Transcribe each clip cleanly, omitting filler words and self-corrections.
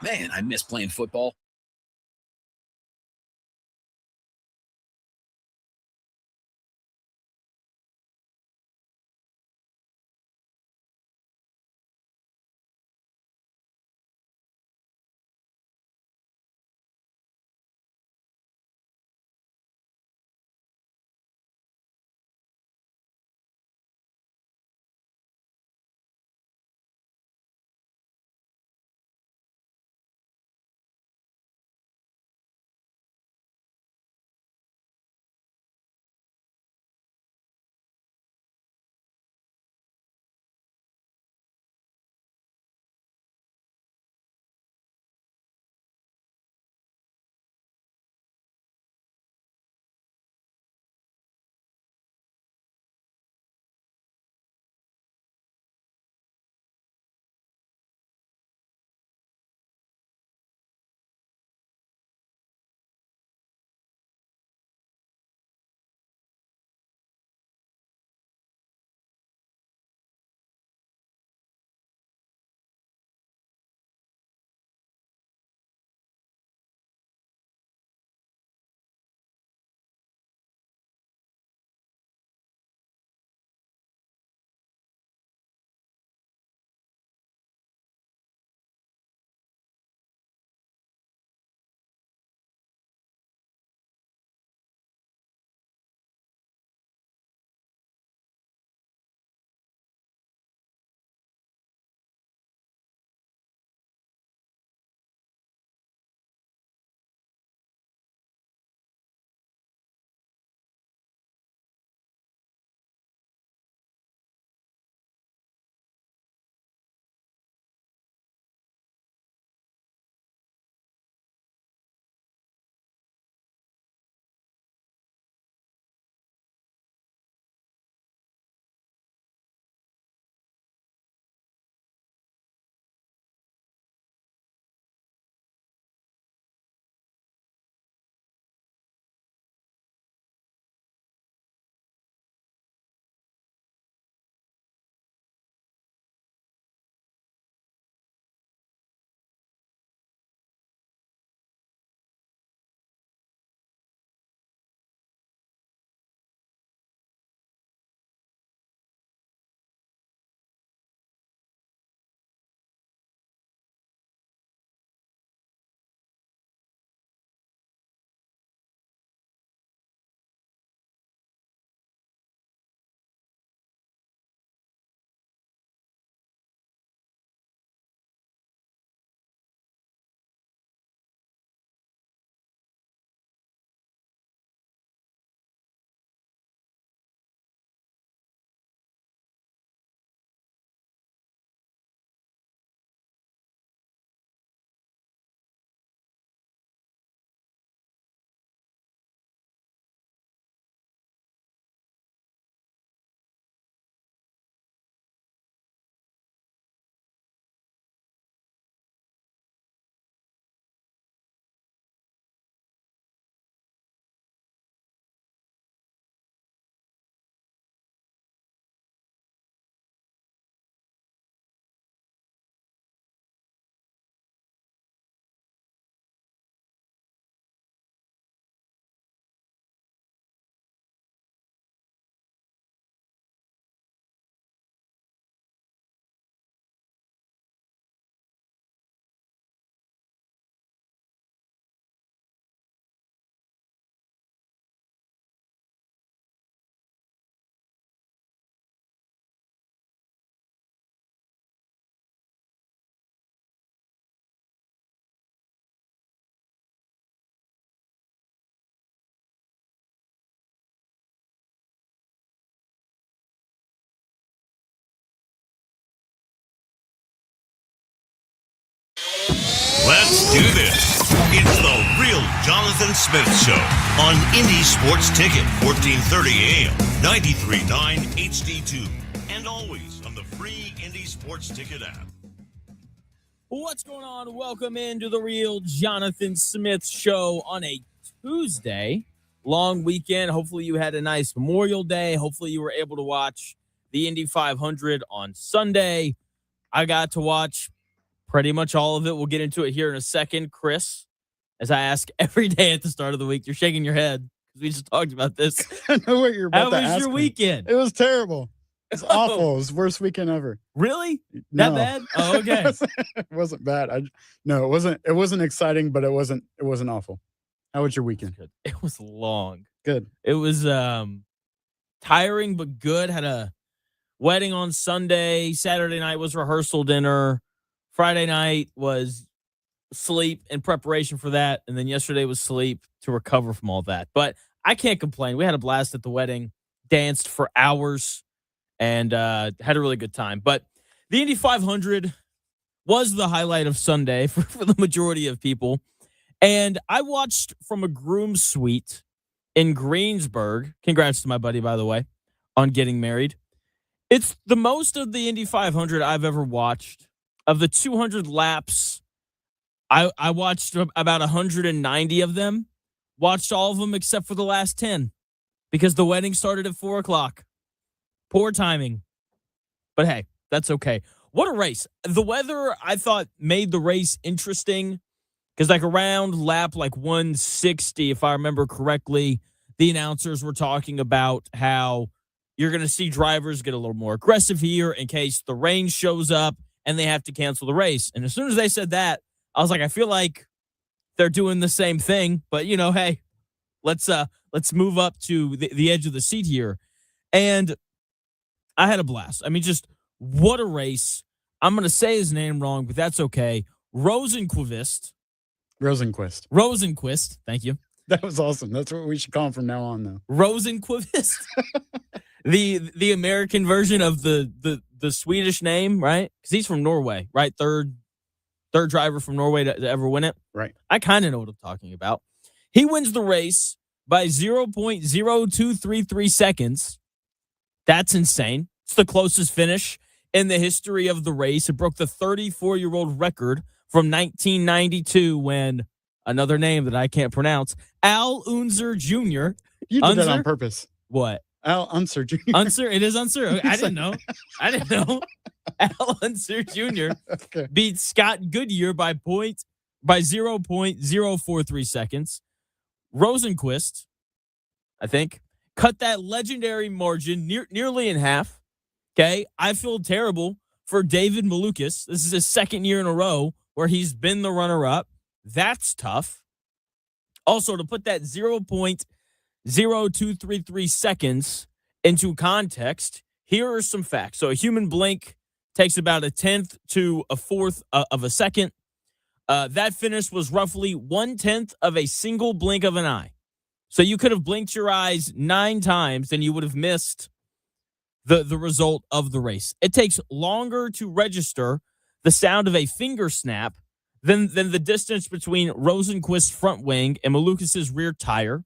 Man, I miss playing football. Let's do this. It's the real Jonathan Smith Show on Indy Sports Ticket, 1430 AM, 93.9 HD2, and always on the free Indy Sports Ticket app. What's going on? Welcome into the real Jonathan Smith Show on a Tuesday. Long weekend. Hopefully you had a nice Memorial Day. Hopefully you were able to watch the Indy 500 on Sunday. I got to watch Pretty much all of it. We'll get into it here in a second. Chris, as I ask every day at the start of the week, you're shaking your head because we just talked about this. I know what you're about How to ask was your me. weekend? It was terrible. It's awful. It was the worst weekend ever. Really? No. That bad? Oh, okay. It wasn't bad. No, it wasn't. It wasn't exciting, but it wasn't awful. How was your weekend? Good. It was long. Good. It was tiring but good. Had a wedding on Sunday. Saturday night was rehearsal dinner. Friday night was sleep in preparation for that. And then yesterday was sleep to recover from all that. But I can't complain. We had a blast at the wedding, danced for hours, and had a really good time. But the Indy 500 was the highlight of Sunday for the majority of people. And I watched from a groom's suite in Greensburg. Congrats to my buddy, by the way, on getting married. It's the most of the Indy 500 I've ever watched. Of the 200 laps, I watched about 190 of them. Watched all of them except for the last 10 because the wedding started at 4 o'clock. Poor timing. But hey, that's okay. What a race. The weather, I thought, made the race interesting because like around lap like 160, if I remember correctly, the announcers were talking about how you're going to see drivers get a little more aggressive here in case the rain shows up and they have to cancel the race. And as soon as they said that, I was like, I feel like they're doing the same thing. But, you know, hey, let's move up to the edge of the seat here. And I had a blast. I mean, just what a race. I'm going to say his name wrong, but that's okay. Rosenqvist. Thank you. That was awesome. That's what we should call him from now on, though. Rosenqvist. the American version of the Swedish name, right? Because he's from Norway, right? Third driver from Norway to ever win it. Right. I kind of know what I'm talking about. He wins the race by 0.0233 seconds. That's insane. It's the closest finish in the history of the race. It broke the 34-year-old record from 1992 when another name that I can't pronounce, Al Unser Jr. You did that on purpose. What? Al Unser Jr. Unser? It is Unser. Okay, I didn't know. Al Unser Jr. Okay. beat Scott Goodyear by 0.043 seconds. Rosenqvist, I think, cut that legendary margin nearly in half. Okay, I feel terrible for David Malukas. This is his second year in a row where he's been the runner-up. That's tough. Also, to put that 0.0233 seconds into context, here are some facts. So a human blink takes about a tenth to a fourth of a second. That finish was roughly 1/10 of a single blink of an eye. So you could have blinked your eyes 9 times and you would have missed the result of the race. It takes longer to register the sound of a finger snap than the distance between Rosenqvist's front wing and Malukas' rear tire.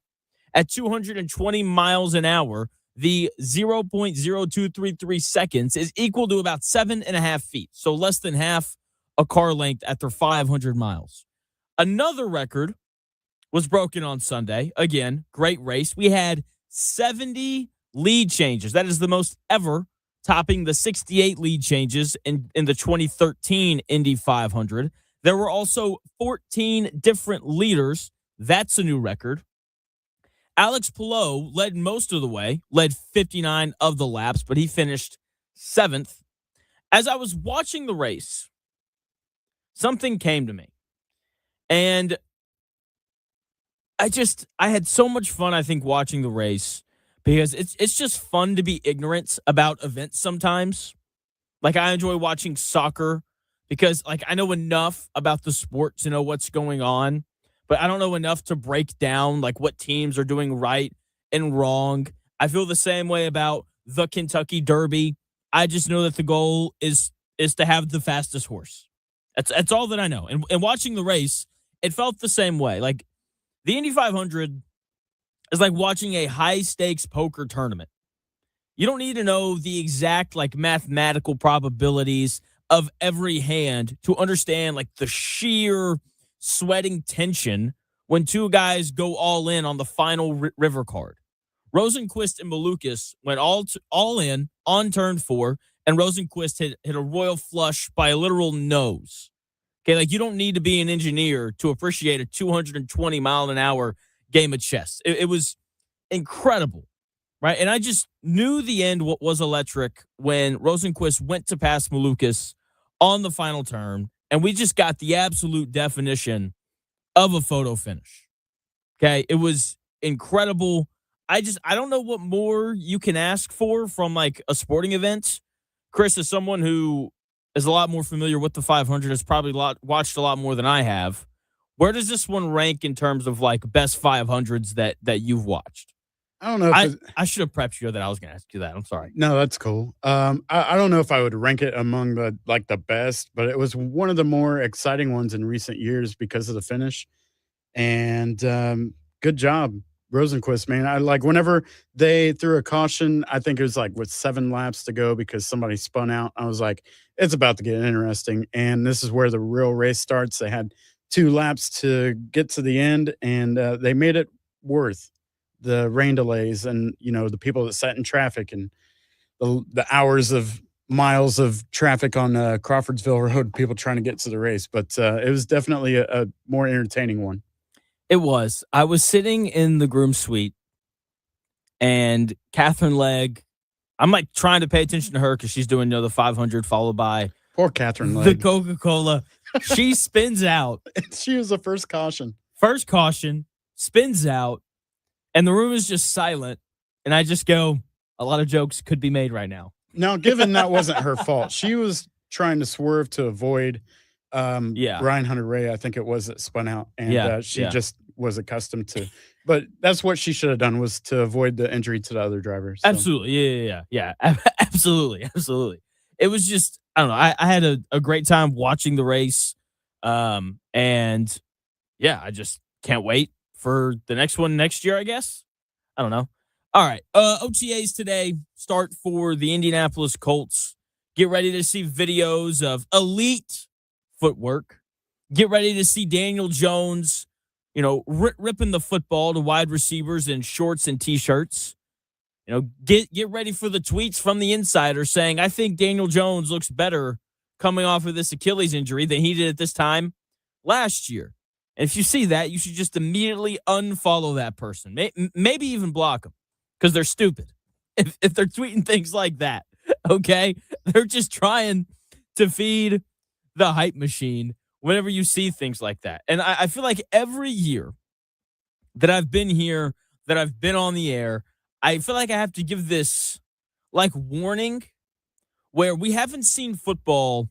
At 220 miles an hour, the 0.0233 seconds is equal to about 7.5 feet, so less than half a car length after 500 miles. Another record was broken on Sunday. Again, great race. We had 70 lead changes. That is the most ever, topping the 68 lead changes in the 2013 Indy 500. There were also 14 different leaders. That's a new record. Alex Palou led most of the way, led 59 of the laps, but he finished 7th. As I was watching the race, something came to me. And I had so much fun, I think, watching the race because it's just fun to be ignorant about events sometimes. Like, I enjoy watching soccer because, like, I know enough about the sport to know what's going on, but I don't know enough to break down, like, what teams are doing right and wrong. I feel the same way about the Kentucky Derby. I just know that the goal is to have the fastest horse. That's all that I know. And watching the race, it felt the same way. Like, the Indy 500 is like watching a high-stakes poker tournament. You don't need to know the exact, like, mathematical probabilities of every hand to understand, like, the sheer sweating tension when two guys go all in on the final river card. Rosenqvist and Malukas went all in on turn 4, and Rosenqvist hit a royal flush by a literal nose. Okay, like you don't need to be an engineer to appreciate a 220 mile an hour game of chess. It was incredible, right? And I just knew the end was electric when Rosenquist went to pass Malukas on the final turn, and we just got the absolute definition of a photo finish. Okay, it was incredible. I don't know what more you can ask for from like a sporting event. Chris, is someone who is a lot more familiar with the 500, has probably watched a lot more than I have. Where does this one rank in terms of like best 500s that you've watched? I don't know if I should have prepped you that I was going to ask you that. I'm sorry. no, that's cool. I don't know if I would rank it among the best, but it was one of the more exciting ones in recent years because of the finish. And good job, Rosenquist, man. I like whenever they threw a caution, I think it was like with 7 laps to go because somebody spun out. I was like, it's about to get interesting. And this is where the real race starts. They had 2 laps to get to the end, and they made it worth the rain delays and the people that sat in traffic and the hours of miles of traffic on Crawfordsville Road, people trying to get to the race. But it was definitely a more entertaining one. It was. I was sitting in the groom suite, and Catherine Legg, I'm like trying to pay attention to her because she's doing the 500 followed by Poor Catherine the Legg. Coca-Cola. She spins out. She was the first caution. First caution, spins out, and the room is just silent. And I just go, a lot of jokes could be made right now. Now, given that wasn't her fault, she was trying to swerve to avoid Ryan Hunter-Reay, I think it was, that spun out. And she just was accustomed to. But that's what she should have done, was to avoid the injury to the other drivers. So. Absolutely. Yeah. Absolutely. It was just, I don't know. I had a great time watching the race. And yeah, I just can't wait for the next one next year, I guess. I don't know. All right. OTAs today start for the Indianapolis Colts. Get ready to see videos of elite footwork. Get ready to see Daniel Jones, ripping the football to wide receivers in shorts and T-shirts. Get ready for the tweets from the insider saying, I think Daniel Jones looks better coming off of this Achilles injury than he did at this time last year. And if you see that, you should just immediately unfollow that person. Maybe even block them because they're stupid. If they're tweeting things like that, okay? They're just trying to feed the hype machine whenever you see things like that. And I feel like every year that I've been here, that I've been on the air, I feel like I have to give this like warning where we haven't seen football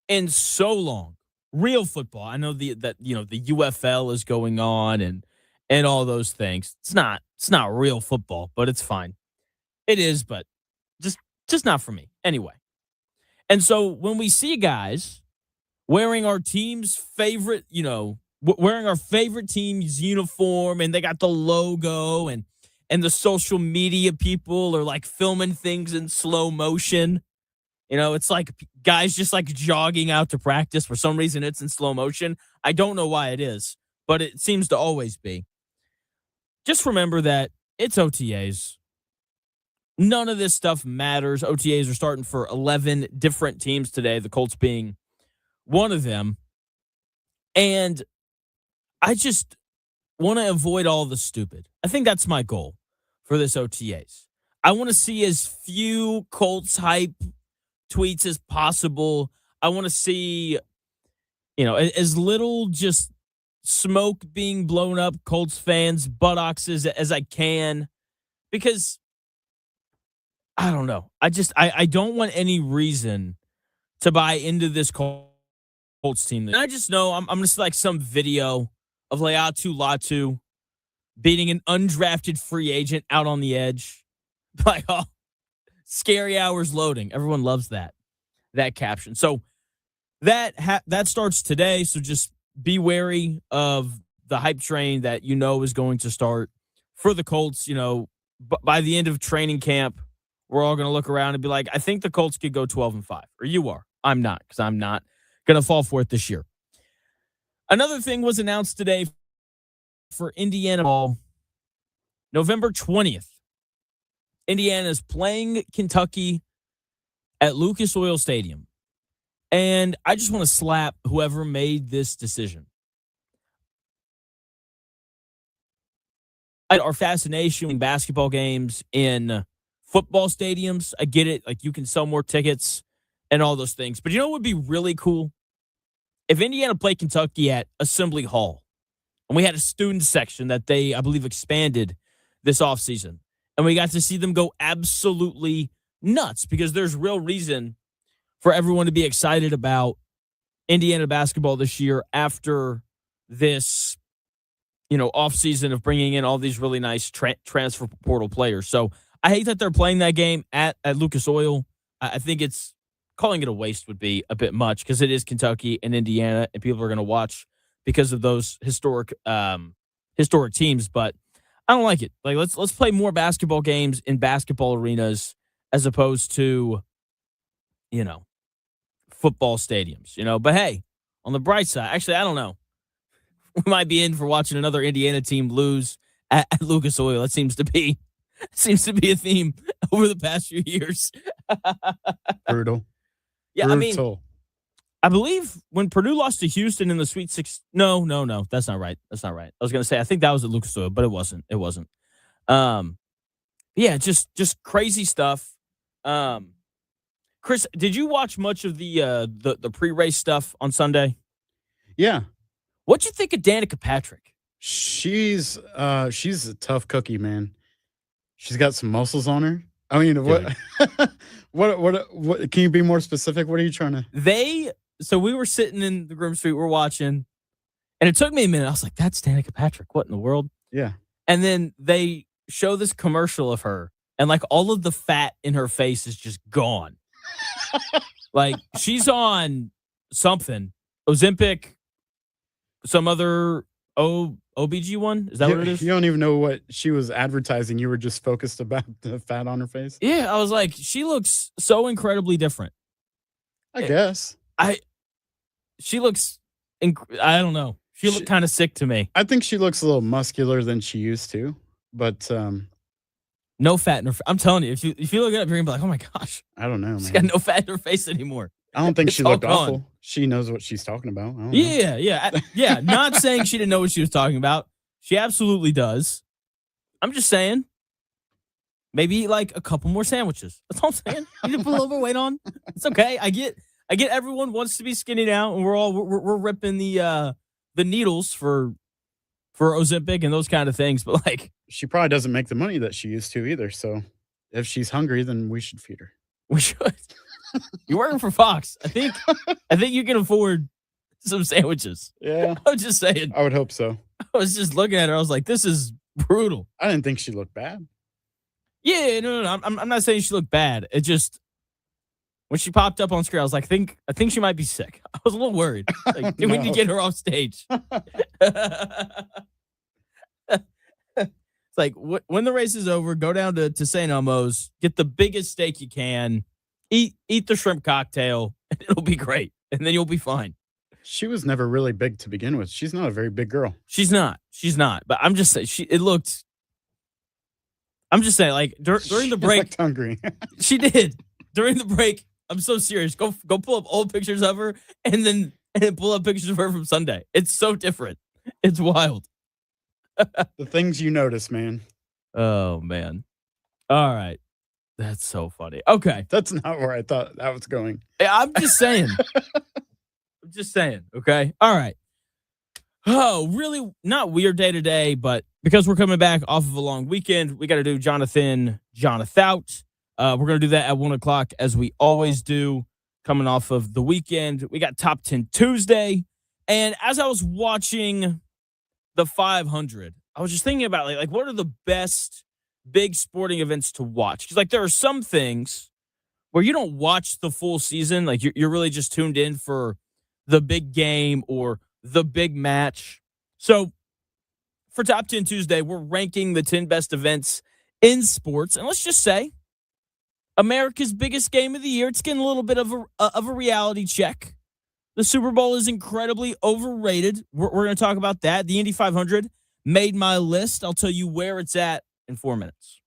in so long. Real football. I know the UFL is going on and all those things. It's not real football, but it's fine. It is, but just not for me. Anyway. And so when we see guys wearing our team's favorite, wearing our favorite team's uniform, and they got the logo, and the social media people are like filming things in slow motion. It's like guys just like jogging out to practice. For some reason, it's in slow motion. I don't know why it is, but it seems to always be. Just remember that it's OTAs. None of this stuff matters. OTAs are starting for 11 different teams today, the Colts being one of them. And I just want to avoid all the stupid. I think that's my goal for this OTAs. I want to see as few Colts hype tweets as possible. I want to see, as little just smoke being blown up Colts fans' buttocks as I can, because I don't know. I don't want any reason to buy into this Colts team. And I just know I'm going to see like some video of Leatu Latu beating an undrafted free agent out on the edge. Like, oh, scary hours loading. Everyone loves that caption. So that starts today. So just be wary of the hype train that is going to start for the Colts. By the end of training camp, we're all going to look around and be like, I think the Colts could go 12-5. Or you are. I'm not, because I'm not going to fall for it this year. Another thing was announced today for Indiana ball. November 20th. Indiana is playing Kentucky at Lucas Oil Stadium. And I just want to slap whoever made this decision. Our fascination with basketball games in football stadiums, I get it. Like, you can sell more tickets and all those things. But you know what would be really cool? If Indiana played Kentucky at Assembly Hall, and we had a student section that they, I believe, expanded this offseason, and we got to see them go absolutely nuts, because there's real reason for everyone to be excited about Indiana basketball this year after this, offseason of bringing in all these really nice transfer portal players. So I hate that they're playing that game at Lucas Oil. I think calling it a waste would be a bit much, because it is Kentucky and Indiana, and people are going to watch because of those historic teams. But I don't like it. Like, let's play more basketball games in basketball arenas as opposed to, football stadiums. But hey, on the bright side, actually, I don't know. We might be in for watching another Indiana team lose at Lucas Oil. That seems to be a theme over the past few years. Brutal. Yeah, Brutal. I believe when Purdue lost to Houston in the Sweet Six. No, that's not right. I was going to say, I think that was at Lucas Oil, but it wasn't. Yeah, just crazy stuff. Chris, did you watch much of the pre-race stuff on Sunday? Yeah. What'd you think of Danica Patrick? She's a tough cookie, man. She's got some muscles on her. I mean, what, what? Can you be more specific? What are you trying to? So we were sitting in the groom suite, we're watching, and it took me a minute. I was like, "That's Danica Patrick. What in the world?" Yeah. And then they show this commercial of her, and like all of the fat in her face is just gone. Like, she's on something, Ozempic, some other OBG1. Is that what it is? You don't even know what she was advertising. You were just focused about the fat on her face. Yeah, I was like, she looks so incredibly different. I guess. She looks, I don't know. She looked kind of sick to me. I think she looks a little muscular than she used to, but no fat in her face. I'm telling you, if you look at it, you're gonna be like, oh my gosh. I don't know, man. She's got no fat in her face anymore. I don't think she looked awful. She knows what she's talking about. I don't know. Yeah. Not saying she didn't know what she was talking about. She absolutely does. I'm just saying, maybe eat like a couple more sandwiches. That's all I'm saying. You need to put a little bit of weight on. It's okay. I get everyone wants to be skinny now, and we're ripping the needles for Ozempic and those kind of things. But like, she probably doesn't make the money that she used to either. So if she's hungry, then we should feed her. We should. You're working for Fox. I think you can afford some sandwiches. Yeah. I was just saying. I would hope so. I was just looking at her. I was like, this is brutal. I didn't think she looked bad. Yeah, no. I'm not saying she looked bad. It just, when she popped up on screen, I was like, I think she might be sick. I was a little worried. Like, we need to get her off stage. It's like, when the race is over, go down to St. Elmo's, get the biggest steak you can, eat the shrimp cocktail, and it'll be great. And then you'll be fine. She was never really big to begin with. She's not a very big girl. She's not. But I'm just saying, I'm just saying, like, during the break. She looked hungry. She did. During the break, I'm so serious. Go pull up old pictures of her and then pull up pictures of her from Sunday. It's so different. It's wild. The things you notice, man. Oh, man. All right. That's so funny. Okay. That's not where I thought that was going. I'm just saying. Okay. All right. Oh, really not weird day today, but because we're coming back off of a long weekend, we got to do JonathIN, JonathOUT. We're going to do that at 1 o'clock as we always do, coming off of the weekend. We got Top 10 Tuesday. And as I was watching the 500, I was just thinking about like what are the best big sporting events to watch? Because like there are some things where you don't watch the full season. Like you're really just tuned in for the big game or the big match. So for Top 10 Tuesday, we're ranking the 10 best events in sports. And let's just say America's biggest game of the year, it's getting a little bit of a reality check. The Super Bowl is incredibly overrated. We're going to talk about that. The Indy 500 made my list. I'll tell you where it's at in 4 minutes.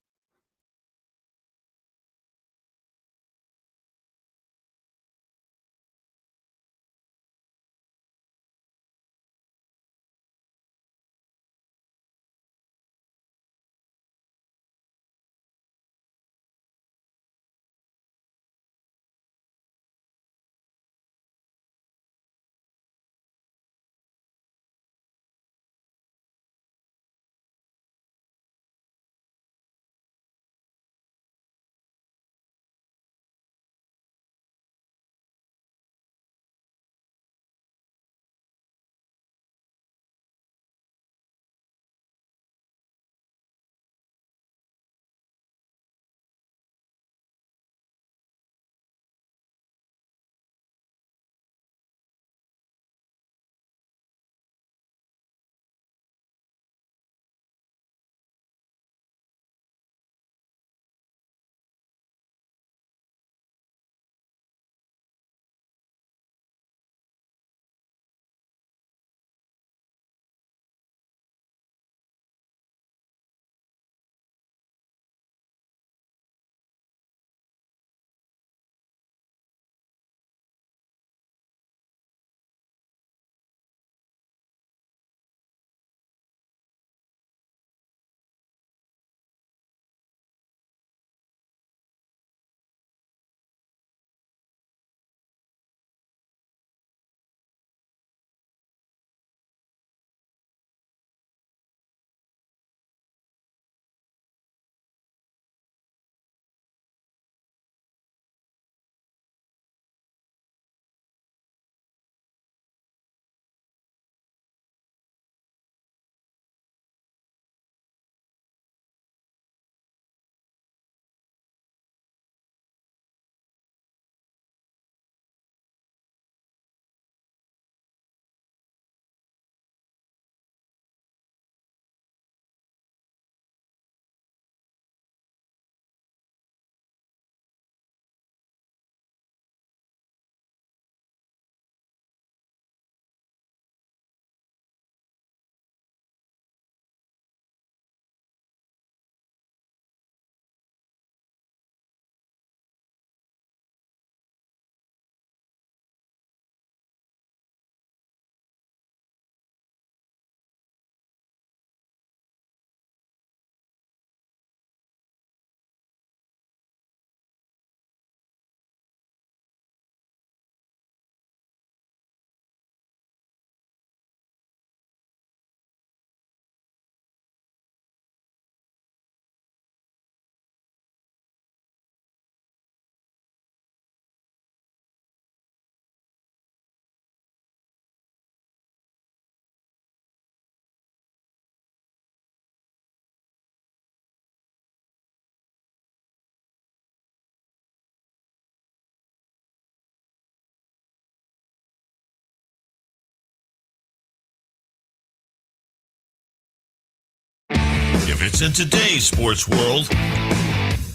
If it's in today's sports world,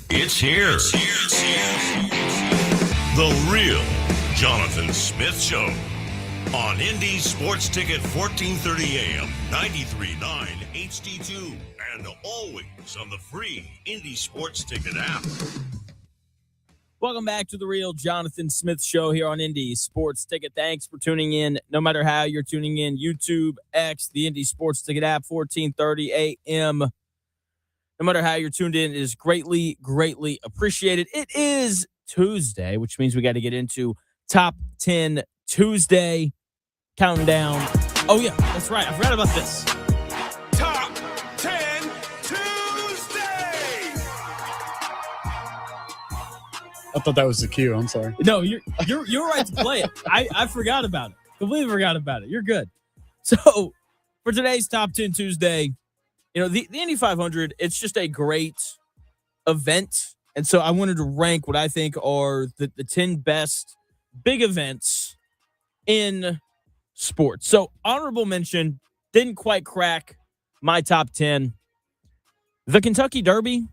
it's here. The real Jonathan Smith Show on Indy Sports Ticket 1430 AM, 93.9 HD2, and always on the free Indy Sports Ticket app. Welcome back to the real Jonathan Smith Show here on Indy Sports Ticket. Thanks for tuning in. No matter how you're tuning in, YouTube, X, the Indy Sports Ticket app, 1430 AM. No matter how you're tuned in, it is greatly, greatly appreciated. It is Tuesday, which means we got to get into Top 10 Tuesday. Counting down. Oh, yeah, that's right. I forgot about this. Top 10 Tuesday. I thought that was the cue. I'm sorry. No, you're right to play it. I forgot about it. Completely forgot about it. You're good. So for today's Top 10 Tuesday, you know, the Indy 500, it's just a great event. And so I wanted to rank what I think are the 10 best big events in sports. So honorable mention, didn't quite crack my top 10. The Kentucky Derby,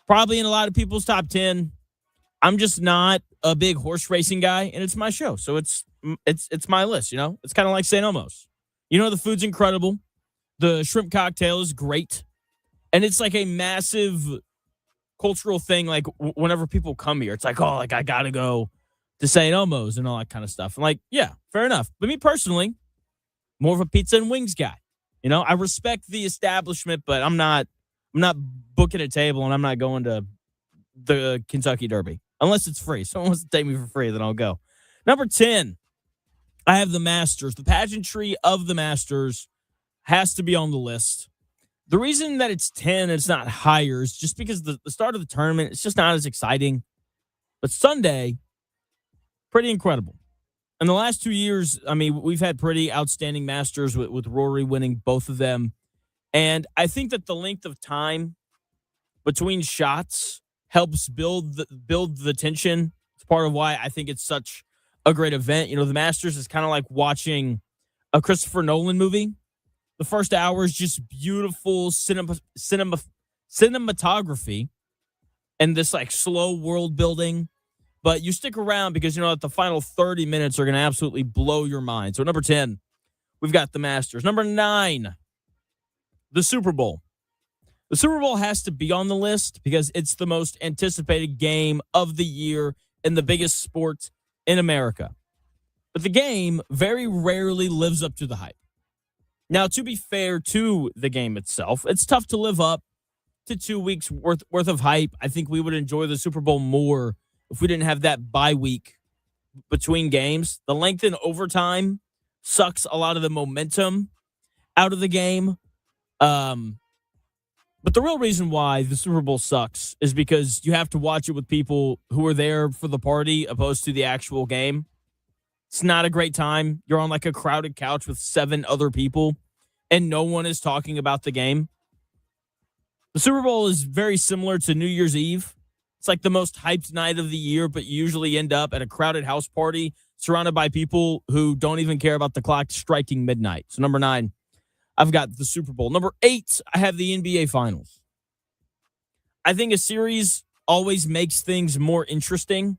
probably in a lot of people's top 10. I'm just not a big horse racing guy, and it's my show. So it's my list, you know? It's kind of like St. Elmo's. You know, the food's incredible. The shrimp cocktail is great. And it's like a massive cultural thing. Like whenever people come here, it's like, oh, like I got to go to St. Elmo's and all that kind of stuff. I'm like, yeah, fair enough. But me personally, more of a pizza and wings guy. You know, I respect the establishment, but I'm not booking a table and I'm not going to the Kentucky Derby unless it's free. Someone wants to take me for free, then I'll go. Number 10, I have the Masters. The pageantry of the Masters has to be on the list. The reason that it's 10 and it's not higher is just because the start of the tournament, it's just not as exciting. But Sunday, pretty incredible. In the last 2 years, I mean, we've had pretty outstanding Masters with Rory winning both of them. And I think that the length of time between shots helps build the tension. It's part of why I think it's such a great event. You know, the Masters is kind of like watching a Christopher Nolan movie. The first hour is just beautiful cinematography and this like slow world building. But you stick around because, you know, that the final 30 minutes are going to absolutely blow your mind. So number 10, we've got the Masters. Number 9, the Super Bowl. The Super Bowl has to be on the list because it's the most anticipated game of the year and the biggest sport in America. But the game very rarely lives up to the hype. Now, to be fair to the game itself, it's tough to live up to 2 weeks worth of hype. I think we would enjoy the Super Bowl more if we didn't have that bye week between games. The length in overtime sucks a lot of the momentum out of the game. But the real reason why the Super Bowl sucks is because you have to watch it with people who are there for the party opposed to the actual game. It's not a great time. You're on like a crowded couch with 7 other people and no one is talking about the game. The Super Bowl is very similar to New Year's Eve. It's like the most hyped night of the year, but you usually end up at a crowded house party surrounded by people who don't even care about the clock striking midnight. So number 9, I've got the Super Bowl. Number 8, I have the NBA Finals. I think a series always makes things more interesting.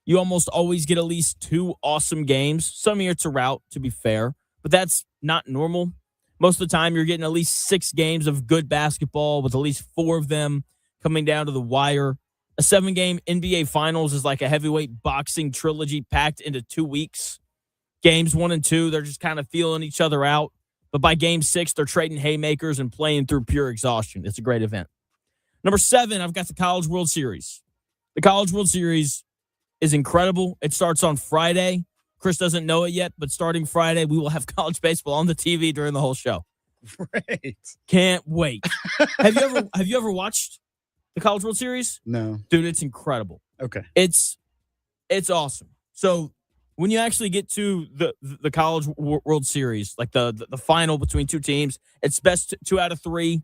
You almost always get at least 2 awesome games. Some year it's a rout, to be fair, but that's not normal. Most of the time, you're getting at least 6 games of good basketball with at least 4 of them coming down to the wire. A 7-game NBA Finals is like a heavyweight boxing trilogy packed into 2 weeks. Games 1 and 2, they're just kind of feeling each other out. But by game 6, they're trading haymakers and playing through pure exhaustion. It's a great event. Number 7, I've got the College World Series. The College World Series is incredible. It starts on Friday. Chris doesn't know it yet, but starting Friday, we will have college baseball on the TV during the whole show. Great. Can't wait. Have you ever watched the College World Series? No. Dude, it's incredible. Okay. It's awesome. So when you actually get to the College World Series, like the final between 2 teams, it's best 2 out of 3.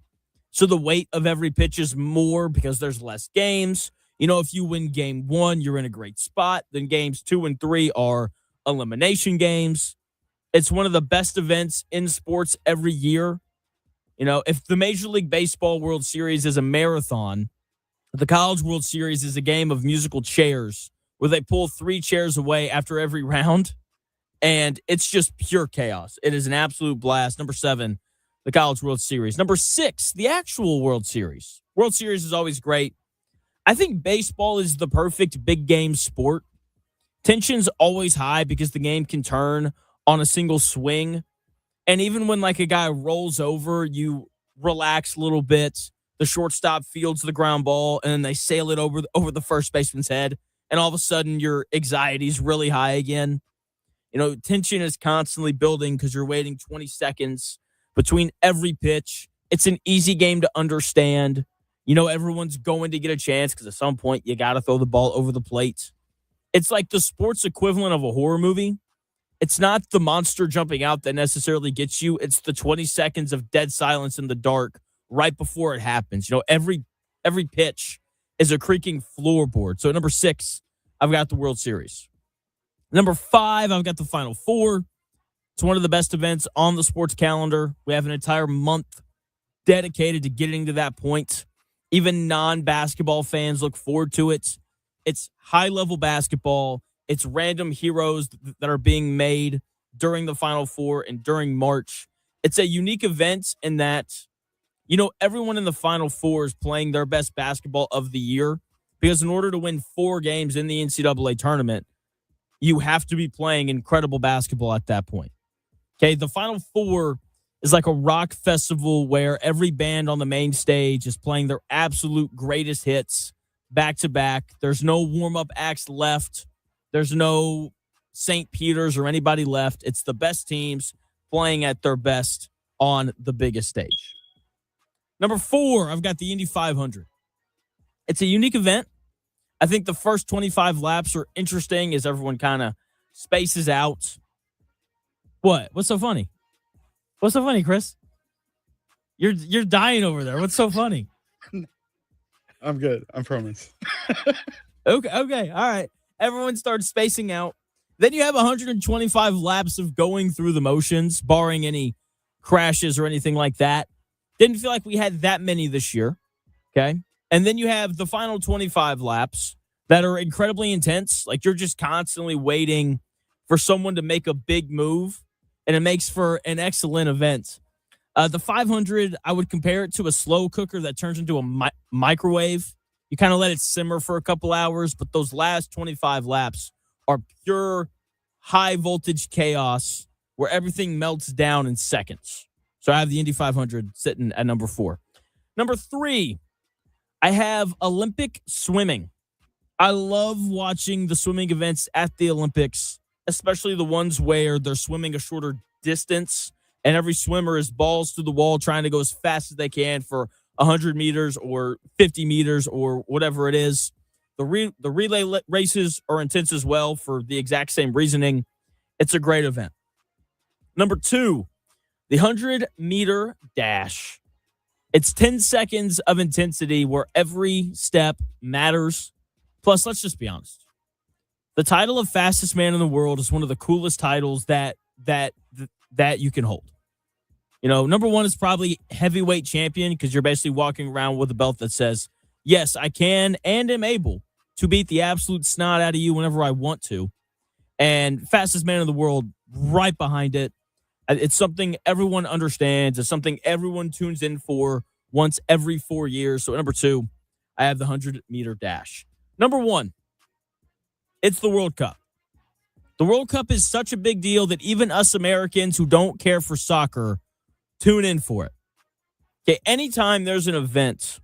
So the weight of every pitch is more because there's less games. You know, if you win game 1, you're in a great spot. Then games 2 and 3 are elimination games. It's one of the best events in sports every year. If the Major League Baseball World Series is a marathon, the College World Series is a game of musical chairs where they pull 3 chairs away after every round, and it's just pure chaos. It is an absolute blast. Number 7, the College World Series. Number 6, the actual World Series. World Series is always great. I think baseball is the perfect big game sport. Tension's always high because the game can turn on a single swing. And even when like a guy rolls over, you relax a little bit. The shortstop fields the ground ball, and then they sail it over the first baseman's head. And all of a sudden, your anxiety's really high again. Tension is constantly building because you're waiting 20 seconds between every pitch. It's an easy game to understand. Everyone's going to get a chance because at some point you got to throw the ball over the plate. It's like the sports equivalent of a horror movie. It's not the monster jumping out that necessarily gets you. It's the 20 seconds of dead silence in the dark right before it happens. Every pitch is a creaking floorboard. So at number 6, I've got the World Series. Number 5, I've got the Final Four. It's one of the best events on the sports calendar. We have an entire month dedicated to getting to that point. Even non-basketball fans look forward to it. It's high-level basketball. It's random heroes that are being made during the Final Four and during March. It's a unique event in that, everyone in the Final Four is playing their best basketball of the year because in order to win 4 games in the NCAA tournament, you have to be playing incredible basketball at that point. Okay, the Final Four is like a rock festival where every band on the main stage is playing their absolute greatest hits back to back. There's no warm-up acts left. There's no St. Peter's or anybody left. It's the best teams playing at their best on the biggest stage. Number 4, I've got the Indy 500. It's a unique event. I think the first 25 laps are interesting as everyone kind of spaces out. What? What's so funny? What's so funny, Chris? You're dying over there. What's so funny? I'm good. I promise. Okay. All right. Everyone starts spacing out. Then you have 125 laps of going through the motions, barring any crashes or anything like that. Didn't feel like we had that many this year. Okay. And then you have the final 25 laps that are incredibly intense. Like you're just constantly waiting for someone to make a big move, and it makes for an excellent event. The 500, I would compare it to a slow cooker that turns into a microwave. You kind of let it simmer for a couple hours, but those last 25 laps are pure high voltage chaos where everything melts down in seconds. So I have the Indy 500 sitting at number 4. Number 3, I have Olympic swimming. I love watching the swimming events at the Olympics, especially the ones where they're swimming a shorter distance and every swimmer is balls to the wall trying to go as fast as they can for 100 meters or 50 meters or whatever it is. The relay races are intense as well for the exact same reasoning. It's a great event. Number 2, the 100-meter dash. It's 10 seconds of intensity where every step matters. Plus, let's just be honest. The title of fastest man in the world is one of the coolest titles that you can hold. Number 1 is probably heavyweight champion because you're basically walking around with a belt that says, yes, I can and am able to beat the absolute snot out of you whenever I want to. And fastest man in the world right behind it. It's something everyone understands. It's something everyone tunes in for once every 4 years. So number 2, I have the 100-meter dash. Number 1, it's the World Cup. The World Cup is such a big deal that even us Americans who don't care for soccer tune in for it. Okay, anytime there's an event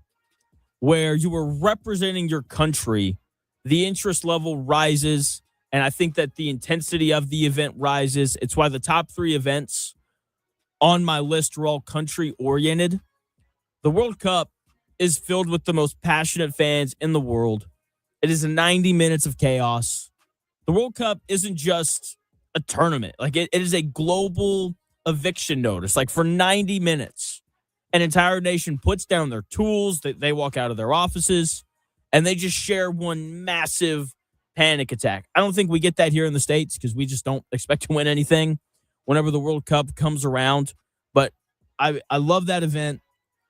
where you are representing your country, the interest level rises, and I think that the intensity of the event rises. It's why the top 3 events on my list are all country-oriented. The World Cup is filled with the most passionate fans in the world. It is 90 minutes of chaos. The World Cup isn't just a tournament. Like it is a global eviction notice. Like for 90 minutes, an entire nation puts down their tools. They walk out of their offices, and they just share one massive panic attack. I don't think we get that here in the States because we just don't expect to win anything whenever the World Cup comes around. But I love that event.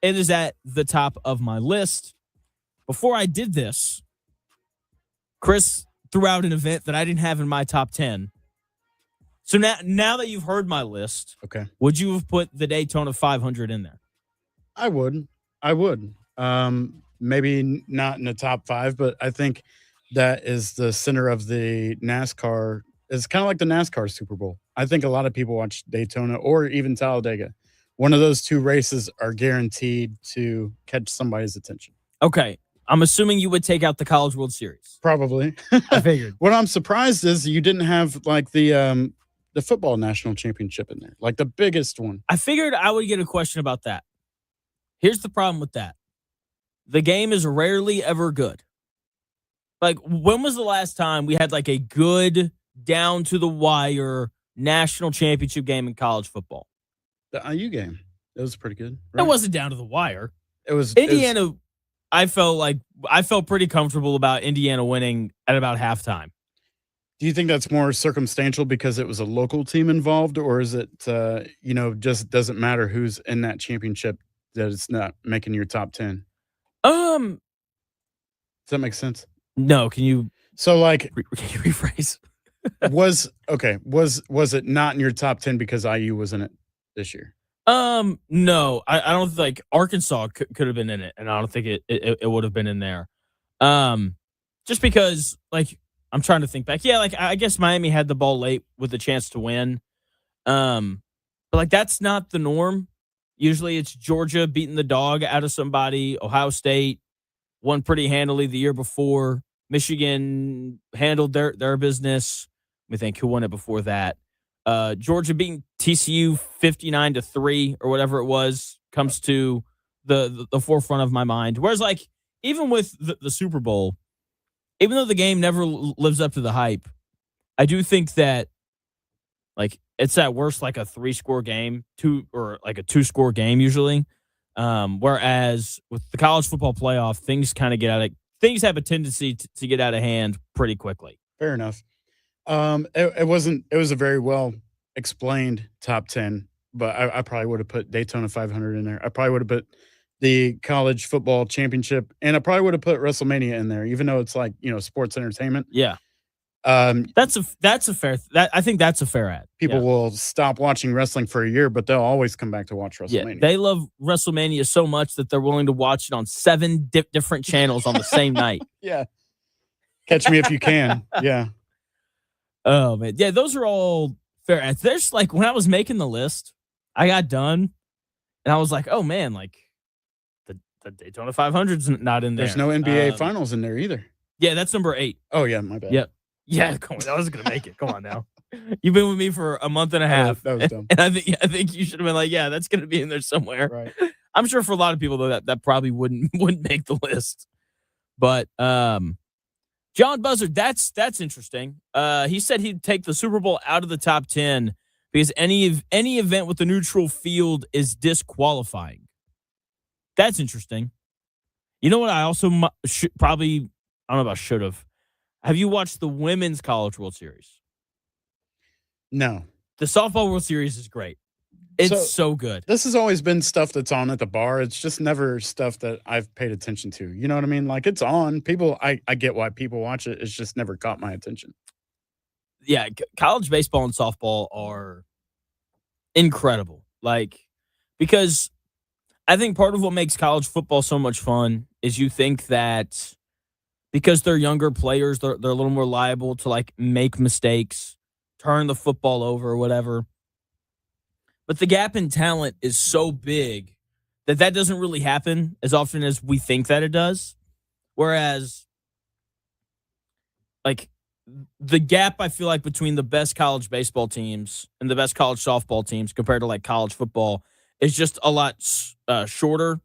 It is at the top of my list. Before I did this, Chris threw out an event that I didn't have in my top 10. So now that you've heard my list, Okay. would you have put the Daytona 500 in there? I would. I would. Maybe not in the top 5, but I think that is the center of the NASCAR. It's kind of like the NASCAR Super Bowl. I think a lot of people watch Daytona or even Talladega. One of those two races are guaranteed to catch somebody's attention. Okay. I'm assuming you would take out the College World Series. Probably. I figured. What I'm surprised is you didn't have like the football national championship in there, like the biggest one. I figured I would get a question about that. Here's the problem with that. The game is rarely ever good. Like, when was the last time we had like a good down to the wire national championship game in college football? The IU game. It was pretty good. It Right? wasn't down to the wire. It was Indiana. I felt pretty comfortable about Indiana winning at about halftime. Do you think that's more circumstantial because it was a local team involved, or is it just doesn't matter who's in that championship that it's not making your top 10? Does that make sense? No. Can you So like can you rephrase? was it not in your top 10 because IU was in it this year? No, I don't think Arkansas could have been in it, and I don't think it would have been in there. Just because, like, I'm trying to think back. Yeah, like, I guess Miami had the ball late with a chance to win. But like, that's not the norm. Usually it's Georgia beating the dog out of somebody. Ohio State won pretty handily the year before. Michigan handled their business. Let me think who won it before that. Georgia beating TCU 59-3 or whatever it was comes to the forefront of my mind. Whereas, like, even with the Super Bowl, even though the game never lives up to the hype, I do think that, like, it's at worst like a 3-score game, or like a 2-score game usually. Whereas with the college football playoff, things kind of things have a tendency to get out of hand pretty quickly. Fair enough. It was a very well explained top 10, but I probably would have put Daytona 500 in there. I probably would have put the college football championship, and I probably would have put WrestleMania in there, even though it's like, sports entertainment. Yeah. That's a fair. I think that's a fair ad. People will stop watching wrestling for a year, but they'll always come back to watch WrestleMania. Yeah, they love WrestleMania so much that they're willing to watch it on 7 different channels on the same night. Yeah. Catch me if you can. Yeah. Oh, man. Yeah, those are all fair ads. There's, like, when I was making the list, I got done, and I was like, oh, man, like, the Daytona 500's not in there. There's no NBA Finals in there either. Yeah, that's number 8. Oh, yeah, my bad. Yep. Yeah, come on. I wasn't going to make it. Come on now. You've been with me for a month and a half. That was dumb. And I think you should have been like, yeah, that's going to be in there somewhere. Right. I'm sure for a lot of people, though, that probably wouldn't make the list. But John Buzzard, that's interesting. He said he'd take the Super Bowl out of the top 10 because any event with a neutral field is disqualifying. That's interesting. You know what? I also probably, I don't know about should have. Have you watched the Women's College World Series? No. The Softball World Series is great. It's so good. This has always been stuff that's on at the bar. It's just never stuff that I've paid attention to. You know what I mean? Like, it's on. People, I get why people watch it. It's just never caught my attention. Yeah, college baseball and softball are incredible. Like, because I think part of what makes college football so much fun is you think that because they're younger players, they're a little more liable to, like, make mistakes, turn the football over or whatever. But the gap in talent is so big that doesn't really happen as often as we think that it does. Whereas, like, the gap, I feel like, between the best college baseball teams and the best college softball teams compared to, like, college football is just a lot shorter.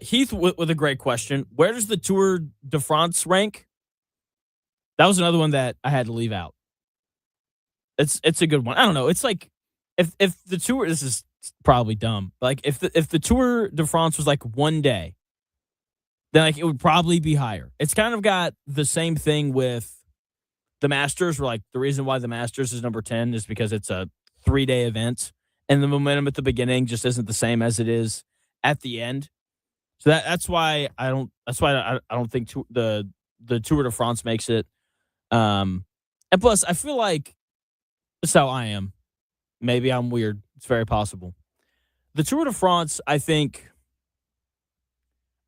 Heath with a great question. Where does the Tour de France rank? That was another one that I had to leave out. It's a good one. I don't know. It's like if the Tour, this is probably dumb, but like if the Tour de France was like one day, then like it would probably be higher. It's kind of got the same thing with the Masters, where like the reason why the Masters is number 10 is because it's a 3-day event and the momentum at the beginning just isn't the same as it is at the end. So that's why I don't. That's why I don't think the Tour de France makes it. And plus, I feel like that's how I am. Maybe I'm weird. It's very possible. The Tour de France, I think,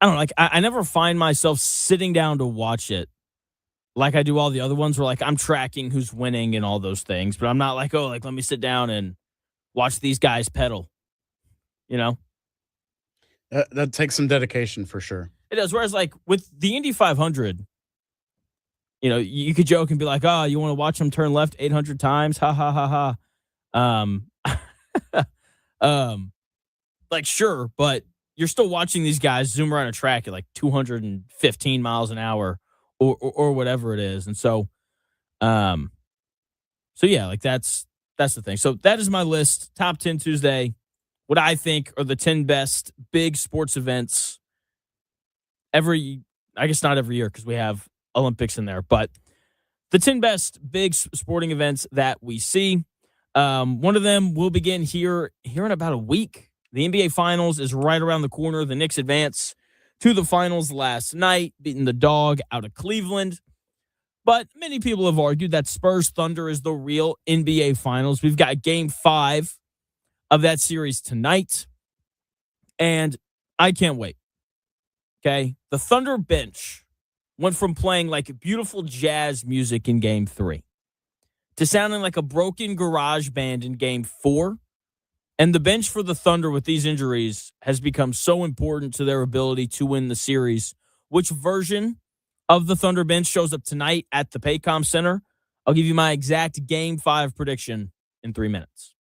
I don't know, like I never find myself sitting down to watch it like I do all the other ones where like I'm tracking who's winning and all those things, but I'm not like, oh, like let me sit down and watch these guys pedal, you know? That takes some dedication for sure. It does. Whereas like with the Indy 500, you could joke and be like, oh, you want to watch them turn left 800 times? Ha ha ha ha. Um, like sure, but you're still watching these guys zoom around a track at like 215 miles an hour or whatever it is. And um, so yeah, like that's the thing. So that is my list. Top 10 Tuesday. What I think are the 10 best big sports events I guess not every year because we have Olympics in there, but the 10 best big sporting events that we see. One of them will begin here in about a week. The NBA Finals is right around the corner. The Knicks advance to the finals last night, beating the dog out of Cleveland. But many people have argued that Spurs Thunder is the real NBA Finals. We've got game 5 of that series tonight, and I can't wait. Okay? The Thunder bench went from playing like beautiful jazz music in game 3 to sounding like a broken garage band in game 4. And the bench for the Thunder with these injuries has become so important to their ability to win the series. Which version of the Thunder bench shows up tonight at the Paycom Center? I'll give you my exact game 5 prediction in 3 minutes.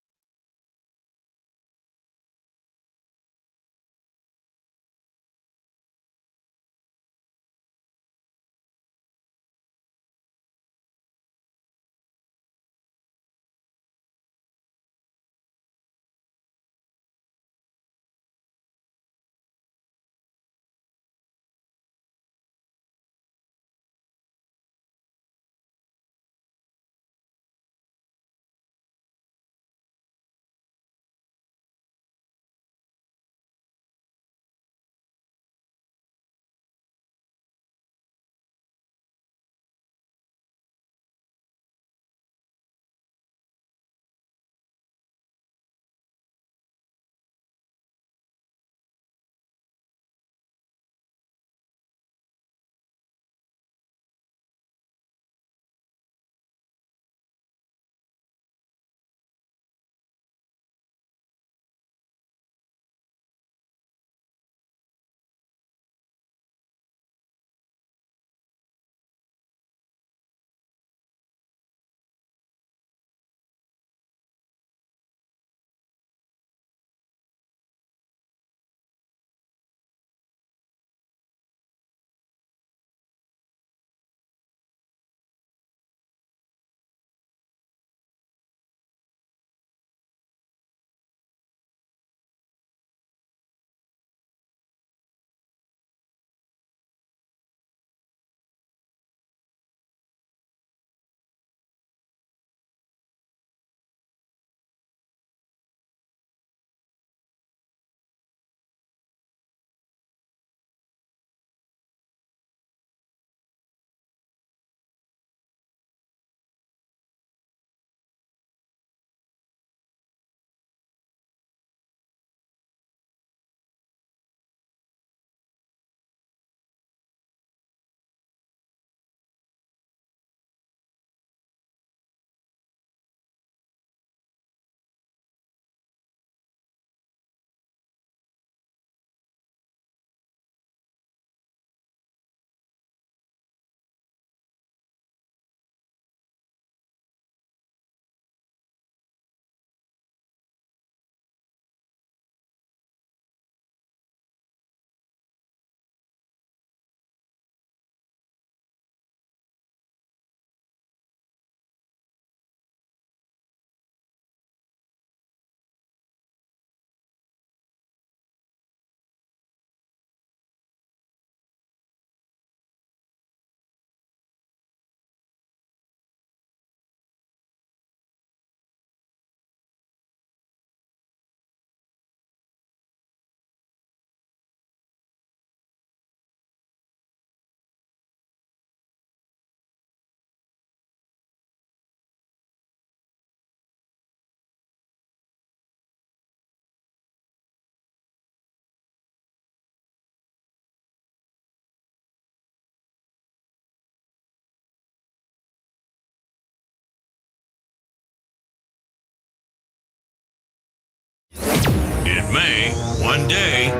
may, one day,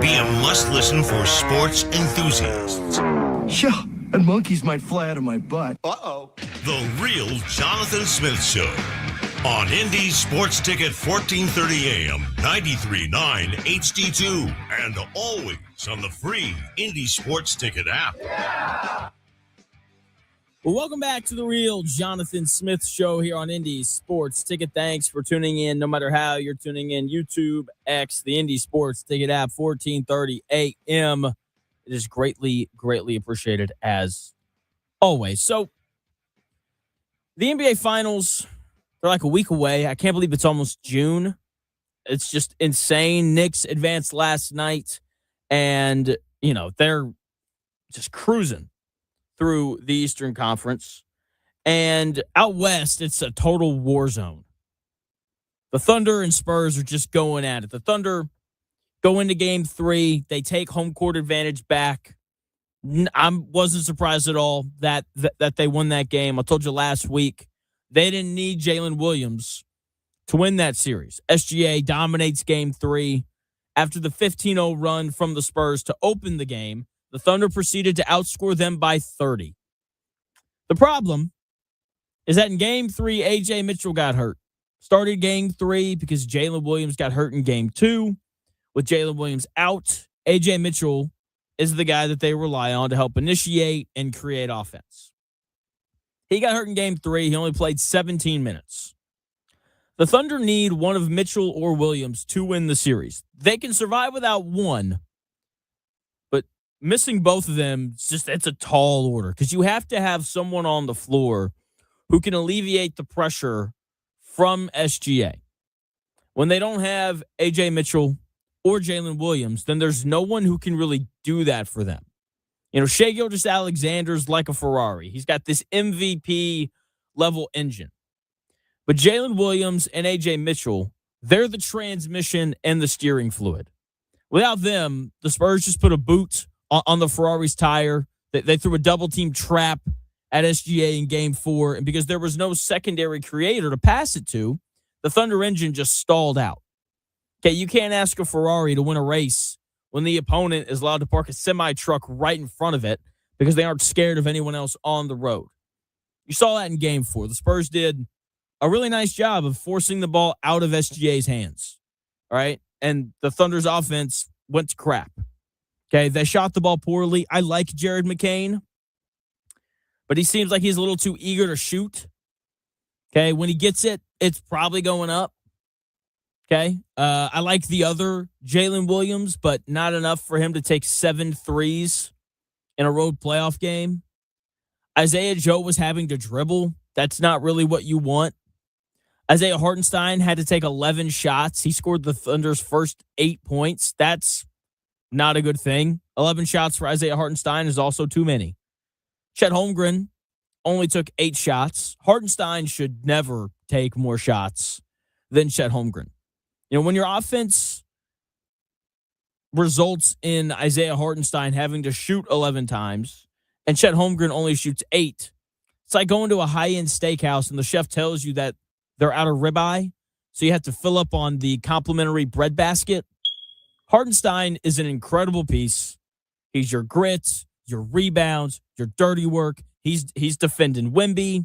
be a must-listen for sports enthusiasts. Yeah, and monkeys might fly out of my butt. Uh-oh. The Real Jonathan Smith Show on Indy Sports Ticket 1430 AM, 93.9 HD2, and always on the free Indy Sports Ticket app. Well, welcome back to the Real Jonathan Smith Show here on Indy Sports Ticket. Thanks for tuning in, no matter how you're tuning in. YouTube, X, the Indy Sports Ticket app, 1430 AM. It is greatly, greatly appreciated as always. So, the NBA Finals, they're like a week away. I can't believe it's almost June. It's just insane. Knicks advanced last night, and, they're just cruising through the Eastern Conference. And out west, it's a total war zone. The Thunder and Spurs are just going at it. The Thunder go into Game 3. They take home court advantage back. I wasn't surprised at all that they won that game. I told you last week, they didn't need Jalen Williams to win that series. SGA dominates Game 3. After the 15-0 run from the Spurs to open the game, the Thunder proceeded to outscore them by 30. The problem is that in Game 3, A.J. Mitchell got hurt. Started Game 3 because Jalen Williams got hurt in Game 2. With Jalen Williams out, A.J. Mitchell is the guy that they rely on to help initiate and create offense. He got hurt in Game 3. He only played 17 minutes. The Thunder need one of Mitchell or Williams to win the series. They can survive without one, but missing both of them, it's a tall order because you have to have someone on the floor who can alleviate the pressure from SGA. When they don't have A.J. Mitchell or Jalen Williams, then there's no one who can really do that for them. Shai Gilgeous-Alexander's like a Ferrari. He's got this MVP-level engine. But Jalen Williams and A.J. Mitchell, they're the transmission and the steering fluid. Without them, the Spurs just put a boot on the Ferrari's tire. They threw a double-team trap at SGA in Game 4, and because there was no secondary creator to pass it to, the Thunder engine just stalled out. Okay, you can't ask a Ferrari to win a race when the opponent is allowed to park a semi-truck right in front of it because they aren't scared of anyone else on the road. You saw that in Game 4. The Spurs did a really nice job of forcing the ball out of SGA's hands, all right? And the Thunder's offense went to crap. Okay, they shot the ball poorly. I like Jared McCain, but he seems like he's a little too eager to shoot. Okay, when he gets it, it's probably going up. Okay, I like the other Jalen Williams, but not enough for him to take 7 threes in a road playoff game. Isaiah Joe was having to dribble. That's not really what you want. Isaiah Hartenstein had to take 11 shots. He scored the Thunder's first 8 points. That's not a good thing. 11 shots for Isaiah Hartenstein is also too many. Chet Holmgren only took 8 shots. Hartenstein should never take more shots than Chet Holmgren. When your offense results in Isaiah Hartenstein having to shoot 11 times and Chet Holmgren only shoots 8, it's like going to a high-end steakhouse and the chef tells you that they're out of ribeye, so you have to fill up on the complimentary bread basket. Hartenstein is an incredible piece. He's your grit, your rebounds, your dirty work. He's defending Wemby,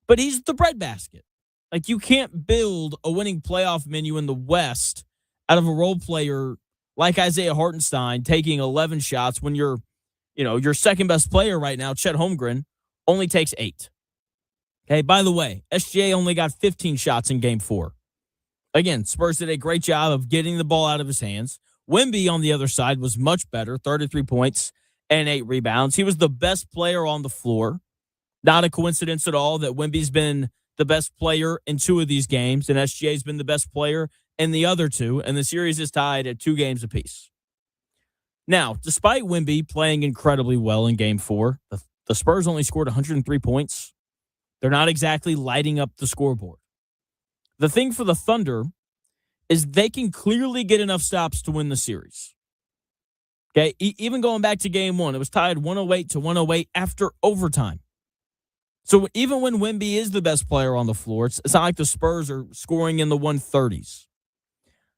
but he's the bread basket. Like, you can't build a winning playoff menu in the West out of a role player like Isaiah Hartenstein taking 11 shots when your second best player right now, Chet Holmgren, only takes 8. Okay, by the way, SGA only got 15 shots in Game 4. Again, Spurs did a great job of getting the ball out of his hands. Wemby, on the other side, was much better, 33 points and 8 rebounds. He was the best player on the floor. Not a coincidence at all that Wemby's been the best player in 2 of these games, and SGA's been the best player in the other 2, and the series is tied at 2 games apiece. Now, despite Wemby playing incredibly well in Game 4, the Spurs only scored 103 points. They're not exactly lighting up the scoreboard. The thing for the Thunder is they can clearly get enough stops to win the series. Okay, even going back to Game 1, it was tied 108-108 after overtime. So even when Wemby is the best player on the floor, it's not like the Spurs are scoring in the 130s.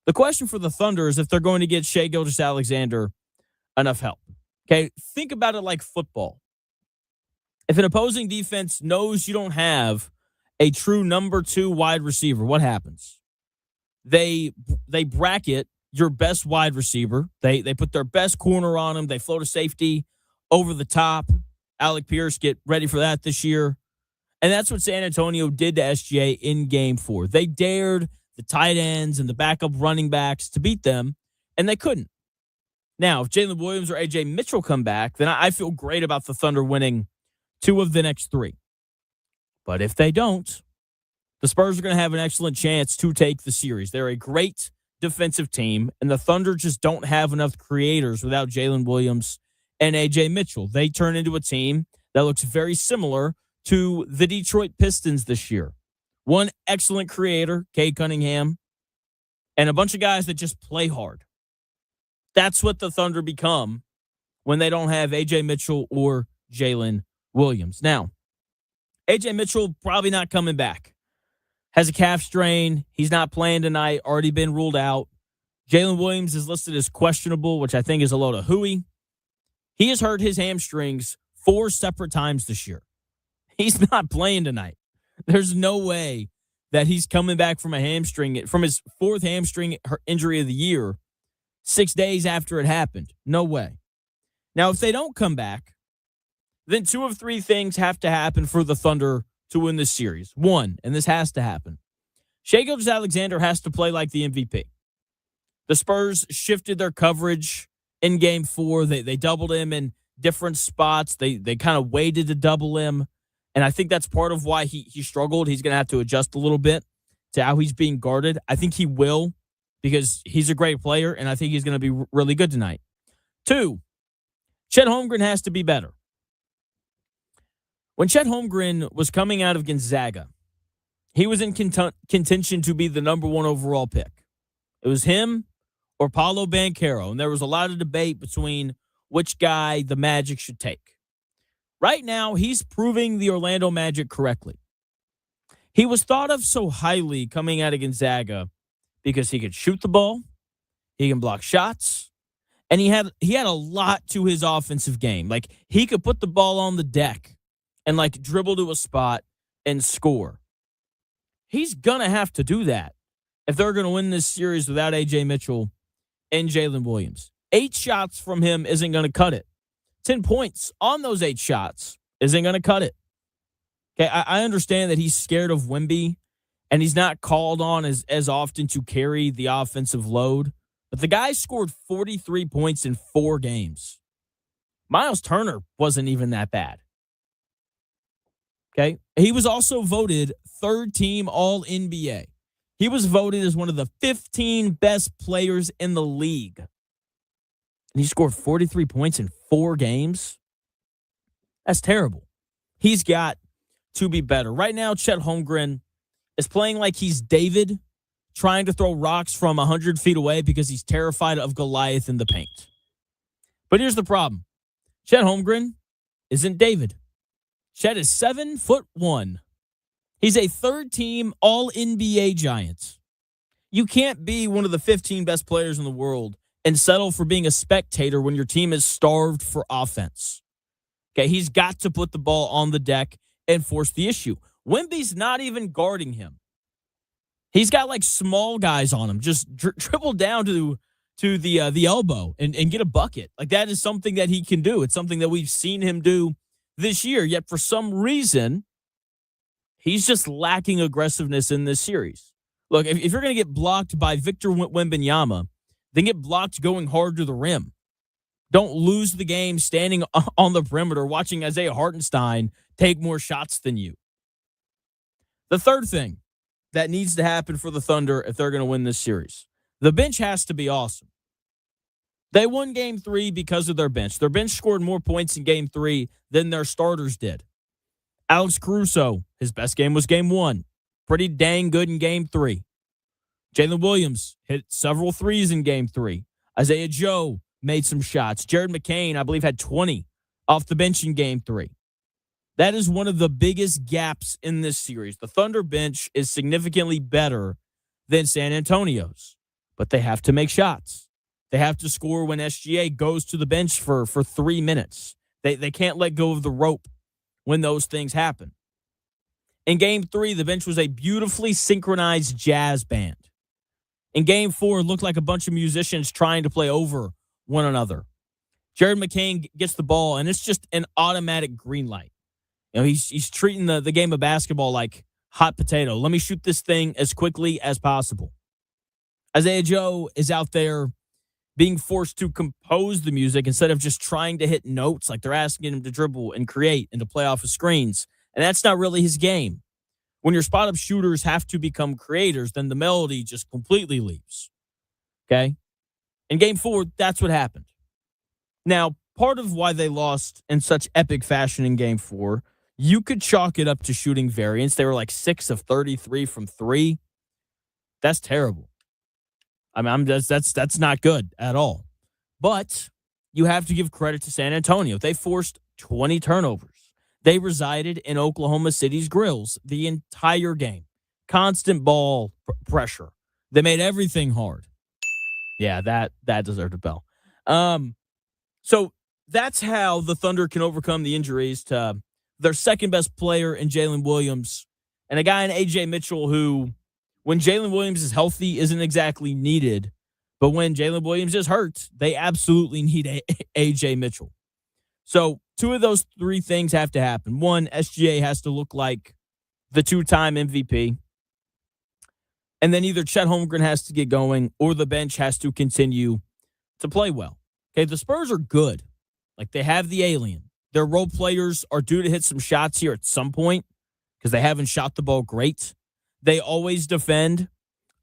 The question for the Thunder is if they're going to get Shai Gilgeous-Alexander enough help. Okay, think about it like football. If an opposing defense knows you don't have a true number 2 wide receiver, what happens? They bracket your best wide receiver. They put their best corner on him. They float a safety over the top. Alec Pierce, get ready for that this year. And that's what San Antonio did to SGA in Game 4. They dared the tight ends and the backup running backs to beat them, and they couldn't. Now, if Jalen Williams or A.J. Mitchell come back, then I feel great about the Thunder winning 2 of the next 3. But if they don't, the Spurs are going to have an excellent chance to take the series. They're a great defensive team, and the Thunder just don't have enough creators without Jalen Williams and A.J. Mitchell. They turn into a team that looks very similar to the Detroit Pistons this year. One excellent creator, Cade Cunningham, and a bunch of guys that just play hard. That's what the Thunder become when they don't have A.J. Mitchell or Jalen Williams. Now, A.J. Mitchell probably not coming back. Has a calf strain. He's not playing tonight. Already been ruled out. Jalen Williams is listed as questionable, which I think is a load of hooey. He has hurt his hamstrings 4 separate times this year. He's not playing tonight. There's no way that he's coming back from from his 4th hamstring injury of the year 6 days after it happened. No way. Now, if they don't come back, then 2 of 3 things have to happen for the Thunder to win this series. 1, and this has to happen, Shai Gilgeous-Alexander has to play like the MVP. The Spurs shifted their coverage in Game 4. They doubled him in different spots. They kind of waited to double him. And I think that's part of why he struggled. He's going to have to adjust a little bit to how he's being guarded. I think he will because he's a great player, and I think he's going to be really good tonight. 2, Chet Holmgren has to be better. When Chet Holmgren was coming out of Gonzaga, he was in contention to be the number 1 overall pick. It was him or Paolo Banchero, and there was a lot of debate between which guy the Magic should take. Right now, he's proving the Orlando Magic correctly. He was thought of so highly coming out of Gonzaga because he could shoot the ball, he can block shots, and he had a lot to his offensive game. Like, he could put the ball on the deck and, like, dribble to a spot and score. He's going to have to do that if they're going to win this series without A.J. Mitchell and Jalen Williams. 8 shots from him isn't going to cut it. 10 points on those 8 shots isn't going to cut it. Okay, I understand that he's scared of Wemby, and he's not called on as often to carry the offensive load. But the guy scored 43 points in 4 games. Miles Turner wasn't even that bad. Okay, he was also voted 3rd team All-NBA. He was voted as one of the 15 best players in the league. And he scored 43 points in 4 games. That's terrible. He's got to be better. Right now, Chet Holmgren is playing like he's David, trying to throw rocks from 100 feet away because he's terrified of Goliath in the paint. But here's the problem. Chet Holmgren isn't David. Chet is 7'1". He's a 3rd team All-NBA Giant. You can't be one of the 15 best players in the world and settle for being a spectator when your team is starved for offense. Okay, he's got to put the ball on the deck and force the issue. Wemby's not even guarding him. He's got like small guys on him. Just dribble down to the elbow and get a bucket. Like, that is something that he can do. It's something that we've seen him do this year. Yet for some reason, he's just lacking aggressiveness in this series. Look, if you're going to get blocked by Victor Wembanyama, then get blocked going hard to the rim. Don't lose the game standing on the perimeter watching Isaiah Hartenstein take more shots than you. The third thing that needs to happen for the Thunder if they're going to win this series, the bench has to be awesome. They won Game 3 because of their bench. Their bench scored more points in Game 3 than their starters did. Alex Caruso, his best game was Game 1. Pretty dang good in Game 3. Jalen Williams hit several threes in Game 3. Isaiah Joe made some shots. Jared McCain, I believe, had 20 off the bench in Game 3. That is one of the biggest gaps in this series. The Thunder bench is significantly better than San Antonio's. but they have to make shots. They have to score when SGA goes to the bench for 3 minutes. They can't let go of the rope when those things happen. In Game 3, the bench was a beautifully synchronized jazz band. In Game 4, it looked like a bunch of musicians trying to play over one another. Jared McCain gets the ball, and it's just an automatic green light. He's treating the game of basketball like hot potato. Let me shoot this thing as quickly as possible. Isaiah Joe is out there being forced to compose the music instead of just trying to hit notes like they're asking him to dribble and create and to play off of screens. And that's not really his game. When your spot-up shooters have to become creators, then the melody just completely leaves. Okay? In Game 4, that's what happened. Now, part of why they lost in such epic fashion in Game 4, you could chalk it up to shooting variance. They were like 6 of 33 from 3. That's terrible. I mean, that's not good at all. But you have to give credit to San Antonio. They forced 20 turnovers. They resided in Oklahoma City's grills the entire game. Constant ball pressure. They made everything hard. Yeah, that deserved a bell. So that's how the Thunder can overcome the injuries to their second best player in Jalen Williams and a guy in A.J. Mitchell who, when Jalen Williams is healthy, isn't exactly needed. But when Jalen Williams is hurt, they absolutely need A.J. Mitchell. So 2 of those 3 things have to happen. 1, SGA has to look like the 2-time MVP. And then either Chet Holmgren has to get going or the bench has to continue to play well. Okay, the Spurs are good. Like, they have the alien. Their role players are due to hit some shots here at some point because they haven't shot the ball great. They always defend.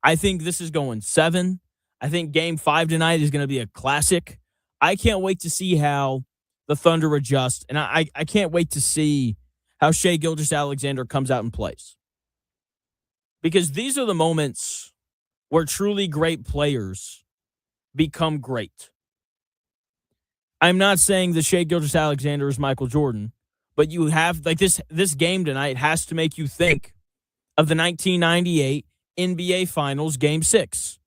I think this is going 7. I think Game 5 tonight is going to be a classic. I can't wait to see how the Thunder adjust, and I can't wait to see how Shai Gilgeous-Alexander comes out and plays. Because these are the moments where truly great players become great. I'm not saying that Shai Gilgeous-Alexander is Michael Jordan, but you have, like, this game tonight has to make you think of the 1998 NBA Finals Game 6.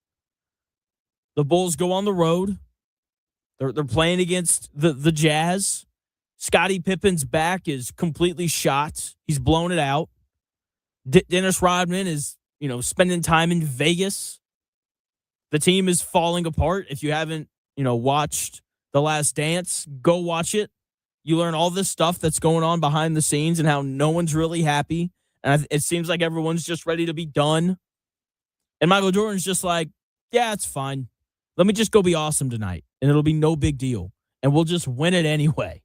The Bulls go on the road. They're playing against the Jazz. Scottie Pippen's back is completely shot. He's blown it out. Dennis Rodman is, spending time in Vegas. The team is falling apart. If you haven't, watched The Last Dance, go watch it. You learn all this stuff that's going on behind the scenes and how no one's really happy. And it seems like everyone's just ready to be done. And Michael Jordan's just like, yeah, it's fine. Let me just go be awesome tonight, and it'll be no big deal, and we'll just win it anyway.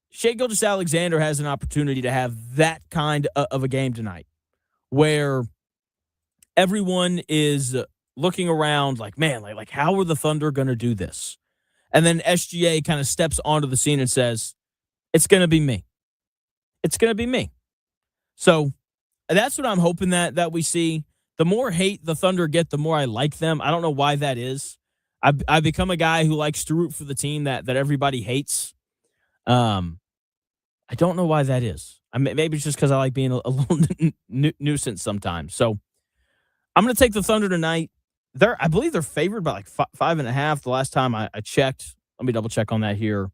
Shai Gilgeous-Alexander has an opportunity to have that kind of a game tonight where everyone is looking around like, man, like how are the Thunder going to do this? And then SGA kind of steps onto the scene and says, it's going to be me. It's going to be me. So that's what I'm hoping that we see. The more hate the Thunder get, the more I like them. I don't know why that is. I've become a guy who likes to root for the team that everybody hates. I don't know why that is. Maybe it's just because I like being a little nuisance sometimes. So I'm going to take the Thunder tonight. I believe they're favored by like 5.5 the last time I checked. Let me double check on that here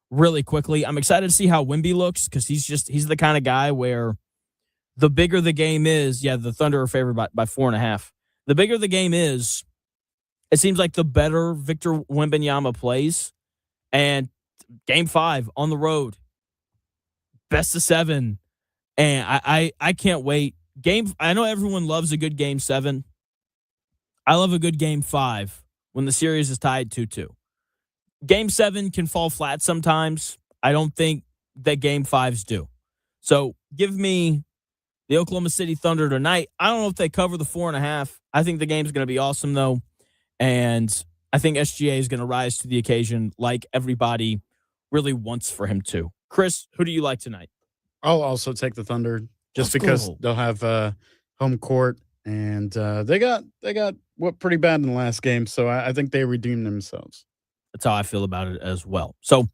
really quickly. I'm excited to see how Wemby looks because he's the kind of guy where the bigger the game is, the Thunder are favored by 4.5. The bigger the game is, it seems like the better Victor Wembanyama plays. And Game 5 on the road, best of 7, and I can't wait. I know everyone loves a good Game 7. I love a good Game 5 when the series is tied 2-2. Game 7 can fall flat sometimes. I don't think that Game 5s do. So give me the Oklahoma City Thunder tonight. I don't know if they cover the 4.5. I think the game's going to be awesome, though. And I think SGA is going to rise to the occasion like everybody really wants for him to. Chris, who do you like tonight? I'll also take the Thunder just Let's because go. they'll have home court, and they got whooped pretty bad in the last game, so I think they redeemed themselves. That's how I feel about it as well. So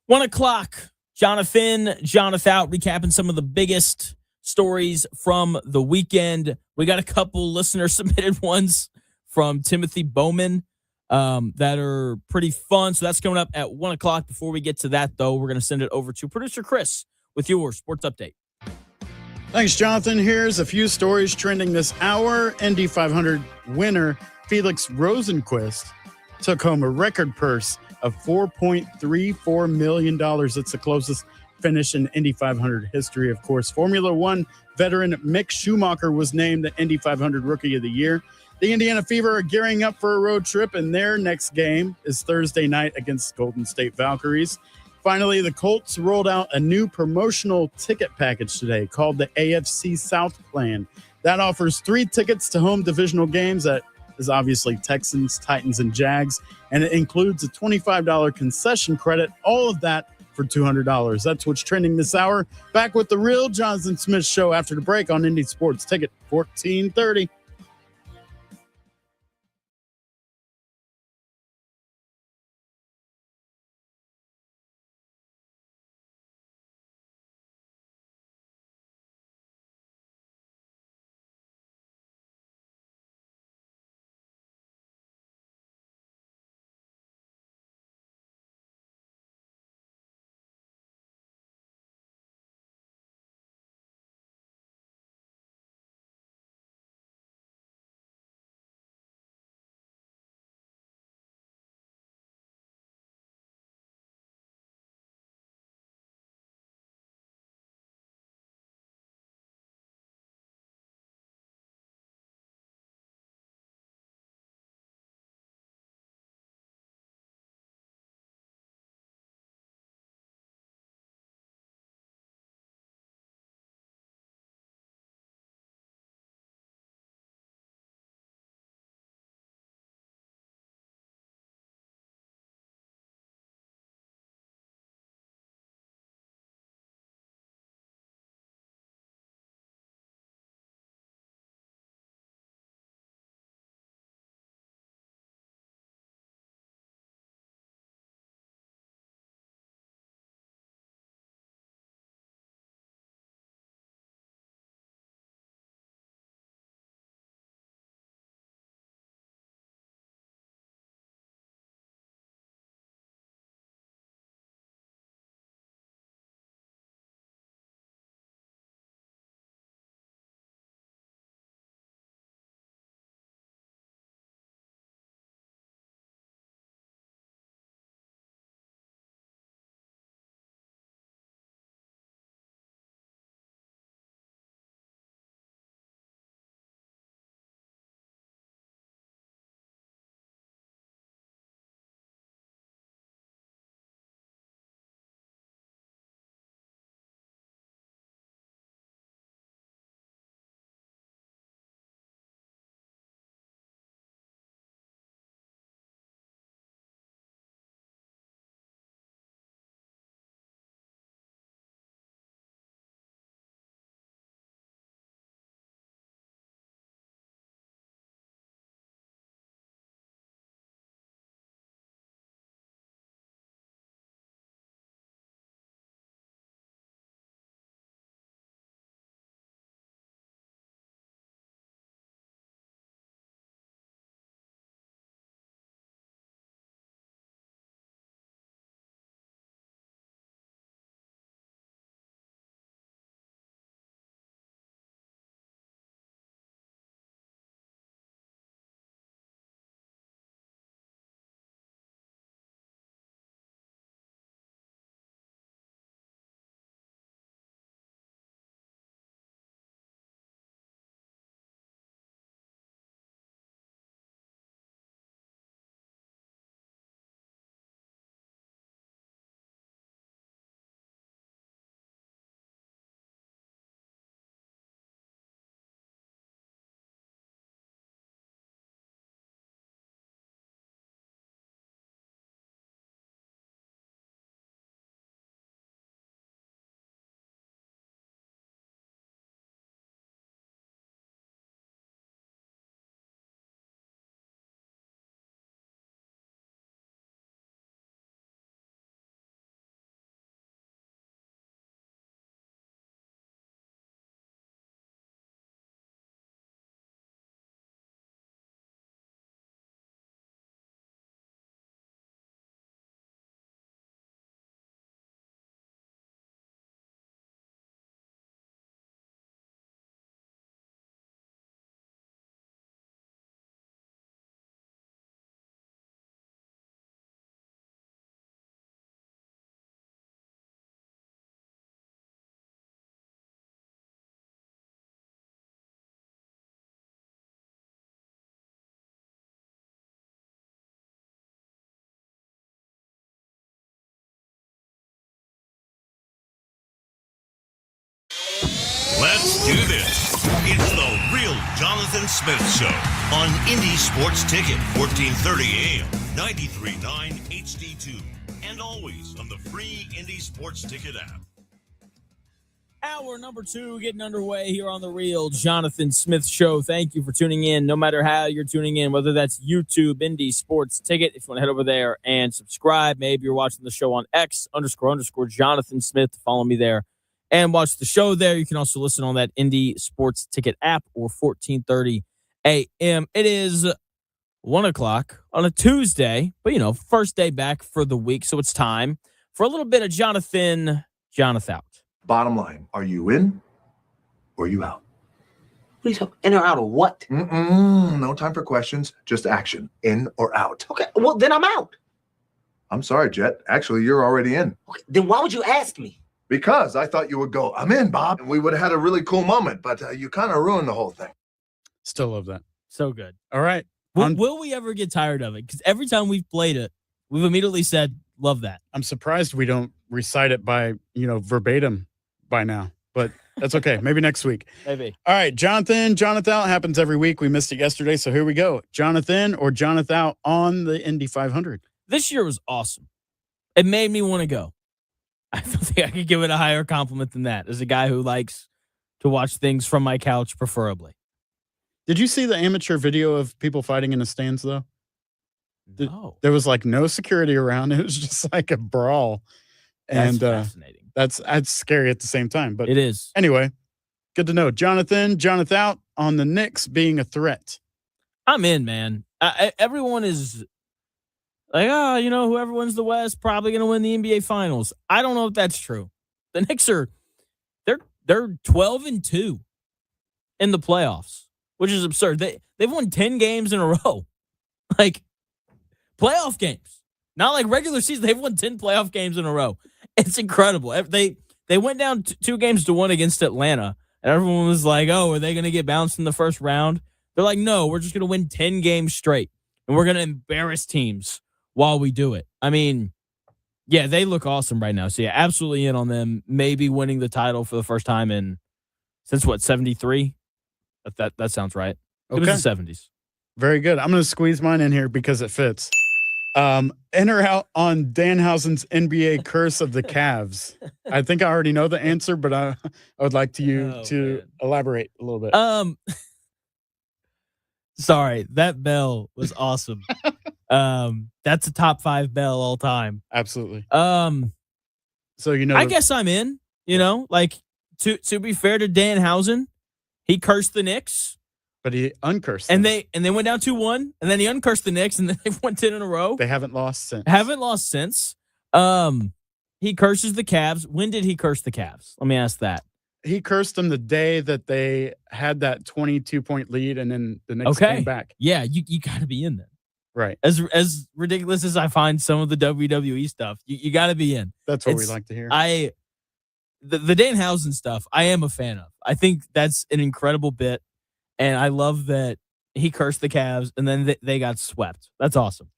1 o'clock, JonathIN, JonathOUT, recapping some of the biggest stories from the weekend. We got a couple listener submitted ones from Timothy Bowman that are pretty fun. So that's coming up at 1 o'clock. Before we get to that, though, we're going to send it over to producer Chris with your sports update. Thanks, Jonathan. Here's a few stories trending this hour. Indy 500 winner Felix Rosenqvist took home a record purse of $4.34 million. It's the closest finish in Indy 500 history, of course. Formula One veteran Mick Schumacher was named the Indy 500 Rookie of the Year. The Indiana Fever are gearing up for a road trip, and their next game is Thursday night against Golden State Valkyries. Finally, the Colts rolled out a new promotional ticket package today called the AFC South Plan. That offers 3 tickets to home divisional games. That is obviously Texans, Titans, and Jags, and it includes a $25 concession credit. All of that for $200. That's what's trending this hour. Back with the real Jonathan Smith Show after the break on Indy Sports Ticket 1430. It's the real Jonathan Smith Show on Indy Sports Ticket, 1430 AM, 93.9 HD2, and always on the free Indy Sports Ticket app. Hour number 2 getting underway here on the real Jonathan Smith Show. Thank you for tuning in, no matter how you're tuning in, whether that's YouTube, Indy Sports Ticket. If you want to head over there and subscribe, maybe you're watching the show on X__Jonathan Smith. Follow me there and watch the show there. You can also listen on that Indy Sports Ticket app or 1430 a.m. It is 1 o'clock on a Tuesday, but, first day back for the week, so it's time for a little bit of JonathIN, JonathOUT. Bottom line, are you in or are you out? Please, in or out of what? No time for questions, just action. In or out. Okay, well, then I'm out. I'm sorry, Jet. Actually, you're already in. Okay, then why would you ask me? Because I thought you would go, I'm in, Bob. And we would have had a really cool moment, but you kind of ruined the whole thing. Still love that. So good. All right. Will we ever get tired of it? Because every time we've played it, we've immediately said, love that. I'm surprised we don't recite it by, verbatim by now, but that's okay. Maybe next week. Maybe. All right. JonathOut happens every week. We missed it yesterday, so here we go. JonathIN or JonathOut on the Indy 500. This year was awesome. It made me want to go. I don't think I could give it a higher compliment than that as a guy who likes to watch things from my couch, preferably. Did you see the amateur video of people fighting in the stands, though? No. There was no security around. It was just like a brawl. That's And fascinating. that's scary at the same time. But It is. anyway, good to know. JonathIN, JonathOut on the Knicks being a threat. I'm in, man. Everyone is like, whoever wins the West probably going to win the NBA Finals. I don't know if that's true. The Knicks they're 12-2 in the playoffs, which is absurd. They've won 10 games in a row, like playoff games, not like regular season. They've won 10 playoff games in a row. It's incredible. They went down 2-1 against Atlanta, and everyone was like, "Oh, are they going to get bounced in the first round?" They're like, "No, we're just going to win 10 games straight, and we're going to embarrass teams while we do it." I mean, yeah, they look awesome right now. So yeah, absolutely in on them. Maybe winning the title for the first time since 73. That sounds right. It was the 70s. Very good. I'm going to squeeze mine in here because it fits. In or out on Danhausen's NBA curse of the Cavs? I think I already know the answer, but I would like to elaborate a little bit. Sorry, that bell was awesome. That's a top 5 bell all time. Absolutely. So I guess I'm in. To be fair to Danhausen, he cursed the Knicks. But he uncursed and them. they went down 2-1, and then he uncursed the Knicks, and then they won 10 in a row. They haven't lost since. He curses the Cavs. When did he curse the Cavs? Let me ask that. He cursed them the day that they had that 22-point lead, and then the Knicks came back. Yeah, you got to be in there. Right. As ridiculous as I find some of the WWE stuff, you got to be in. That's what we like to hear. The Danhausen stuff, I am a fan of. I think that's an incredible bit. And I love that he cursed the Cavs, and then they got swept. That's awesome.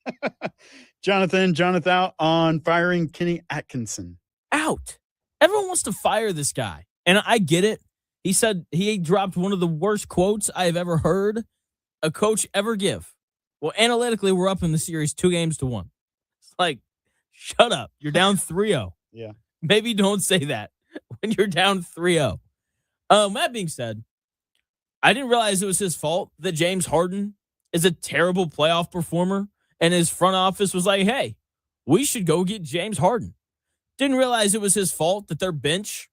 JonathIN, JonathOut on firing Kenny Atkinson. Out. Everyone wants to fire this guy, and I get it. He said he dropped one of the worst quotes I have ever heard a coach ever give. Well, analytically, we're up in the series 2-1. It's like, shut up. You're down 3-0. Yeah. Maybe don't say that when you're down 3-0. That being said, I didn't realize it was his fault that James Harden is a terrible playoff performer, and his front office was like, hey, we should go get James Harden. Didn't realize it was his fault that their bench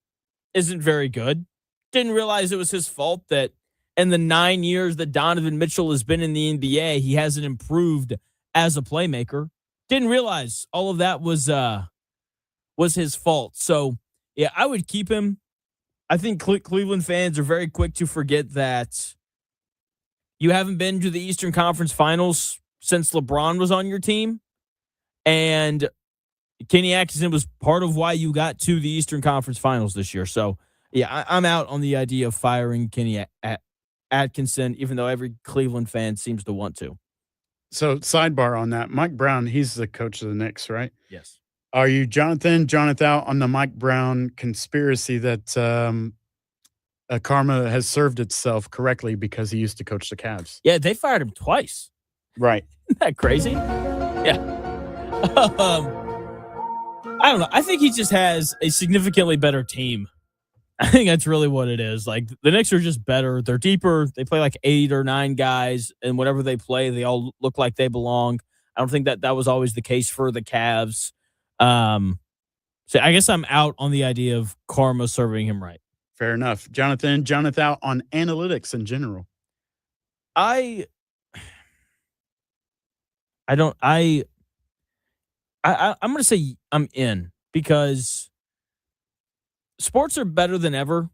isn't very good. Didn't realize it was his fault that in the 9 years that Donovan Mitchell has been in the NBA, he hasn't improved as a playmaker. Didn't realize all of that was his fault. So, yeah, I would keep him. I think Cleveland fans are very quick to forget that you haven't been to the Eastern Conference Finals since LeBron was on your team. And Kenny Atkinson was part of why you got to the Eastern Conference Finals this year. So, yeah, I'm out on the idea of firing Kenny Atkinson, even though every Cleveland fan seems to want to. So, sidebar on that. Mike Brown, he's the coach of the Knicks, right? Yes. Are you JonathIN, JonathOut on the Mike Brown conspiracy that karma has served itself correctly because he used to coach the Cavs. Yeah, they fired him twice. Right. Isn't that crazy? Yeah. I don't know. I think he just has a significantly better team. I think that's really what it is. Like, the Knicks are just better. They're deeper. They play like 8 or 9 guys, and whenever they play, they all look like they belong. I don't think that was always the case for the Cavs. So I guess I'm out on the idea of karma serving him right. Fair enough. JonathOUT on analytics in general. I'm going to say I'm in because sports are better than ever.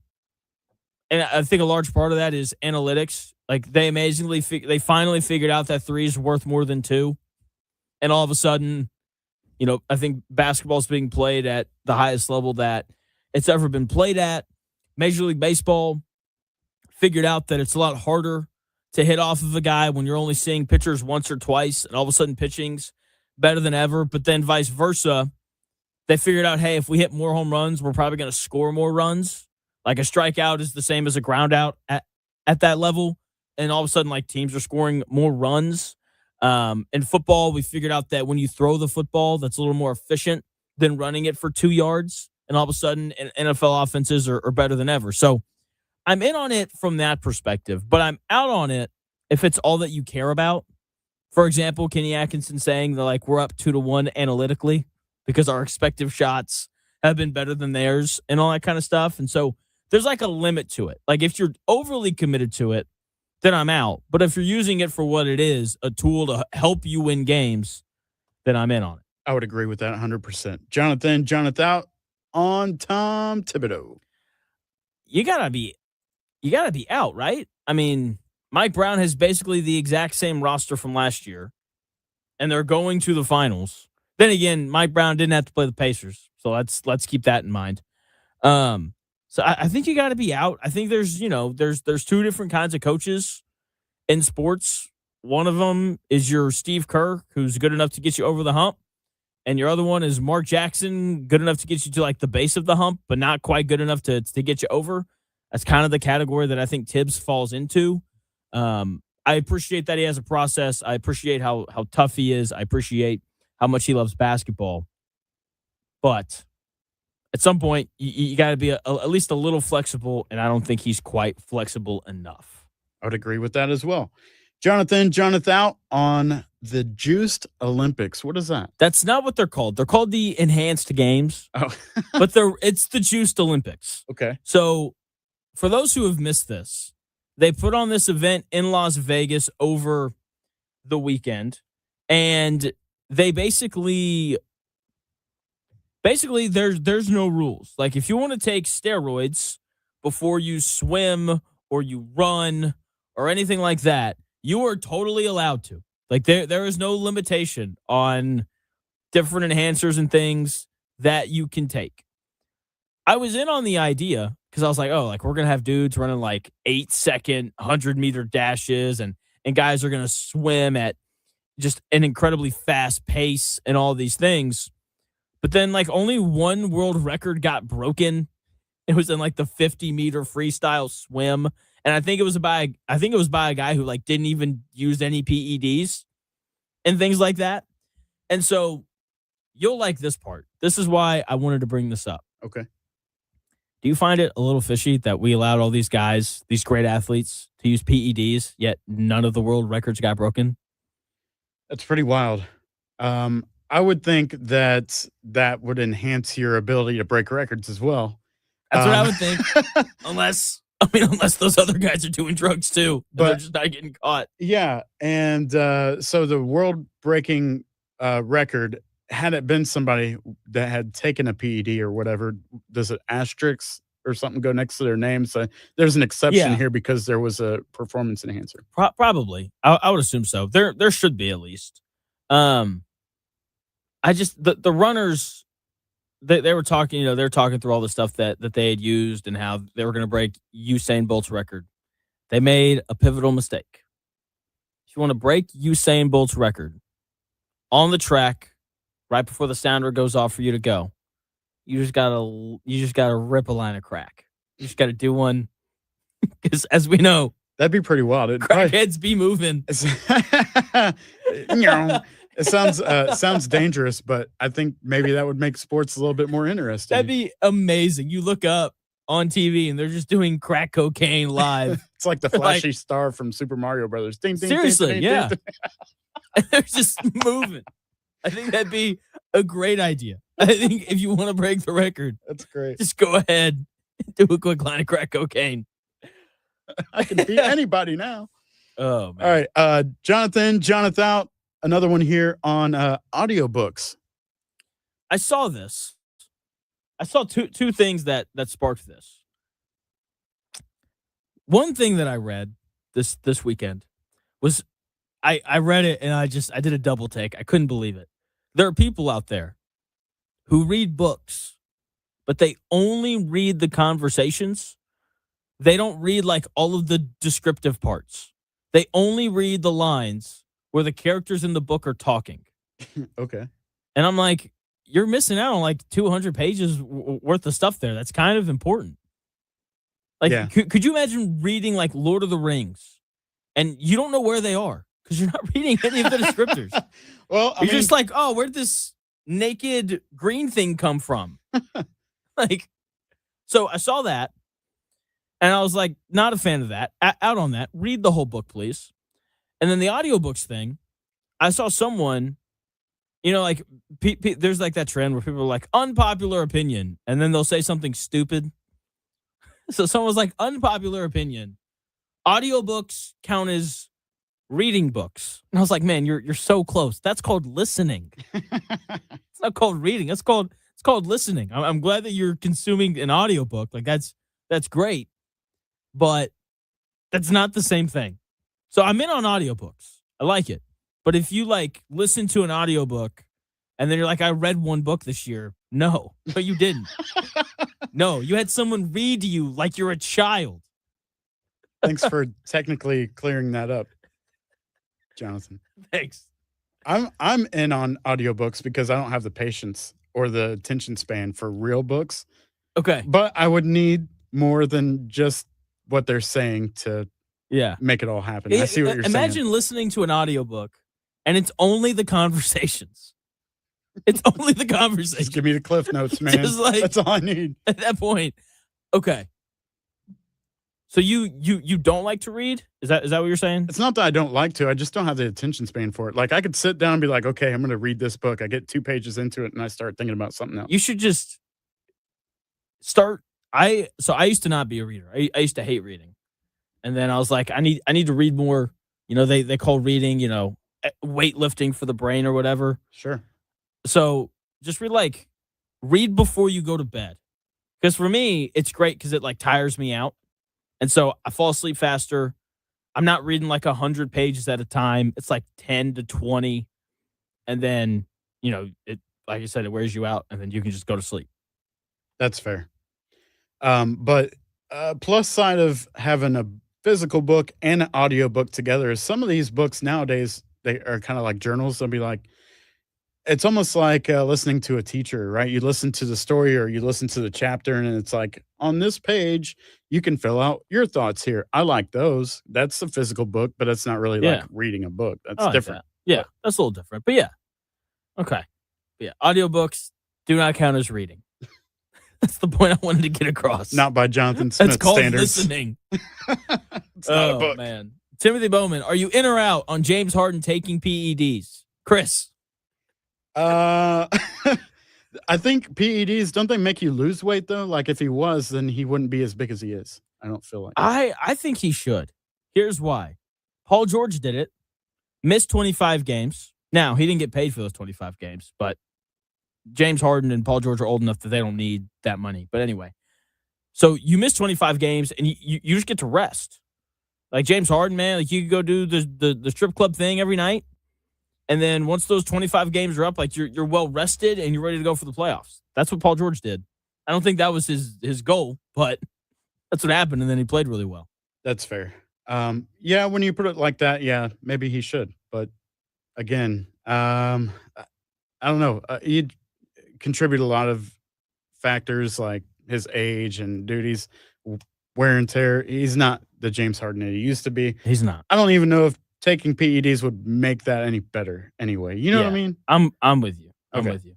And I think a large part of that is analytics. Like, they they finally figured out that 3 is worth more than 2. And all of a sudden, I think basketball is being played at the highest level that it's ever been played at. Major League Baseball figured out that it's a lot harder to hit off of a guy when you're only seeing pitchers once or twice, and all of a sudden pitching's better than ever. But then vice versa, they figured out, hey, if we hit more home runs, we're probably going to score more runs. Like, a strikeout is the same as a ground out at that level. And all of a sudden, like, teams are scoring more runs. In football, we figured out that when you throw the football, that's a little more efficient than running it for 2 yards. And all of a sudden, NFL offenses are better than ever. So I'm in on it from that perspective, but I'm out on it if it's all that you care about. For example, Kenny Atkinson saying that, like, we're up 2-1 analytically because our expected shots have been better than theirs and all that kind of stuff. And so there's like a limit to it. Like, if you're overly committed to it, then I'm out. But if you're using it for what it is, a tool to help you win games, then I'm in on it. I would agree with that 100%. JonathOUT on Tom Thibodeau. You gotta be out, right? I mean, Mike Brown has basically the exact same roster from last year, and they're going to the finals. Then again, Mike Brown didn't have to play the Pacers, so let's keep that in mind. So I think you got to be out. I think there's 2 different kinds of coaches in sports. One of them is your Steve Kerr, who's good enough to get you over the hump. And your other one is Mark Jackson, good enough to get you to like the base of the hump, but not quite good enough to get you over. That's kind of the category that I think Tibbs falls into. I appreciate that he has a process. I appreciate how tough he is. I appreciate how much he loves basketball. But at some point, you got to be at least a little flexible, and I don't think he's quite flexible enough. I would agree with that as well. JonathOUT on the Juiced Olympics. What is that? That's not what they're called. They're called the Enhanced Games, Oh, but it's the Juiced Olympics. okay. So for those who have missed this, they put on this event in Las Vegas over the weekend, and they basically there's no rules. Like, if you want to take steroids before you swim or you run or anything like that, you are totally allowed to. Like, there is no limitation on different enhancers and things that you can take. I was in on the idea because I was like, oh, like, we're going to have dudes running like 8-second 100-meter dashes, and guys are going to swim at just an incredibly fast pace and all these things. But then, like, only one world record got broken. It was in like the 50-meter freestyle swim. And I think it was by a guy who like didn't even use any PEDs and things like that. And so you'll like this part. This is why I wanted to bring this up. Okay. Do you find it a little fishy that we allowed all these guys, these great athletes, to use PEDs, yet none of the world records got broken? That's pretty wild. I would think that would enhance your ability to break records as well. That's what I would think. Unless those other guys are doing drugs too, but they're just not getting caught. Yeah, and so the world-breaking record, had it been somebody that had taken a PED or whatever, does it asterisk or something go next to their name? So there's an exception here because there was a performance enhancer. Probably, I would assume so. There should be at least. I just the runners. They were talking, they're talking through all the stuff that they had used and how they were going to break Usain Bolt's record. They made a pivotal mistake. If you want to break Usain Bolt's record on the track, right before the sounder goes off for you to go, you just gotta rip a line of crack. You just got to do one Because as we know, That'd be pretty wild. crackheads be moving. It sounds dangerous, but I think maybe that would make sports a little bit more interesting. That'd be amazing. You look up on TV and they're just doing crack cocaine live. It's like the flashy star from Super Mario Brothers. Ding, ding, Seriously, ding, ding, yeah. ding, And they're just moving. I think that'd be a great idea. I think if you want to break the record, That's great. just go ahead and do a quick line of crack cocaine. I can beat anybody now. Oh, man. All right. JonathIN, JonathOUT, another one here on audiobooks. I saw this. I saw two things that sparked this. One thing that I read this weekend was I read it and I did a double take. I couldn't believe it. There are people out there who read books, but they only read the conversations. They don't read like all of the descriptive parts. They only read the lines where the characters in the book are talking. Okay. And I'm like, you're missing out on like 200 pages worth of stuff there. That's kind of important. Like, Yeah. could you imagine reading like Lord of the Rings and you don't know where they are because you're not reading any of the descriptors? Well, You're just like, oh, where'd this naked green thing come from? Like, so I saw that and I was like, not a fan of that. Out on that. Read the whole book, please. And then the audiobooks thing, I saw someone, like there's like that trend where people are like, unpopular opinion. And then they'll say something stupid. So someone was like, unpopular opinion. Audiobooks count as reading books. And I was like, man, you're so close. That's called listening. It's not called reading. It's called listening. I'm glad that you're consuming an audiobook. Like that's great. But that's not the same thing. So I'm in on audiobooks. I like it. But if you like listen to an audiobook and then you're like, I read one book this year. No, you didn't. No, you had someone read to you like you're a child. Thanks for technically clearing that up, Jonathan. Thanks. I'm in on audiobooks because I don't have the patience or the attention span for real books. Okay. But I would need more than just what they're saying to make it all happen. I see what you're saying. Imagine listening to an audiobook and it's only the conversations. It's only the conversations. Just give me the cliff notes, man. That's all I need. At that point. Okay. So you don't like to read? Is that what you're saying? It's not that I don't like to. I just don't have the attention span for it. Like I could sit down and be like, okay, I'm going to read this book. I get 2 pages into it and I start thinking about something else. You should just start. I used to not be a reader. I used to hate reading. And then I was like, I need to read more. They call reading, weightlifting for the brain or whatever. Sure. So just read before you go to bed. Because for me, it's great because it like tires me out. And so I fall asleep faster. I'm not reading like 100 pages at a time. It's like 10 to 20. And then, it, like you said, it wears you out and then you can just go to sleep. That's fair. But plus side of having a physical book and an audio book together is some of these books nowadays, they are kind of like journals. They'll be like, it's almost like listening to a teacher, right? You listen to the story or you listen to the chapter and it's like, on this page, you can fill out your thoughts here. I like those. That's a physical book, but it's not really like reading a book. That's like different. That. Yeah, that's a little different. But yeah. Okay. But yeah, audiobooks do not count as reading. That's the point I wanted to get across. Not by Jonathan Smith That's called standards. listening. It's not a book. Man. Timothy Bowman, are you in or out on James Harden taking PEDs? Chris. I think PEDs, don't they make you lose weight though? Like if he was, then he wouldn't be as big as he is. I don't feel like I think he should. Here's why. Paul George did it. Missed 25 games. Now, he didn't get paid for those 25 games, but James Harden and Paul George are old enough that they don't need that money. But anyway, so you miss 25 games and you just get to rest. Like James Harden, man, like you could go do the strip club thing every night. And then once those 25 games are up, like you're well rested and you're ready to go for the playoffs. That's what Paul George did. I don't think that was his goal, but that's what happened. And then he played really well. that's fair. Yeah, when you put it like that, yeah, maybe he should. But again, I don't know. He'd contribute a lot of factors like his age and duties. wear and tear. He's not the James Harden that he used to be. He's not. I don't even know if taking PEDs would make that any better anyway. You know what I mean? I'm with you. I'm Okay. with you.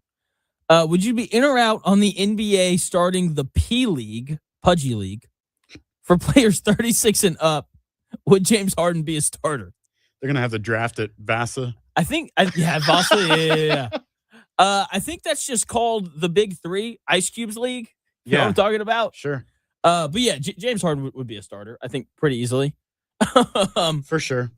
Would you be in or out on the NBA starting the P League, Pudgy League, for players 36 and up? Would James Harden be a starter? They're gonna have to draft at Vasa. I think, Vossley, yeah. I think that's just called the Big Three, Ice Cube's League. You know what I'm talking about? Sure. But yeah, James Harden would be a starter, I think, pretty easily. For sure.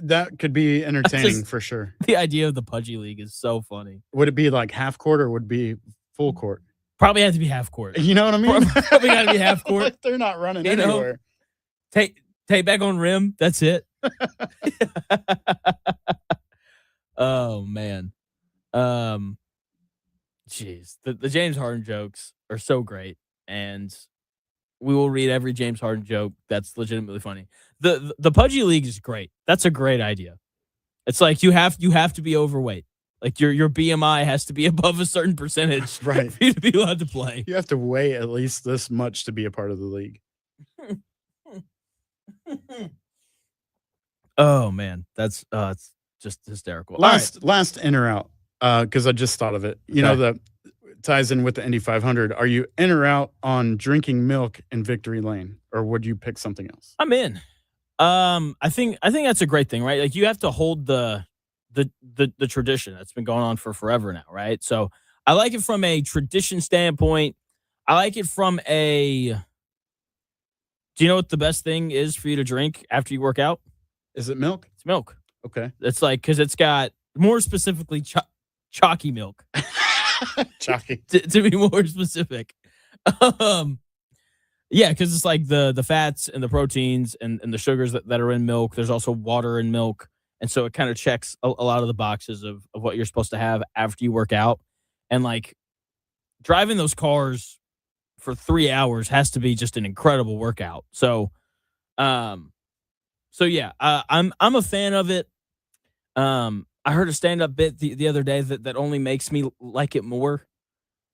That could be entertaining for sure. The idea of the Pudgy League is so funny. Would it be like half court or would it be full court? Probably have to be half court. You know what I mean? Probably got to be half court. Like they're not running You know? anywhere. Take back on rim. That's it. Oh man. Jeez. The James Harden jokes are so great, and we will read every James Harden joke that's legitimately funny. The Pudgy League is great. That's a great idea. It's like you have to be overweight. Like your BMI has to be above a certain percentage Right. for you to be allowed to play. You have to weigh at least this much to be a part of the league. Oh man, that's it's just hysterical. Last in or out, because I just thought of it. You know, Okay. that ties in with the Indy 500. Are you in or out on drinking milk in victory lane, or would you pick something else? I'm in. I think that's a great thing, right? Like you have to hold the tradition that's been going on for forever now, right? So I like it from a tradition standpoint. I like it from a. Do you know what the best thing is for you to drink after you work out? Is it milk? It's milk. Okay. It's like because it's got more specifically chalky milk. Chalky. to be more specific. Yeah, because it's like the fats and the proteins and the sugars that are in milk. There's also water in milk. And so it kind of checks a lot of the boxes of what you're supposed to have after you work out. And like driving those cars for 3 hours has to be just an incredible workout. So yeah, I'm a fan of it. I heard a stand-up bit the other day that only makes me like it more.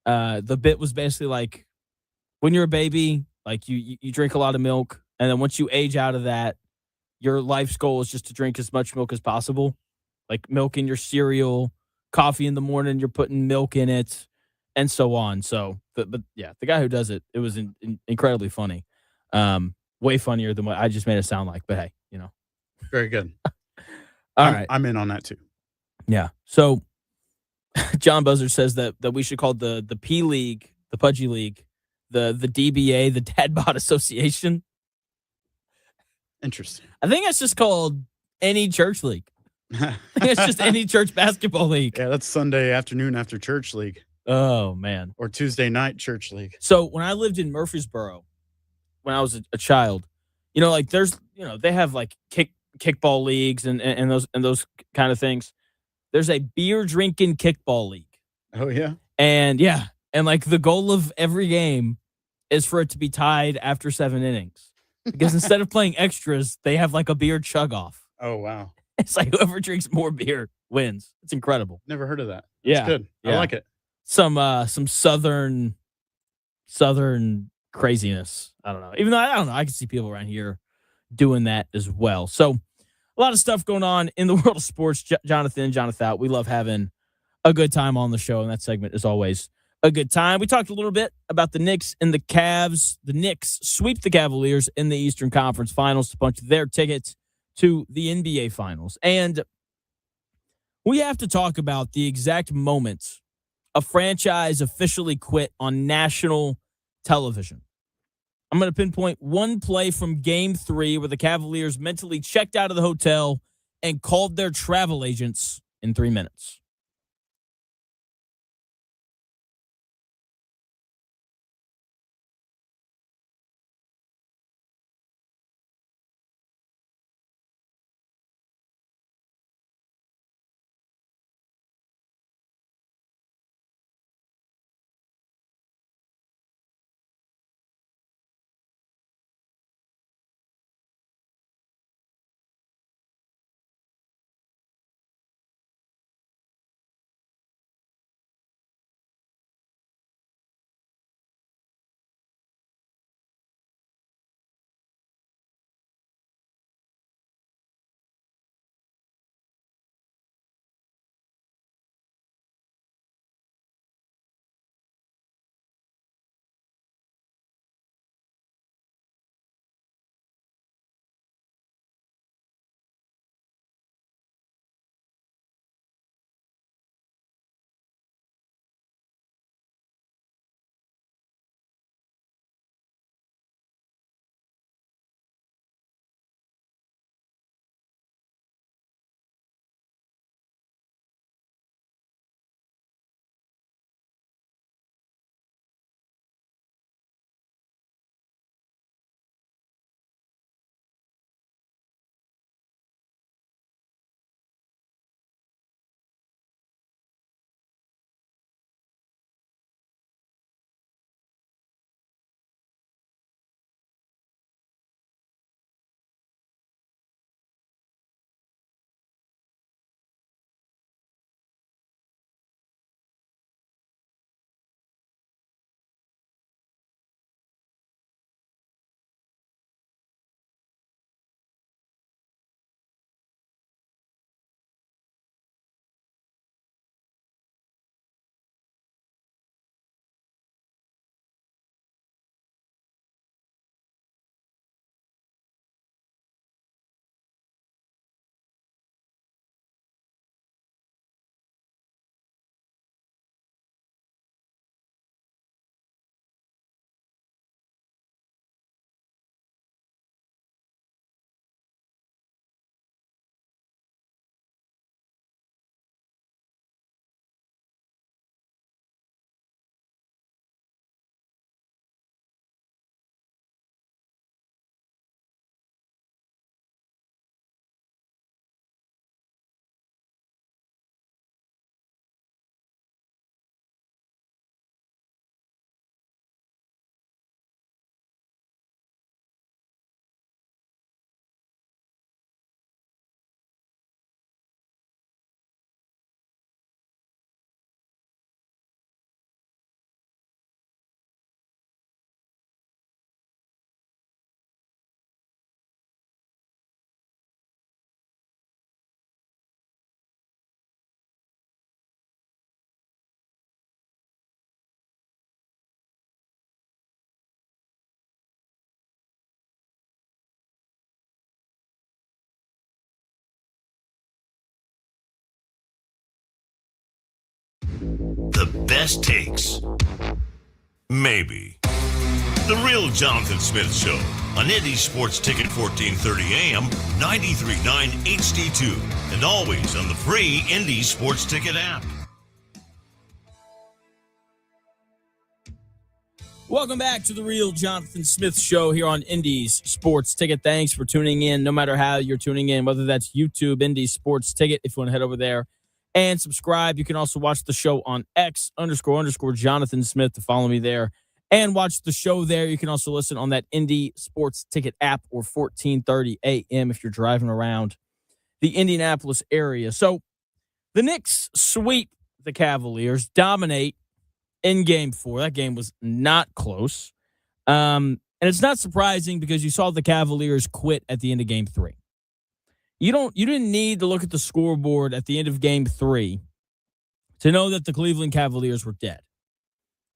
The bit was basically like when you're a baby, like you drink a lot of milk, and then once you age out of that, your life's goal is just to drink as much milk as possible. Like milk in your cereal, coffee in the morning, you're putting milk in it, and so on. So, but yeah, the guy who does it, it was incredibly funny. Way funnier than what I just made it sound like. But hey, you know. Very good. All right. I'm in on that too. Yeah. So John Buzzard says that we should call the P League, the Pudgy League, the DBA, the Dad Bod Association. Interesting. I think that's just called any church league. I think it's just any church basketball league. Yeah, that's Sunday afternoon after church league. Oh man. Or Tuesday night church league. So when I lived in Murfreesboro, when I was a child, you know, like there's, you know, they have like kickball leagues and those kind of things. There's a beer drinking kickball league. Oh yeah. And yeah, and like the goal of every game is for it to be tied after 7 innings. Because instead of playing extras, they have like a beer chug off. Oh wow. It's like whoever drinks more beer wins. It's incredible. Never heard of that. That's Yeah. good. I Yeah. like it. Some southern craziness. I don't know. Even though I don't know, I can see people around here doing that as well. So a lot of stuff going on in the world of sports. JonathIN, JonathOUT. We love having a good time on the show, and that segment is always a good time. We talked a little bit about the Knicks and the Cavs. The Knicks sweep the Cavaliers in the Eastern Conference Finals to punch their tickets to the NBA Finals. And we have to talk about the exact moment a franchise officially quit on national television. I'm going to pinpoint one play from Game 3 where the Cavaliers mentally checked out of the hotel and called their travel agents in 3 minutes. The best takes. Maybe. The Real Jonathan Smith Show on Indy Sports Ticket 1430 AM, 93.9 HD2, and always on the free Indy Sports Ticket app. Welcome back to the Real Jonathan Smith Show here on Indy's Sports Ticket. Thanks for tuning in, no matter how you're tuning in, whether that's YouTube, Indy Sports Ticket, if you want to head over there and subscribe. You can also watch the show on X__Jonathan Smith to follow me there and watch the show there. You can also listen on that Indy Sports Ticket app or 1430 AM if you're driving around the Indianapolis area. So the Knicks sweep the Cavaliers, dominate in Game 4. That game was not close. And it's not surprising because you saw the Cavaliers quit at the end of Game 3. You didn't need to look at the scoreboard at the end of Game 3 to know that the Cleveland Cavaliers were dead.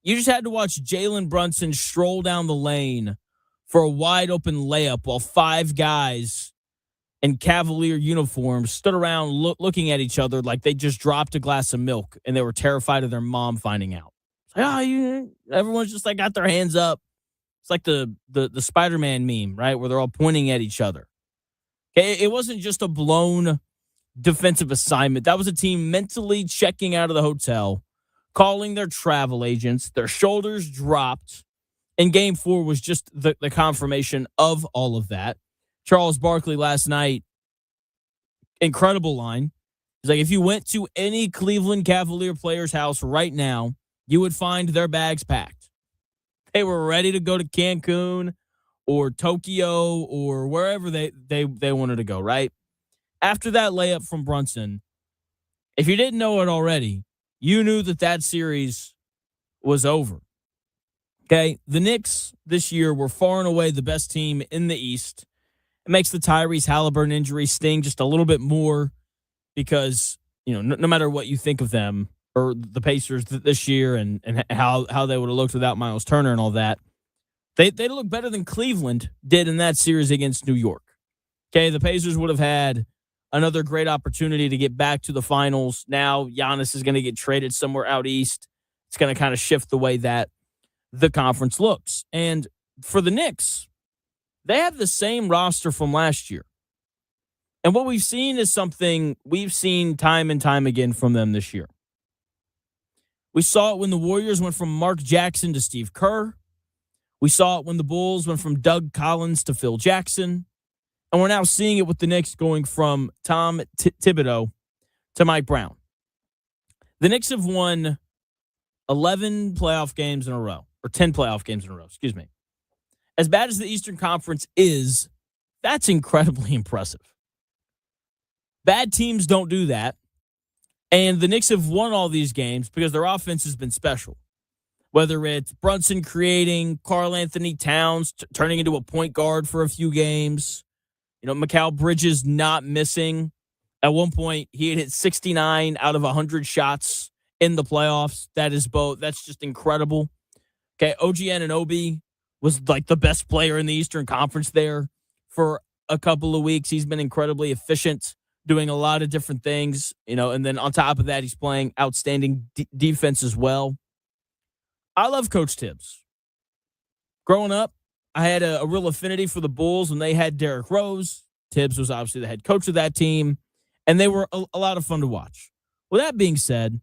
You just had to watch Jalen Brunson stroll down the lane for a wide-open layup while 5 guys in Cavalier uniforms stood around looking at each other like they just dropped a glass of milk and they were terrified of their mom finding out. Everyone's just like got their hands up. It's like the Spider-Man meme, right, where they're all pointing at each other. Okay, it wasn't just a blown defensive assignment. That was a team mentally checking out of the hotel, calling their travel agents. Their shoulders dropped. And Game 4 was just the confirmation of all of that. Charles Barkley last night, incredible line. He's like, if you went to any Cleveland Cavalier player's house right now, you would find their bags packed. They were ready to go to Cancun or Tokyo or wherever they wanted to go, right? After that layup from Brunson, if you didn't know it already, you knew that series was over. Okay, the Knicks this year were far and away the best team in the East. It makes the Tyrese Halliburton injury sting just a little bit more because, no matter what you think of them, or the Pacers this year and how they would have looked without Miles Turner and all that, they'd look better than Cleveland did in that series against New York. Okay, the Pacers would have had another great opportunity to get back to the finals. Now Giannis is going to get traded somewhere out east. It's going to kind of shift the way that the conference looks. And for the Knicks, they have the same roster from last year. And what we've seen is something we've seen time and time again from them this year. We saw it when the Warriors went from Mark Jackson to Steve Kerr. We saw it when the Bulls went from Doug Collins to Phil Jackson. And we're now seeing it with the Knicks going from Tom Thibodeau to Mike Brown. The Knicks have won 11 playoff games in a row, or 10 playoff games in a row, excuse me. As bad as the Eastern Conference is, that's incredibly impressive. Bad teams don't do that. And the Knicks have won all these games because their offense has been special. Whether it's Brunson creating, Karl Anthony Towns turning into a point guard for a few games, Mikal Bridges not missing. At one point, he had hit 69 out of 100 shots in the playoffs. That's just incredible. Okay, OG Anunoby was like the best player in the Eastern Conference there for a couple of weeks. He's been incredibly efficient, doing a lot of different things, and then on top of that, he's playing outstanding defense as well. I love Coach Tibbs. Growing up, I had a real affinity for the Bulls when they had Derrick Rose. Tibbs was obviously the head coach of that team, and they were a lot of fun to watch. With that being said,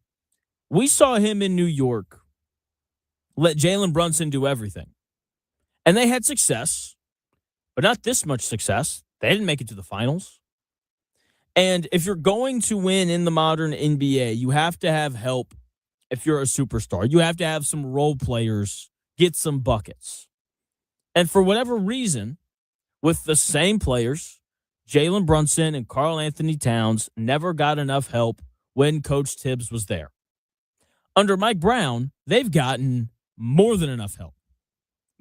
we saw him in New York let Jalen Brunson do everything. And they had success, but not this much success. They didn't make it to the finals. And if you're going to win in the modern NBA, you have to have help if you're a superstar. You have to have some role players get some buckets. And for whatever reason, with the same players, Jalen Brunson and Karl Anthony Towns never got enough help when Coach Tibbs was there. Under Mike Brown, they've gotten more than enough help.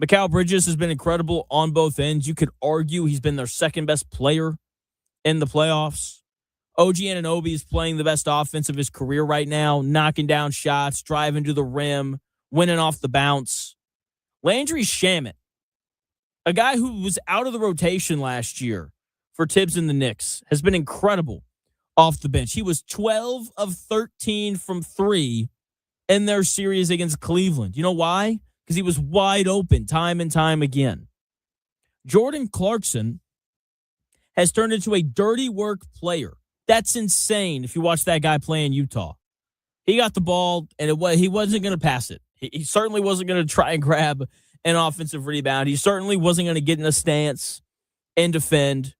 Mikal Bridges has been incredible on both ends. You could argue he's been their second best player in the playoffs. OG Anunoby is playing the best offense of his career right now, knocking down shots, driving to the rim, winning off the bounce. Landry Shamet, a guy who was out of the rotation last year for Tibbs and the Knicks, has been incredible off the bench. He was 12 of 13 from 3 in their series against Cleveland. You know why? Because he was wide open time and time again. Jordan Clarkson has turned into a dirty work player. That's insane if you watch that guy play in Utah. He got the ball, and he wasn't going to pass it. He certainly wasn't going to try and grab an offensive rebound. He certainly wasn't going to get in a stance and defend.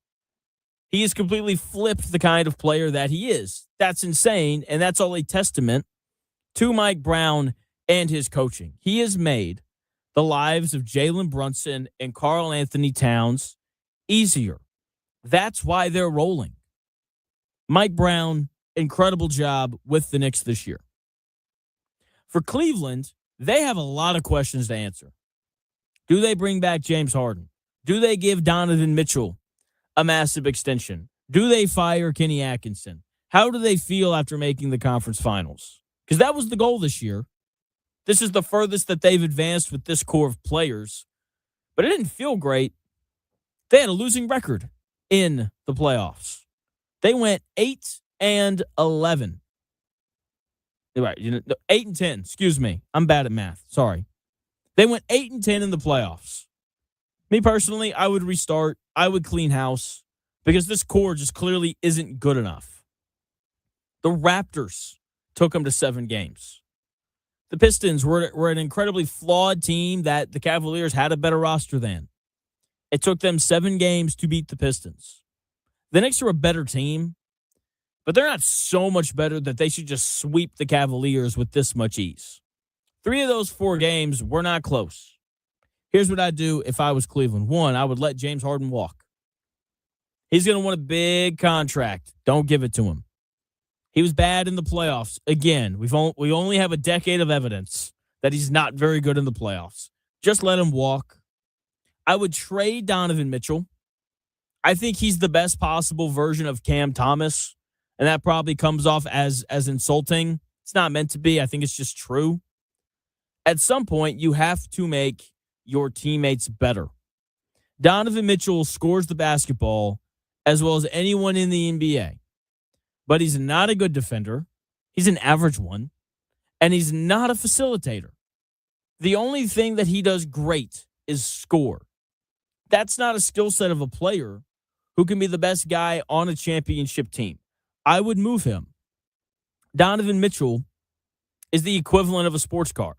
He has completely flipped the kind of player that he is. That's insane, and that's all a testament to Mike Brown and his coaching. He has made the lives of Jalen Brunson and Karl Anthony Towns easier. That's why they're rolling. Mike Brown, incredible job with the Knicks this year. For Cleveland, they have a lot of questions to answer. Do they bring back James Harden? Do they give Donovan Mitchell a massive extension? Do they fire Kenny Atkinson? How do they feel after making the conference finals? Because that was the goal this year. This is the furthest that they've advanced with this core of players. But it didn't feel great. They had a losing record in the playoffs. They went 8-11. Right, 8-10. Excuse me. I'm bad at math. Sorry. They went 8-10 in the playoffs. Me personally, I would restart. I would clean house because this core just clearly isn't good enough. The Raptors took them to 7 games. The Pistons were an incredibly flawed team that the Cavaliers had a better roster than. It took them 7 games to beat the Pistons. The Knicks are a better team, but they're not so much better that they should just sweep the Cavaliers with this much ease. 3 of those 4 games were not close. Here's what I'd do if I was Cleveland. 1, I would let James Harden walk. He's going to want a big contract. Don't give it to him. He was bad in the playoffs. Again, we only have a decade of evidence that he's not very good in the playoffs. Just let him walk. I would trade Donovan Mitchell. I think he's the best possible version of Cam Thomas, and that probably comes off as insulting. It's not meant to be. I think it's just true. At some point, you have to make your teammates better. Donovan Mitchell scores the basketball as well as anyone in the NBA, but he's not a good defender. He's an average one, and he's not a facilitator. The only thing that he does great is score. That's not a skill set of a player who can be the best guy on a championship team. I would move him. Donovan Mitchell is the equivalent of a sports car.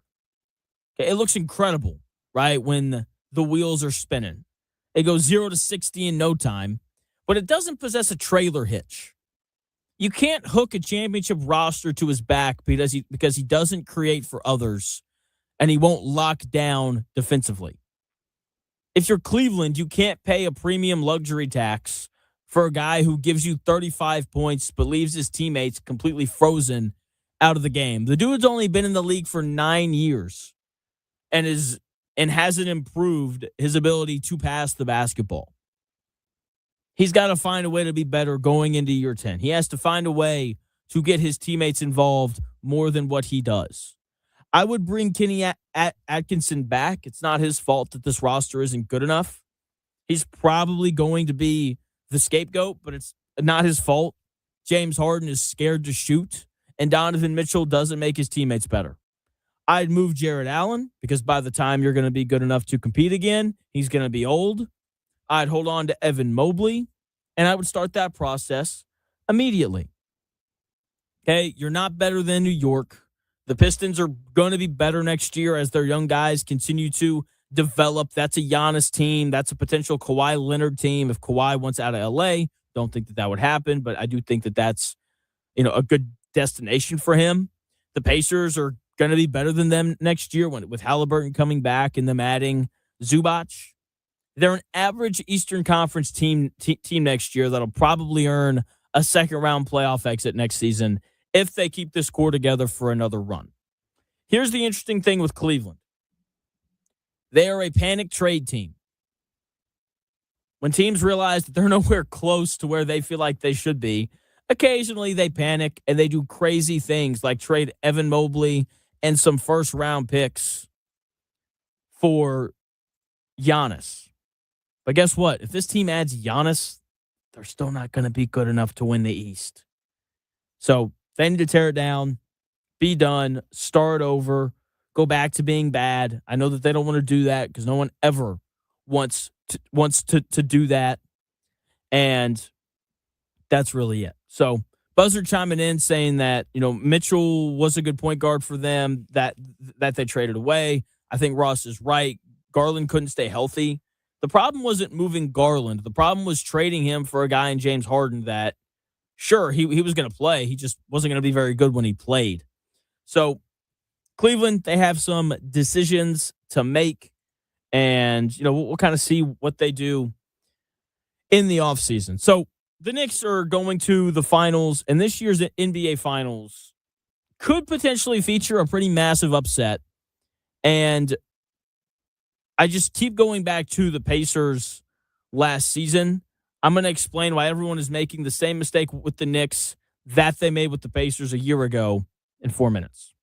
Okay, it looks incredible, right, when the wheels are spinning. It goes 0 to 60 in no time, but it doesn't possess a trailer hitch. You can't hook a championship roster to his back because he doesn't create for others, and he won't lock down defensively. If you're Cleveland, you can't pay a premium luxury tax for a guy who gives you 35 points but leaves his teammates completely frozen out of the game. The dude's only been in the league for 9 years and hasn't improved his ability to pass the basketball. He's got to find a way to be better going into year 10. He has to find a way to get his teammates involved more than what he does. I would bring Kenny Atkinson back. It's not his fault that this roster isn't good enough. He's probably going to be the scapegoat, but it's not his fault. James Harden is scared to shoot, and Donovan Mitchell doesn't make his teammates better. I'd move Jared Allen because by the time you're going to be good enough to compete again, he's going to be old. I'd hold on to Evan Mobley, and I would start that process immediately. Okay, you're not better than New York. The Pistons are going to be better next year as their young guys continue to develop. That's a Giannis team. That's a potential Kawhi Leonard team. If Kawhi wants out of LA, don't think that would happen, but I do think that that's, a good destination for him. The Pacers are going to be better than them next year with Halliburton coming back and them adding Zubac. They're an average Eastern Conference team next year that'll probably earn a second-round playoff exit next season if they keep this core together for another run. Here's the interesting thing with Cleveland. They are a panic trade team. When teams realize that they're nowhere close to where they feel like they should be, occasionally they panic and they do crazy things like trade Evan Mobley and some first-round picks for Giannis. But guess what? If this team adds Giannis, they're still not going to be good enough to win the East. So they need to tear it down, be done, start over, go back to being bad. I know that they don't want to do that because no one ever wants to do that. And that's really it. So Buzzard chiming in saying that, Mitchell was a good point guard for them that they traded away. I think Ross is right. Garland couldn't stay healthy. The problem wasn't moving Garland. The problem was trading him for a guy in James Harden that, sure, he was going to play. He just wasn't going to be very good when he played. So Cleveland, they have some decisions to make, and, we'll kind of see what they do in the offseason. So the Knicks are going to the finals, and this year's NBA Finals could potentially feature a pretty massive upset. And I just keep going back to the Pacers last season. I'm going to explain why everyone is making the same mistake with the Knicks that they made with the Pacers a year ago in 4 minutes.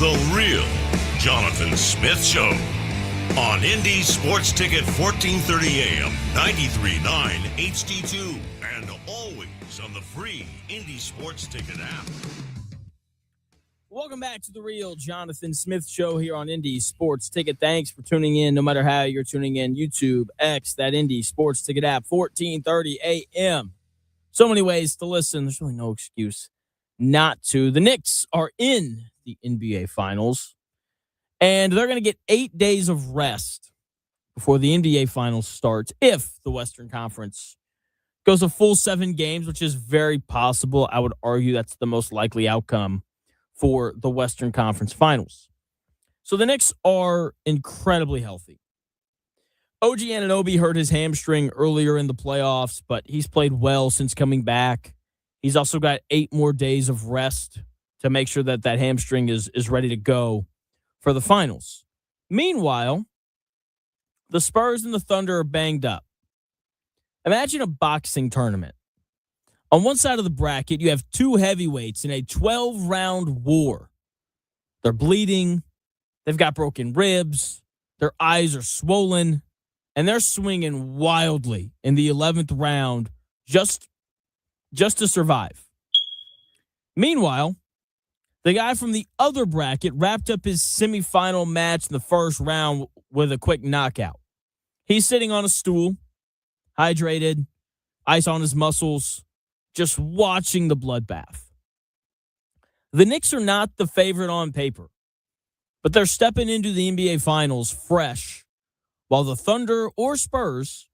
The real Jonathan Smith Show on Indy Sports Ticket 1430 AM, 93.9 HD2, and always on the free Indy Sports Ticket app. Welcome back to the real Jonathan Smith Show here on Indy Sports Ticket. Thanks for tuning in, no matter how you're tuning in. YouTube, X, that Indy Sports Ticket app, 14:30 a.m. So many ways to listen. There's really no excuse not to. The Knicks are in the NBA Finals, and they're going to get 8 days of rest before the NBA Finals starts if the Western Conference goes a full 7 games, which is very possible. I would argue that's the most likely outcome for the Western Conference Finals. So the Knicks are incredibly healthy. OG Anunoby hurt his hamstring earlier in the playoffs, but he's played well since coming back. He's also got 8 more days of rest to make sure that that hamstring is ready to go for the finals. Meanwhile, the Spurs and the Thunder are banged up. Imagine a boxing tournament. On one side of the bracket, you have 2 heavyweights in a 12-round war. They're bleeding. They've got broken ribs. Their eyes are swollen. And they're swinging wildly in the 11th round just to survive. Meanwhile, the guy from the other bracket wrapped up his semifinal match in the first round with a quick knockout. He's sitting on a stool, hydrated, ice on his muscles, just watching the bloodbath. The Knicks are not the favorite on paper, but they're stepping into the NBA Finals fresh, while the Thunder or Spurs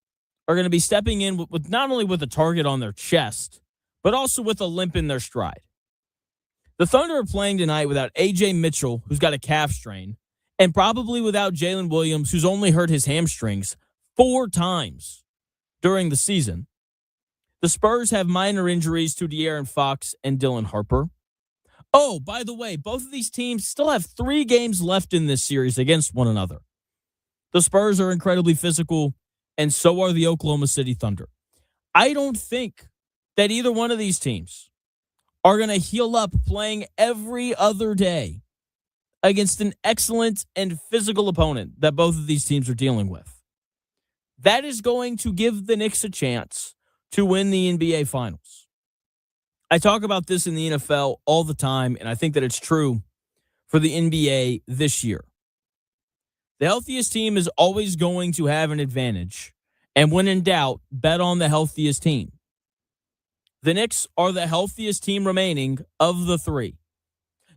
are going to be stepping in with not only with a target on their chest, but also with a limp in their stride. The Thunder are playing tonight without A.J. Mitchell, who's got a calf strain, and probably without Jalen Williams, who's only hurt his hamstrings 4 times during the season. The Spurs have minor injuries to De'Aaron Fox and Dylan Harper. Oh, by the way, both of these teams still have 3 games left in this series against one another. The Spurs are incredibly physical, and so are the Oklahoma City Thunder. I don't think that either one of these teams are going to heal up playing every other day against an excellent and physical opponent that both of these teams are dealing with. That is going to give the Knicks a chance to win the NBA Finals. I talk about this in the NFL all the time, and I think that it's true for the NBA this year. The healthiest team is always going to have an advantage, and when in doubt, bet on the healthiest team. The Knicks are the healthiest team remaining of the 3.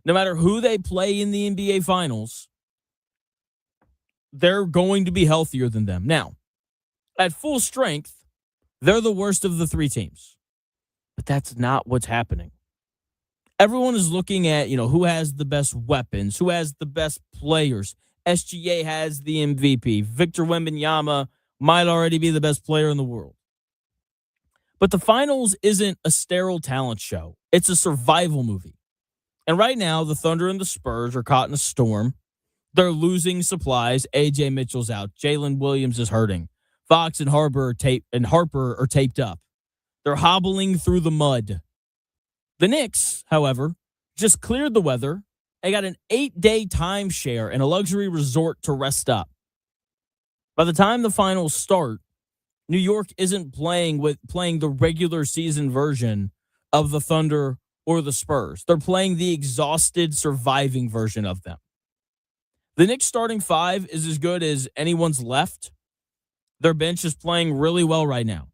No matter who they play in the NBA Finals, they're going to be healthier than them. Now, at full strength, they're the worst of the 3 teams. But that's not what's happening. Everyone is looking at, who has the best weapons, who has the best players. SGA has the MVP. Victor Wembanyama might already be the best player in the world. But the finals isn't a sterile talent show. It's a survival movie. And right now, the Thunder and the Spurs are caught in a storm. They're losing supplies. A.J. Mitchell's out. Jalen Williams is hurting. Fox and Harper are taped up. They're hobbling through the mud. The Knicks, however, just cleared the weather and got an 8-day timeshare and a luxury resort to rest up. By the time the finals start, New York isn't playing the regular season version of the Thunder or the Spurs. They're playing the exhausted, surviving version of them. The Knicks starting 5 is as good as anyone's left. Their bench is playing really well right now.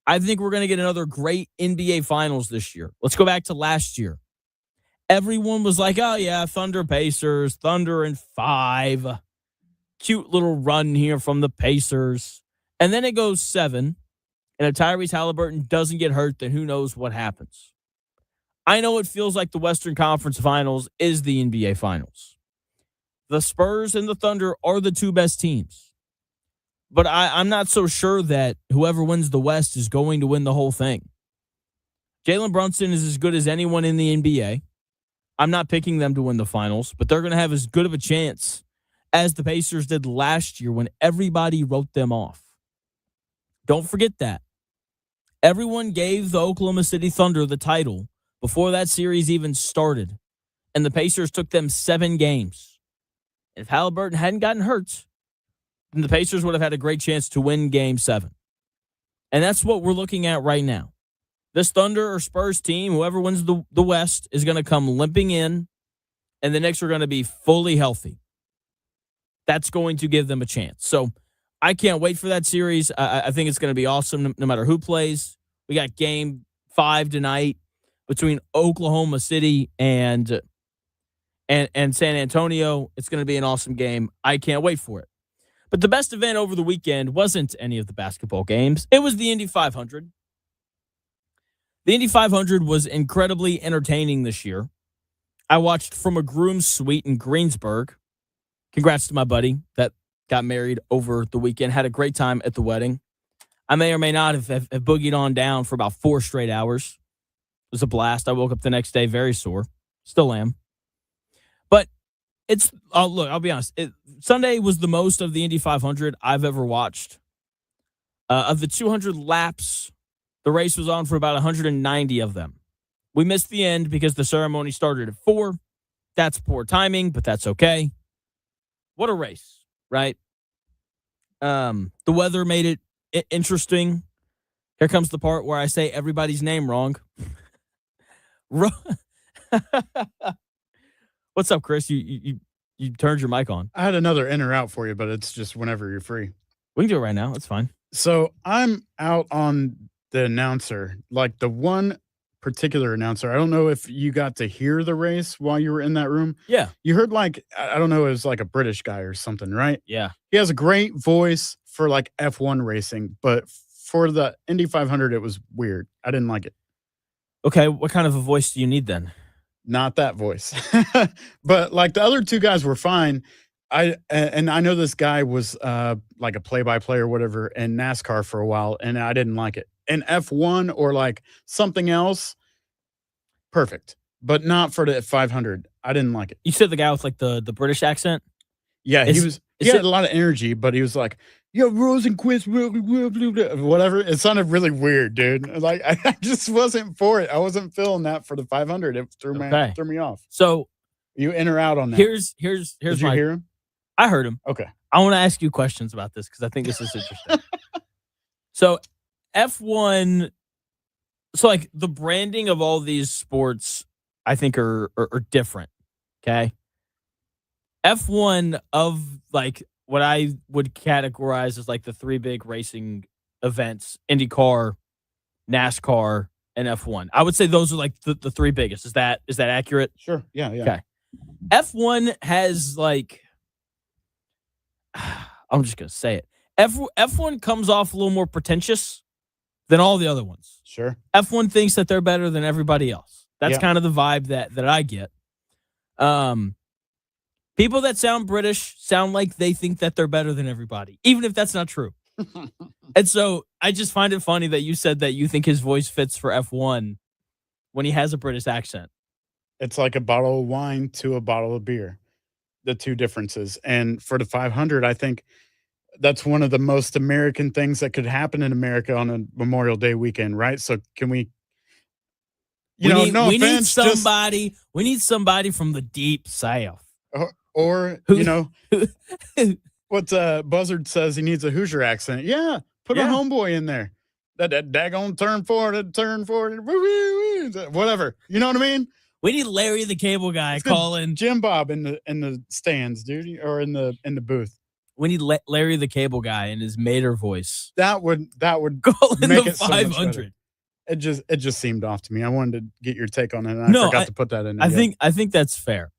I think we're going to get another great NBA Finals this year. Let's go back to last year. Everyone was like, oh yeah, Thunder Pacers, Thunder in 5. Cute little run here from the Pacers. And then it goes 7. And if Tyrese Halliburton doesn't get hurt, then who knows what happens. I know it feels like the Western Conference Finals is the NBA Finals. The Spurs and the Thunder are the 2 best teams. But I'm not so sure that whoever wins the West is going to win the whole thing. Jalen Brunson is as good as anyone in the NBA. I'm not picking them to win the finals, but they're going to have as good of a chance as the Pacers did last year when everybody wrote them off. Don't forget that. Everyone gave the Oklahoma City Thunder the title before that series even started, and the Pacers took them 7 games. If Halliburton hadn't gotten hurt, then the Pacers would have had a great chance to win Game 7. And that's what we're looking at right now. This Thunder or Spurs team, whoever wins the West, is going to come limping in and the Knicks are going to be fully healthy. That's going to give them a chance. So I can't wait for that series. I think it's going to be awesome no matter who plays. We got game 5 tonight between Oklahoma City and San Antonio. It's going to be an awesome game. I can't wait for it. But the best event over the weekend wasn't any of the basketball games. It was the Indy 500. The Indy 500 was incredibly entertaining this year. I watched from a groom's suite in Greensburg. Congrats to my buddy that got married over the weekend. Had a great time at the wedding. I may or may not have boogied on down for about 4 straight hours. It was a blast. I woke up the next day very sore. Still am. But look, I'll be honest. Sunday was the most of the Indy 500 I've ever watched. Of the 200 laps, the race was on for about 190 of them. We missed the end because the ceremony started at 4. That's poor timing, but that's okay. What a race, right? The weather made it interesting. Here comes the part where I say everybody's name wrong. What's up, Chris? You turned your mic on. I had another in or out for you, but it's just whenever you're free. We can do it right now. That's fine. So I'm out on the announcer, like the one particular announcer. I don't know if you got to hear the race while you were in that room. Yeah. You heard I don't know, it was like a British guy or something, right? Yeah. He has a great voice for like F1 racing, but for the Indy 500, it was weird. I didn't like it. Okay. What kind of a voice do you need then? Not that voice. But like the other 2 guys were fine. I know this guy was like a play-by-play or whatever in NASCAR for a while, and I didn't like it. In F1 or like something else, perfect. But not for the 500. I didn't like it. You said the guy with like the British accent? Yeah, he had a lot of energy, but he was like, yo, Rosenquist, whatever. It sounded really weird, dude. Like I just wasn't for it. I wasn't feeling that for the 500. It threw me off. So you in or out on that? Here's Did you hear him? I heard him. Okay. I want to ask you questions about this because I think this is interesting. So F1, so like the branding of all these sports, I think are different. Okay. F1 of like what I would categorize as like the 3 big racing events: IndyCar, NASCAR, and F1. I would say those are like the 3 biggest. Is that accurate? Sure. Yeah. Okay. F1 has like, I'm just gonna say it. F1 comes off a little more pretentious than all the other ones. Sure. F1 thinks that they're better than everybody else. That's kind of the vibe that I get. People that sound British sound like they think that they're better than everybody, even if that's not true. And so I just find it funny that you said that you think his voice fits for F1 when he has a British accent. It's like a bottle of wine to a bottle of beer, the 2 differences. And for the 500, I think that's one of the most American things that could happen in America on a Memorial Day weekend, right? So can we, we need somebody from the deep South. Or what Buzzard says he needs a Hoosier accent. Yeah, put a homeboy in there. That daggone turn forward, whatever. You know what I mean? We need Larry the Cable Guy calling Jim Bob in the stands, dude, or in the booth. We need Larry the Cable Guy in his Mater voice. That would call in make the it so much 500. It just seemed off to me. I wanted to get your take on it, and I forgot to put that in. I think that's fair.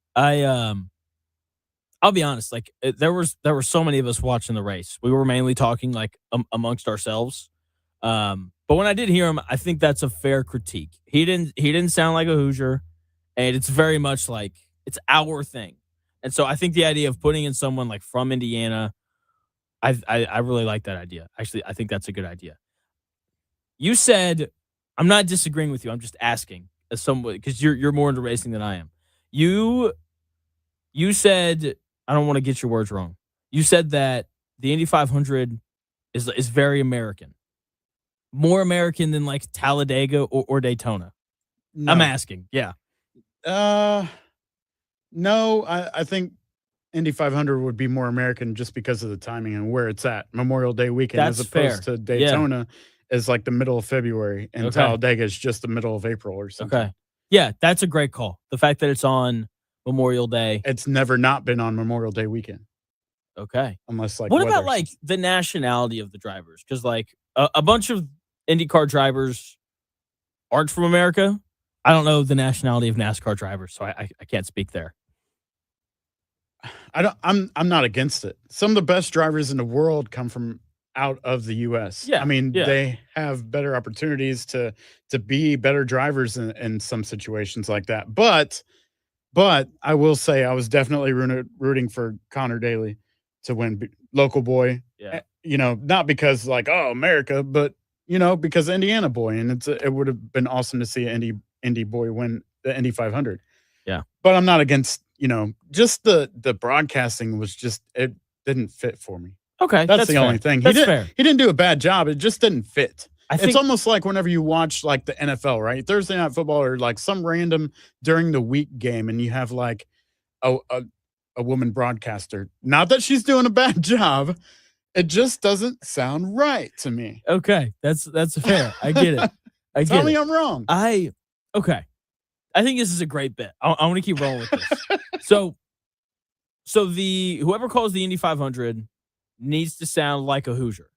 I'll be honest. Like there were so many of us watching the race. We were mainly talking like amongst ourselves. But when I did hear him, I think that's a fair critique. He didn't sound like a Hoosier, and it's very much like it's our thing. And so I think the idea of putting in someone like from Indiana, I really like that idea. Actually, I think that's a good idea. You said, I'm not disagreeing with you. I'm just asking as somebody because you're more into racing than I am. You said, I don't want to get your words wrong. You said that the Indy 500 is very American, more American than like Talladega or Daytona. No. I'm asking, yeah. No, I think Indy 500 would be more American just because of the timing and where it's at. Memorial Day weekend That's as opposed fair. to Daytona is like the middle of February and Talladega is just the middle of April or something. Okay. Yeah, that's a great call. The fact that it's on Memorial Day. It's never not been on Memorial Day weekend, Okay. unless like What weather about or like something. the nationality of the drivers? Because like a bunch of IndyCar drivers aren't from America. I don't know the nationality of NASCAR drivers, so I can't speak there. I'm not against it. Some of the best drivers in the world come from out of the US. Yeah, I mean, yeah. they have better opportunities to be better drivers in some situations like that. But I will say I was definitely rooting for Connor Daly to win, local boy. Yeah. You know, not because like, oh, America, but you know, because Indiana boy, and it would have been awesome to see an Indy boy win the Indy 500. Yeah. But I'm not against, you know, just the broadcasting was just, it didn't fit for me. Okay, That's the fair. only thing. That's fair. He didn't do a bad job. It just didn't fit. I think It's almost like whenever you watch like the NFL, right? Thursday Night Football or like some random during the week game, and you have like a woman broadcaster. Not that she's doing a bad job. It just doesn't sound right to me. okay, that's fair. I get it. I get Tell me it. I'm wrong. Okay. I think this is a great bit. I want to keep rolling with this. So the whoever calls the Indy 500 needs to sound like a Hoosier.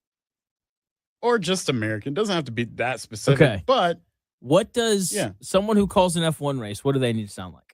Or just American. It doesn't have to be that specific. Okay. But What does Yeah. someone who calls an F1 race, what do they need to sound like?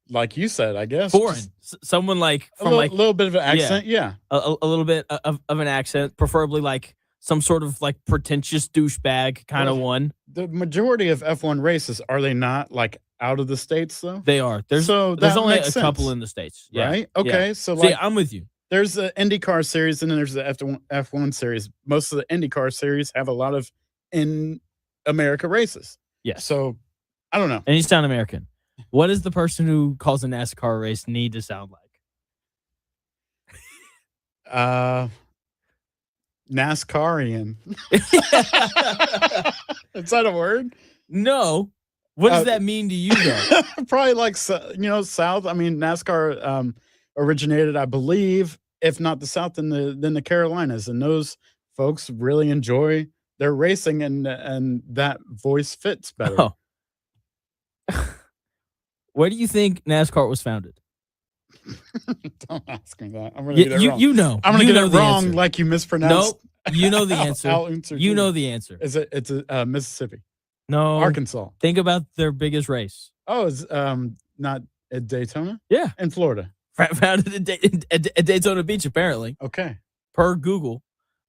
like you said, I guess. Foreign. just Someone like a from like little bit of an accent. Yeah. a little bit of an accent, preferably like some sort of like pretentious douchebag kind of Well, one. The majority of F1 races, are they not like out of the States though? They are. There's So there's that only a makes couple sense, in the States. Yeah. right? Yeah. Okay. So So like yeah, I'm with you. there's the IndyCar series and then there's the F1 series. Most of the IndyCar series have a lot of in America races. Yes. So I don't know. And you sound American. What does the person who calls a NASCAR race need to sound like? NASCARian. Is that a word? No. What does Uh, that mean to you though? Probably like South. I mean, NASCAR originated, I believe, if not the South, then the Carolinas, and those folks really enjoy their racing, and that voice fits better. Oh. Where do you think NASCAR was founded? Don't ask me that. I'm gonna get it wrong. You know. I'm gonna You get know it the wrong, answer. like you mispronounced. Nope. You know the answer. You know the answer. It's a Mississippi, No. Arkansas. Think about their biggest race. Oh, it's not at Daytona Yeah. in Florida. Founded at Daytona Beach, apparently, Okay. per Google.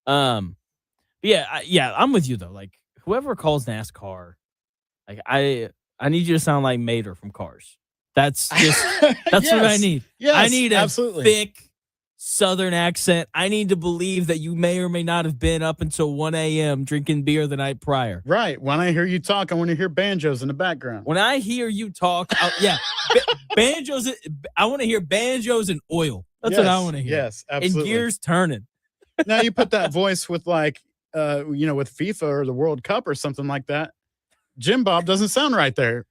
Yeah, I'm with you though. Like whoever calls NASCAR, like I need you to sound like Mater from Cars. That's just that's what I Yes. need. Yes, I need a absolutely. thick Southern accent. I need to believe that you may or may not have been up until 1 a.m. drinking beer the night prior. Right. When I hear you talk, I want to hear banjos in the background. When I hear you talk, banjos. I want to hear banjos and oil. That's what I want to hear. Yes, And absolutely. gears turning. Now you put that voice with like, with FIFA or the World Cup or something like that. Jim Bob doesn't sound right there.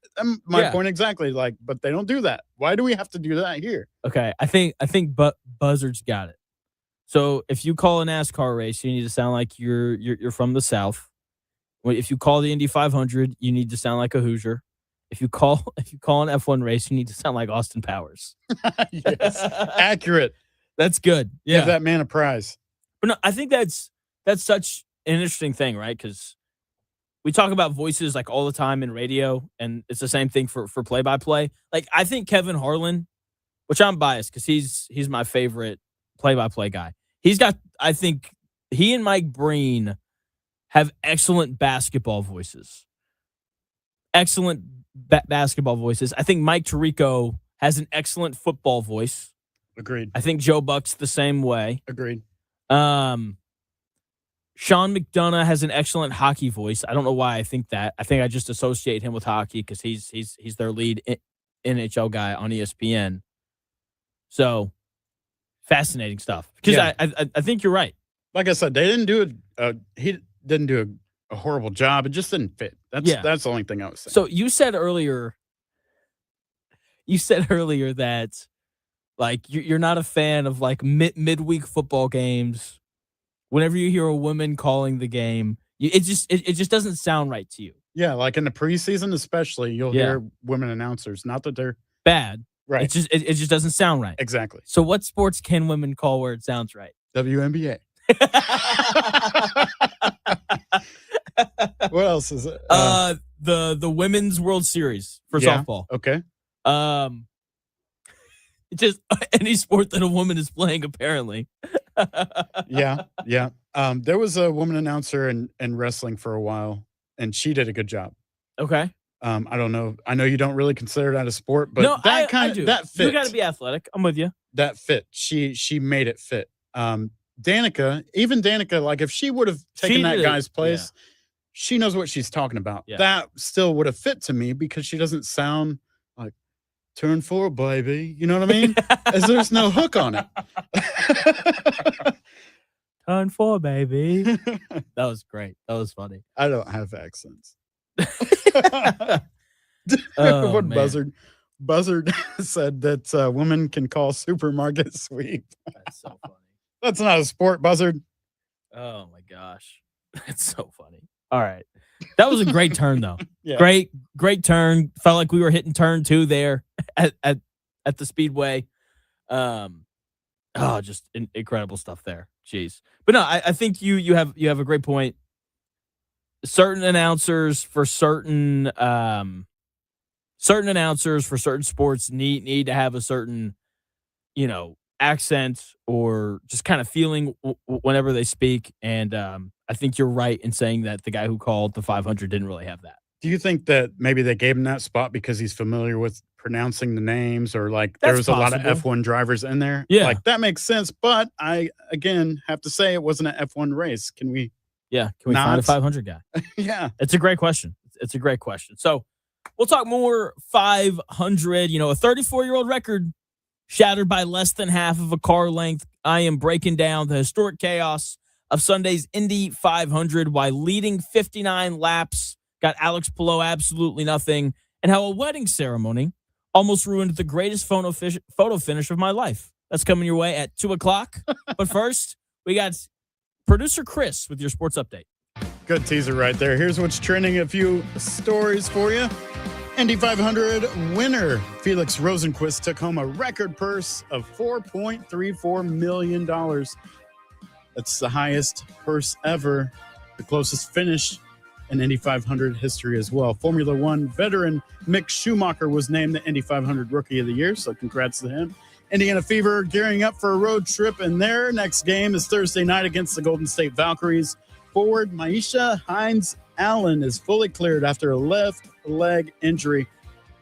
My Yeah. point exactly. Like, but they don't do that. Why do we have to do that here? Okay, I think Buzzard's got it. So if you call a NASCAR race, you need to sound like you're from the South. If you call the Indy 500, you need to sound like a Hoosier. If you call an F1 race, you need to sound like Austin Powers. Yes, accurate. That's good. Yeah, Give that man a prize. but no, I think that's such an interesting thing, right? Because we talk about voices like all the time in radio, and it's the same thing for play-by-play. Like I think Kevin Harlan, which I'm biased because he's my favorite play-by-play guy. He's got, I think he and Mike Breen have excellent basketball voices. Excellent basketball voices. I think Mike Tirico has an excellent football voice. Agreed. I think Joe Buck's the same way. Agreed. Sean McDonough has an excellent hockey voice. I don't know why I think that. I think I just associate him with hockey because he's their lead NHL guy on ESPN. So fascinating stuff. Because Yeah. I think you're right. Like I said, they didn't do it. He didn't do a horrible job. It just didn't fit. That's the only thing I was saying. So you said earlier that like you're not a fan of like midweek football games. Whenever you hear a woman calling the game, it just doesn't sound right to you. Yeah, like in the preseason, especially, you'll Yeah. hear women announcers. Not that they're Bad. right. It just doesn't sound right. Exactly. So what sports can women call where it sounds right? WNBA. What else is it? The Women's World Series for Yeah. softball. Okay. Um, just any sport that a woman is playing, apparently. Yeah. Yeah. There was a woman announcer in wrestling for a while, and she did a good job. Okay. I don't know. I know you don't really consider that a sport, but No, that I do. that fit. You got to be athletic. I'm with you. That fit. She made it fit. Danica, like if she would have taken that guy's place, she knows what she's talking about. Yeah. That still would have fit to me because she doesn't sound like turn 4, baby. You know what I mean? As there's no hook on it. Turn 4, baby. That was great. That was funny. I don't have accents. Oh, What man. Buzzard said that women can call supermarket sweep. That's so funny. That's not a sport, Buzzard. Oh my gosh. That's so funny. All right. That was a great turn though. Yeah. Great turn. Felt like we were hitting turn 2 there at the speedway. Just incredible stuff there. Jeez. But no, I think you have a great point. Certain announcers for certain sports need to have a certain, accent or just kind of feeling whenever they speak. And I think you're right in saying that the guy who called the 500 didn't really have that. Do you think that maybe they gave him that spot because he's familiar with pronouncing the names, or like there That's was a lot of possible. F1 drivers in there? Yeah. Like that makes sense. But I, again, have to say it wasn't an F1 race. Can we? Yeah. Can we find a Not- 500 guy? Yeah. It's a great question. It's a great question. So we'll talk more 500, a 34-year-old record shattered by less than half of a car length. I am breaking down the historic chaos of Sunday's Indy 500, why leading 59 laps got Alex Palou absolutely nothing, and how a wedding ceremony almost ruined the greatest photo finish of my life. That's coming your way at 2 o'clock. But first, we got producer Chris with your sports update. Good teaser right there. Here's what's trending. A few stories for you. Indy 500 winner Felix Rosenqvist took home a record purse of $4.34 million. That's the highest purse ever, the closest finish in Indy 500 history as well. Formula One veteran Mick Schumacher was named the Indy 500 Rookie of the Year, so congrats to him. Indiana Fever gearing up for a road trip, and their next game is Thursday night against the Golden State Valkyries. Forward Maisha Hines-Allen is fully cleared after a left leg injury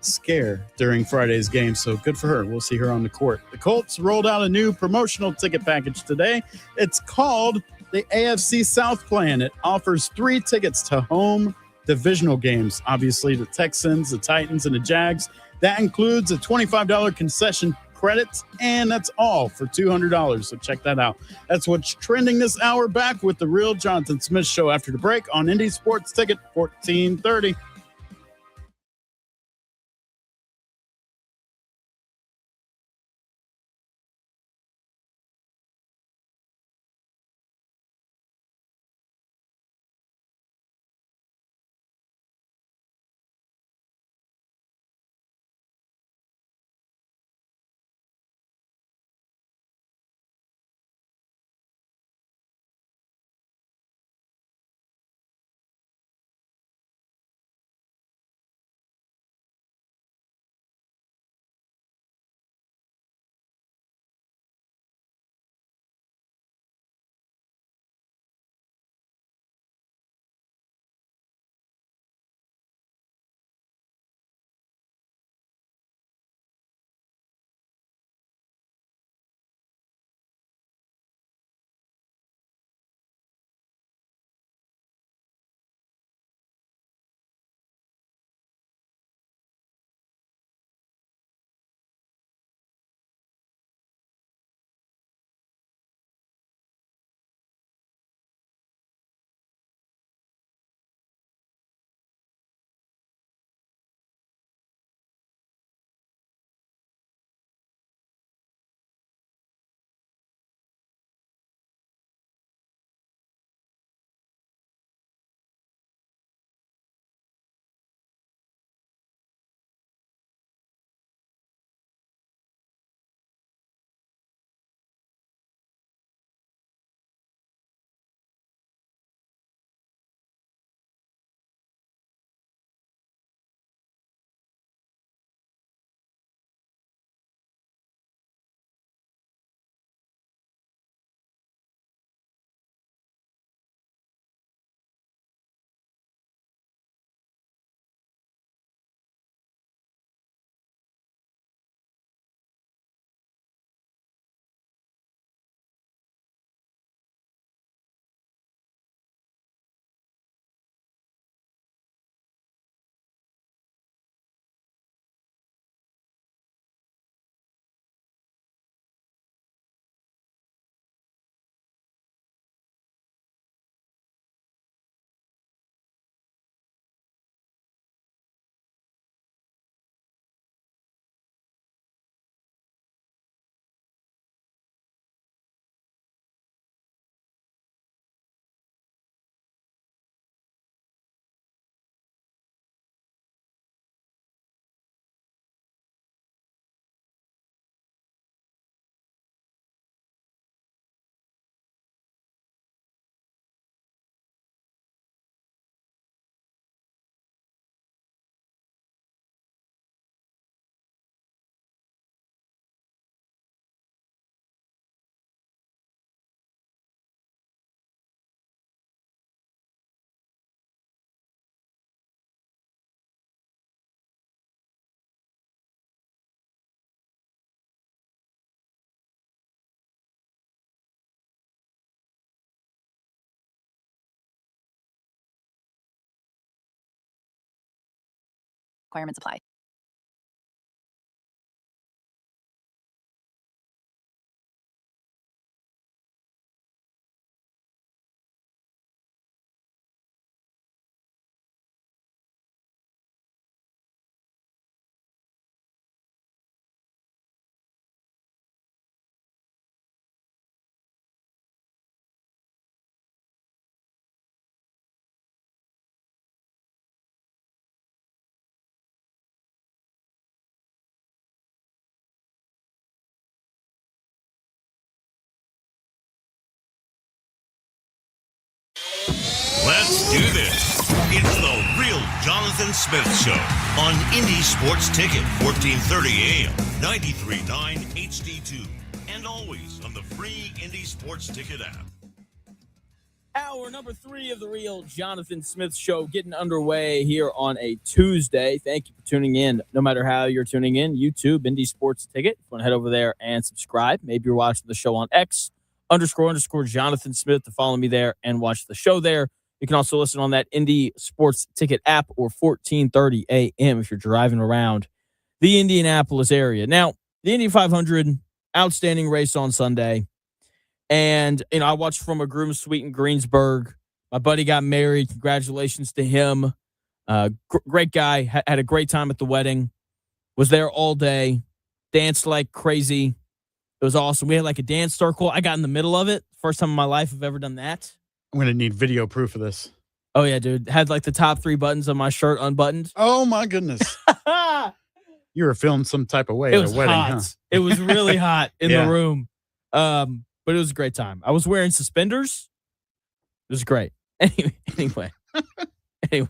scare during Friday's game, so good for her. We'll see her on the court. The Colts rolled out a new promotional ticket package today. It's called the AFC South Plan. It offers 3 tickets to home divisional games, obviously the Texans, the Titans, and the Jags. That includes a $25 concession credit, and that's all for $200. So check that out. That's what's trending this hour. Back with the real Jonathan Smith Show after the break on Indy Sports Ticket 1430. requirements apply. Let's do this. It's the real Jonathan Smith Show on Indy Sports Ticket, 1430 AM, 93.9 HD2, and always on the free Indy Sports Ticket app. Hour number 3 of the real Jonathan Smith Show getting underway here on a Tuesday. Thank you for tuning in. No matter how you're tuning in, YouTube, Indy Sports Ticket. If you want to head over there and subscribe. Maybe you're watching the show on X, __ Jonathan Smith to follow me there and watch the show there. You can also listen on that Indy Sports Ticket app or 1430 AM if you're driving around the Indianapolis area. Now, the Indy 500, outstanding race on Sunday. And, I watched from a groom suite in Greensburg. My buddy got married. Congratulations to him. Great guy. Had a great time at the wedding. Was there all day. Danced like crazy. It was awesome. We had like a dance circle. I got in the middle of it. First time in my life I've ever done that. I'm going to need video proof of this. Oh, yeah, dude. Had like the top 3 buttons of my shirt unbuttoned. Oh, my goodness. You were feeling some type of way It at was a wedding, hot. huh? It was really hot in Yeah. the room. But it was a great time. I was wearing suspenders. It was great. Anyway. It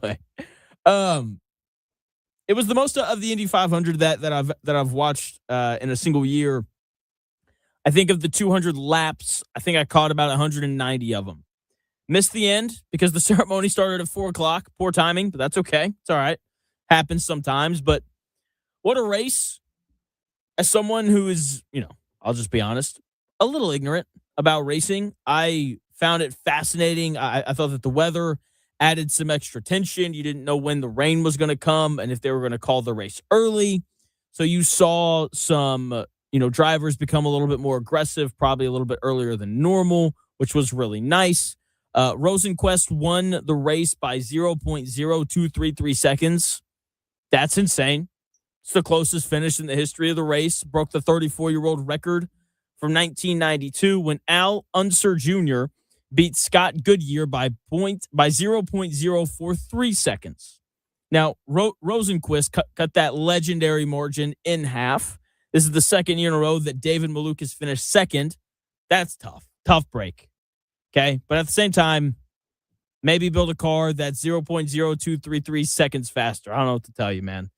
was the most of the Indy 500 that I've watched in a single year. I think of the 200 laps, I think I caught about 190 of them. Missed the end because the ceremony started at 4 o'clock. Poor timing, but that's okay. It's all right. Happens sometimes. But what a race. As someone who is, I'll just be honest, a little ignorant about racing, I found it fascinating. I thought that the weather added some extra tension. You didn't know when the rain was going to come and if they were going to call the race early. So you saw some, drivers become a little bit more aggressive, probably a little bit earlier than normal, which was really nice. Rosenquist won the race by 0.0233 seconds. That's insane. It's the closest finish in the history of the race. Broke the 34-year-old record from 1992 when Al Unser Jr. beat Scott Goodyear by 0.043 seconds. Now, Rosenquist cut that legendary margin in half. This is the second year in a row that David Malukas finished second. That's tough. Tough break. Okay? But at the same time, maybe build a car that's 0.0233 seconds faster. I don't know what to tell you, man.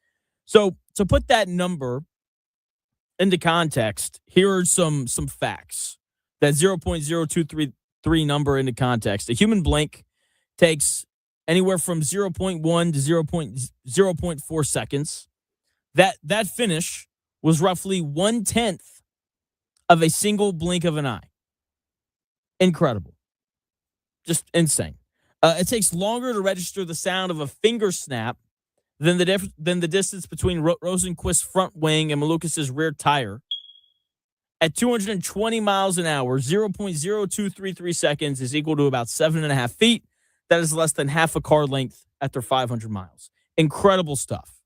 So to put that number into context, here are some facts. That 0.0233 number into context. A human blink takes anywhere from 0.1 to 0.4 seconds. That finish was roughly 1/10 of a single blink of an eye. Incredible. Just insane. It takes longer to register the sound of a finger snap than the distance between Rosenquist's front wing and Malukas' rear tire. At 220 miles an hour, 0.0233 seconds is equal to about 7.5 feet. That is less than half a car length after 500 miles. Incredible stuff.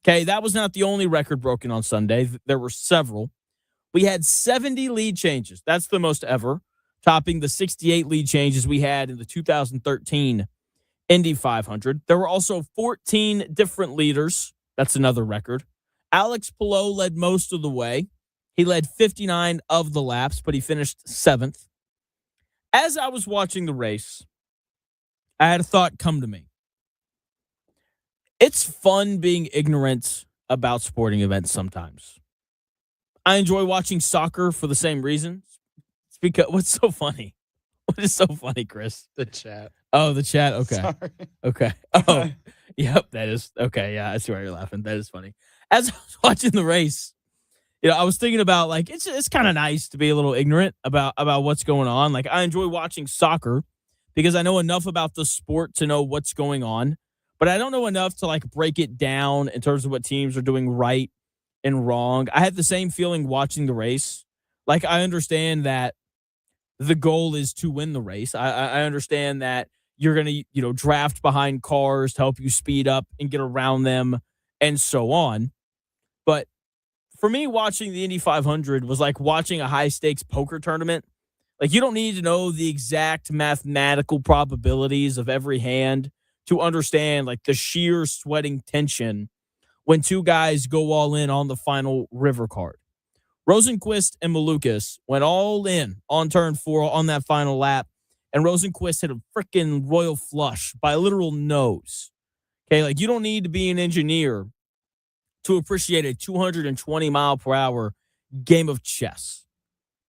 Okay, that was not the only record broken on Sunday. There were several. We had 70 lead changes. That's the most ever, topping the 68 lead changes we had in the 2013 Indy 500. There were also 14 different leaders. That's another record. Alex Palou led most of the way. He led 59 of the laps, but he finished 7th. As I was watching the race, I had a thought come to me. It's fun being ignorant about sporting events sometimes. I enjoy watching soccer for the same reason. It's because what's so funny? What is so funny, Chris? The chat. Oh, the chat. Okay. Sorry. Okay. Oh, yep. That is okay. Yeah, I see why you're laughing. That is funny. As I was watching the race, I was thinking about like it's kind of nice to be a little ignorant about what's going on. Like I enjoy watching soccer because I know enough about the sport to know what's going on. but I don't know enough to like break it down in terms of what teams are doing right and wrong. I had the same feeling watching the race. Like, I understand that the goal is to win the race. I understand that you're going to, draft behind cars to help you speed up and get around them and so on. But for me, watching the Indy 500 was like watching a high stakes poker tournament. Like, you don't need to know the exact mathematical probabilities of every hand to understand like the sheer sweating tension when two guys go all in on the final river card. Rosenquist and Malukas went all in on turn 4 on that final lap, and Rosenquist hit a freaking royal flush by a literal nose. Okay, like, you don't need to be an engineer to appreciate a 220 mile per hour game of chess.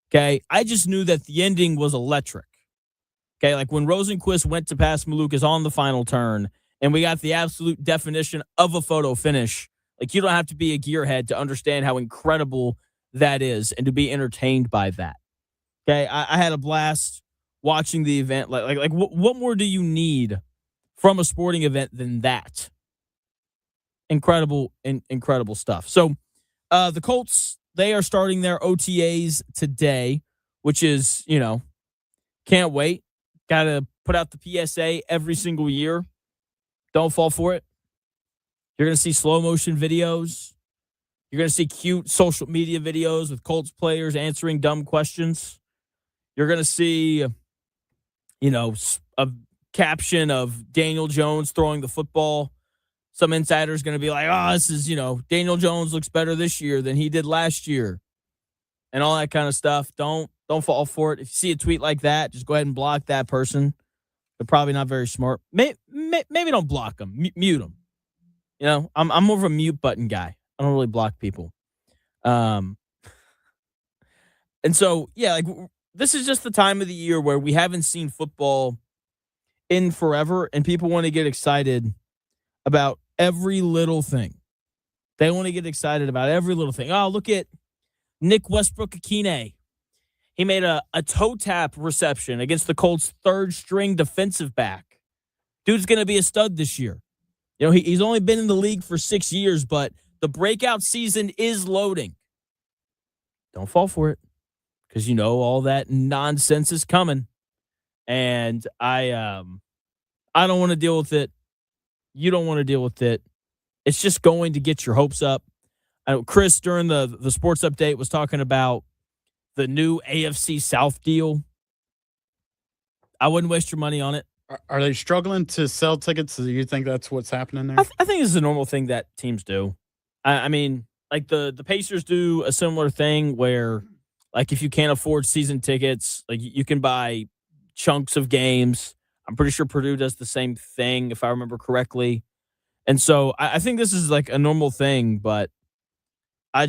Okay, I just knew that the ending was electric. Okay, like when Rosenquist went to pass Malukas on the final turn, and we got the absolute definition of a photo finish. Like, you don't have to be a gearhead to understand how incredible that is and to be entertained by that. Okay, I had a blast watching the event. Like what more do you need from a sporting event than that? Incredible stuff. So the Colts, they are starting their OTAs today, which is, can't wait. Got to put out the PSA every single year. Don't fall for it. You're going to see slow motion videos. You're going to see cute social media videos with Colts players answering dumb questions. You're going to see, a caption of Daniel Jones throwing the football. Some insider's going to be like, this is, Daniel Jones looks better this year than he did last year. And all that kind of stuff. Don't fall for it. If you see a tweet like that, just go ahead and block that person. They're probably not very smart. Maybe don't block them. Mute them. I'm more of a mute button guy. I don't really block people. And so, yeah, like, this is just the time of the year where we haven't seen football in forever, and people want to get excited about every little thing. They want to get excited about every little thing. Oh, look at Nick Westbrook-Akine. He made a toe tap reception against the Colts' third-string defensive back. Dude's going to be a stud this year. He's only been in the league for 6 years, but the breakout season is loading. Don't fall for it, because all that nonsense is coming. And I don't want to deal with it. You don't want to deal with it. It's just going to get your hopes up. I know Chris, during the sports update, was talking about the new AFC South deal. I wouldn't waste your money on it. Are they struggling to sell tickets? Do you think that's what's happening there? I think it's a normal thing that teams do. I mean, like the Pacers do a similar thing where, like, if you can't afford season tickets, like, you can buy chunks of games. I'm pretty sure Purdue does the same thing, if I remember correctly. And so I think this is like a normal thing, but I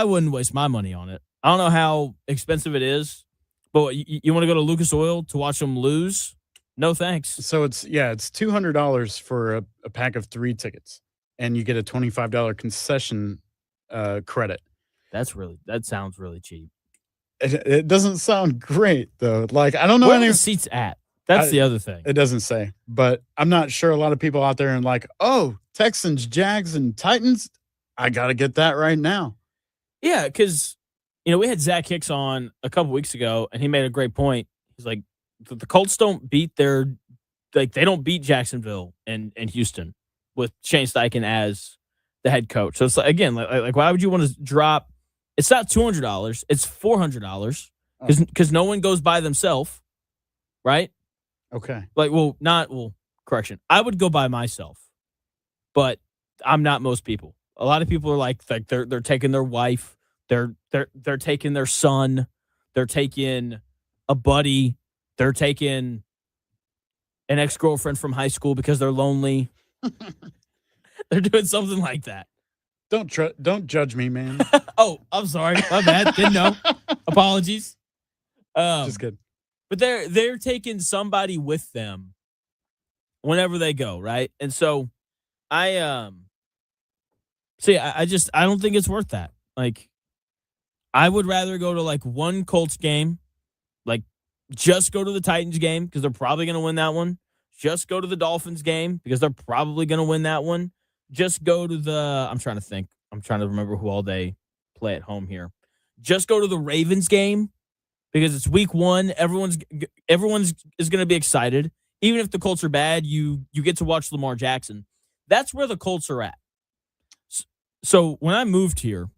wouldn't waste my money on it. I don't know how expensive it is, but you want to go to Lucas Oil to watch them lose? No thanks. So it's $200 for a pack of 3 tickets, and you get a $25 concession credit. That sounds really cheap. It doesn't sound great though. Like, I don't know where any are the seats at. That's the other thing. It doesn't say, but I'm not sure a lot of people out there are like, oh, Texans, Jags, and Titans. I got to get that right now. Yeah, because, we had Zach Hicks on a couple weeks ago, and he made a great point. He's like, the Colts don't beat they don't beat Jacksonville and Houston with Shane Steichen as the head coach. So it's like, again, like why would you want to drop? It's not $200. It's $400 because no one goes by themselves, right? Okay. Correction. I would go by myself, but I'm not most people. A lot of people are like they're taking their wife, they're taking their son, they're taking a buddy, they're taking an ex-girlfriend from high school because they're lonely. They're doing something like that. Don't judge me, man. Oh, I'm sorry. My bad. Didn't know. Apologies. Just kidding. But they're taking somebody with them whenever they go, right? And so I don't think it's worth that. Like, I would rather go to like one Colts game, like just go to the Titans game because they're probably going to win that one. Just go to the Dolphins game because they're probably going to win that one. Just go to the I'm trying to think. I'm trying to remember who all they play at home here. Just go to the Ravens game because it's week 1. Everyone's is going to be excited. Even if the Colts are bad, you get to watch Lamar Jackson. That's where the Colts are at. So when I moved here,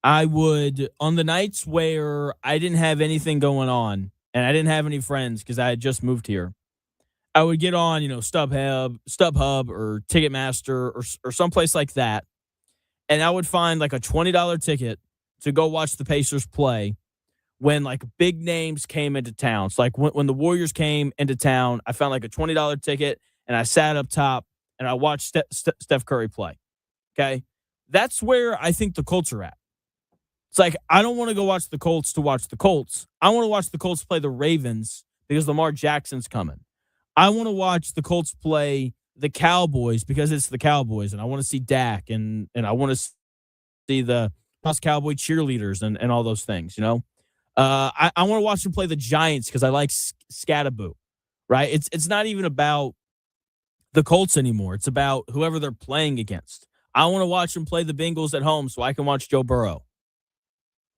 I would, on the nights where I didn't have anything going on and I didn't have any friends because I had just moved here, I would get on, StubHub or Ticketmaster or someplace like that, and I would find like a $20 ticket to go watch the Pacers play when like big names came into town. So like when the Warriors came into town, I found like a $20 ticket and I sat up top and I watched Steph Curry play. Okay, that's where I think the Colts are at. It's like, I don't want to go watch the Colts to watch the Colts. I want to watch the Colts play the Ravens because Lamar Jackson's coming. I want to watch the Colts play the Cowboys because it's the Cowboys, and I want to see Dak, and I want to see the Cowboy cheerleaders and all those things, I want to watch them play the Giants because I like Scattaboo, right? It's not even about the Colts anymore. It's about whoever they're playing against. I want to watch them play the Bengals at home so I can watch Joe Burrow.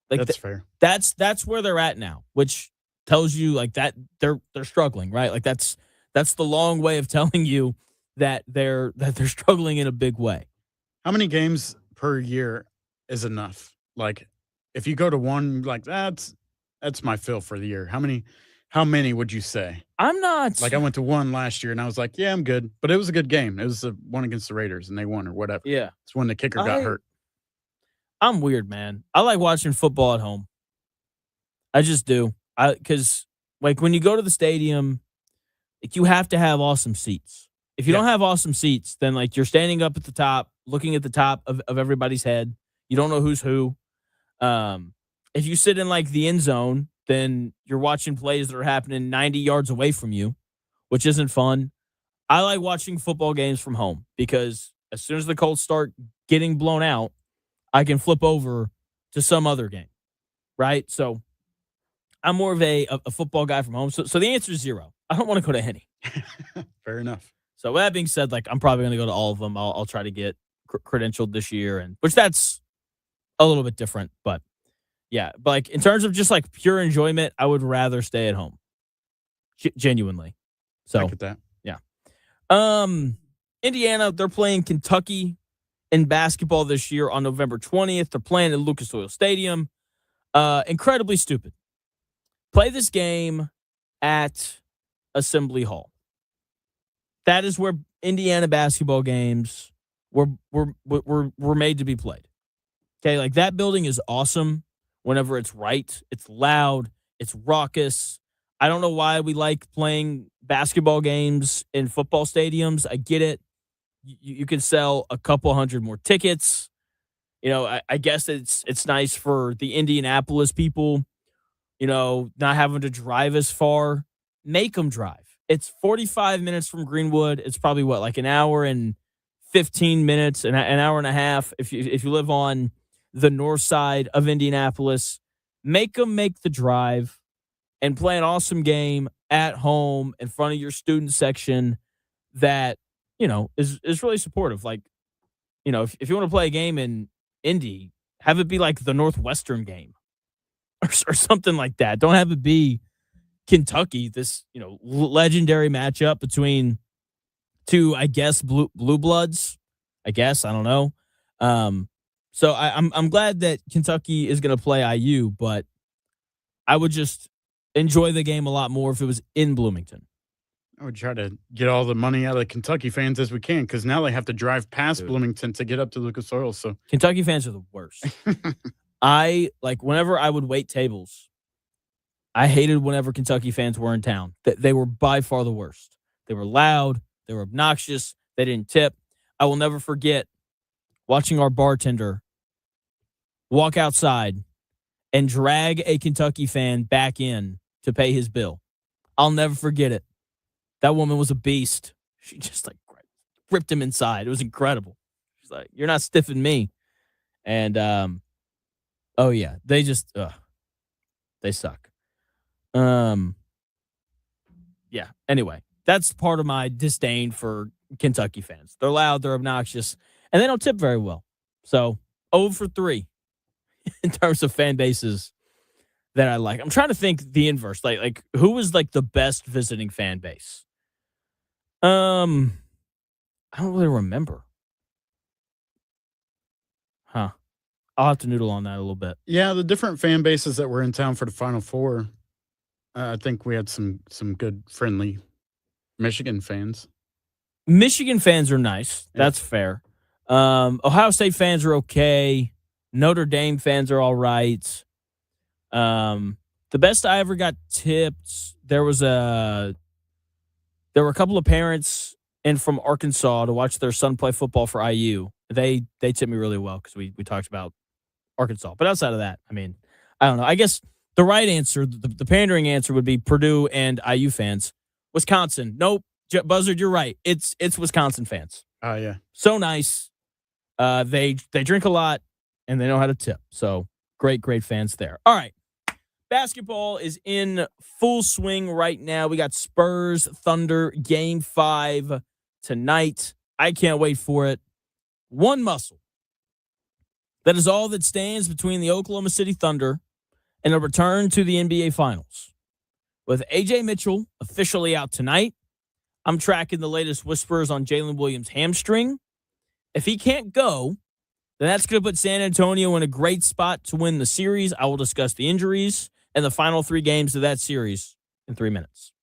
Like That's fair. That's where they're at now, which tells you like that they're struggling, right? Like that's the long way of telling you that they're struggling in a big way. How many games per year is enough? Like, if you go to one, like that's my fill for the year. How many would you say? I'm not Like, I went to one last year and I was like, yeah, I'm good. But it was a good game. It was the one against the Raiders and they won or whatever. Yeah. It's when the kicker got hurt. I'm weird, man. I like watching football at home. I just do. Because like when you go to the stadium, like you have to have awesome seats. If you don't have awesome seats, then like you're standing up at the top, looking at the top of everybody's head. You don't know who's who. If you sit in like the end zone, then you're watching plays that are happening 90 yards away from you, which isn't fun. I like watching football games from home because as soon as the Colts start getting blown out, I can flip over to some other game, right? So I'm more of a football guy from home. So the answer is 0. I don't want to go to any. Fair enough. So with that being said, like I'm probably going to go to all of them. I'll try to get credentialed this year, and which that's a little bit different, but yeah. But like in terms of just like pure enjoyment, I would rather stay at home. Genuinely. So I get that. Yeah. Indiana, they're playing Kentucky in basketball this year on November 20th. They're playing at Lucas Oil Stadium. Incredibly stupid. Play this game at Assembly Hall. That is where Indiana basketball games were made to be played. Okay, like that building is awesome whenever it's right. It's loud. It's raucous. I don't know why we like playing basketball games in football stadiums. I get it. You can sell a couple hundred more tickets. I guess it's nice for the Indianapolis people, not having to drive as far. Make them drive. It's 45 minutes from Greenwood. It's probably like an hour and 15 minutes, an hour and a half. If you live on the north side of Indianapolis, make them make the drive and play an awesome game at home in front of your student section that, is really supportive. Like, if you want to play a game in Indy, have it be like the Northwestern game or something like that. Don't have it be Kentucky, this, legendary matchup between two, I guess, blue bloods. I guess, I don't know. So I'm glad that Kentucky is going to play IU, but I would just enjoy the game a lot more if it was in Bloomington. I would try to get all the money out of the Kentucky fans as we can because now they have to drive past Bloomington to get up to Lucas Oil. So Kentucky fans are the worst. Whenever I would wait tables, I hated whenever Kentucky fans were in town. They were by far the worst. They were loud. They were obnoxious. They didn't tip. I will never forget watching our bartender walk outside and drag a Kentucky fan back in to pay his bill. I'll never forget it. That woman was a beast. She just ripped him inside. It was incredible. She's like, "You're not stiffing me." And oh yeah, they just they suck. Yeah. Anyway, That's part of my disdain for Kentucky fans. They're loud, they're obnoxious, and they don't tip very well. So 0 for 3 in terms of fan bases that I like. I'm trying to think the inverse. Like who was like the best visiting fan base? I don't really remember. Huh. I'll have to noodle on that a little bit. Yeah, the different fan bases that were in town for the Final Four. I think we had some good friendly Michigan fans. Michigan fans are nice. Yeah. That's fair. Ohio State fans are okay. Notre Dame fans are all right. The best I ever got tipped, there were a couple of parents in from Arkansas to watch their son play football for IU. They tipped me really well because we talked about Arkansas. But outside of that, I mean, I don't know. I guess the right answer, the pandering answer, would be Purdue and IU fans. Wisconsin, nope. Buzzard, you're right. It's Wisconsin fans. Oh, yeah. So nice. They drink a lot and they know how to tip. So great fans there. All right. Basketball is in full swing right now. We got Spurs Thunder Game 5 tonight. I can't wait for it. One muscle. That is all that stands between the Oklahoma City Thunder and a return to the NBA Finals. With A.J. Mitchell officially out tonight, I'm tracking the latest whispers on Jalen Williams' hamstring. If he can't go, then that's going to put San Antonio in a great spot to win the series. I will discuss the injuries and the final 3 games of that series in 3 minutes.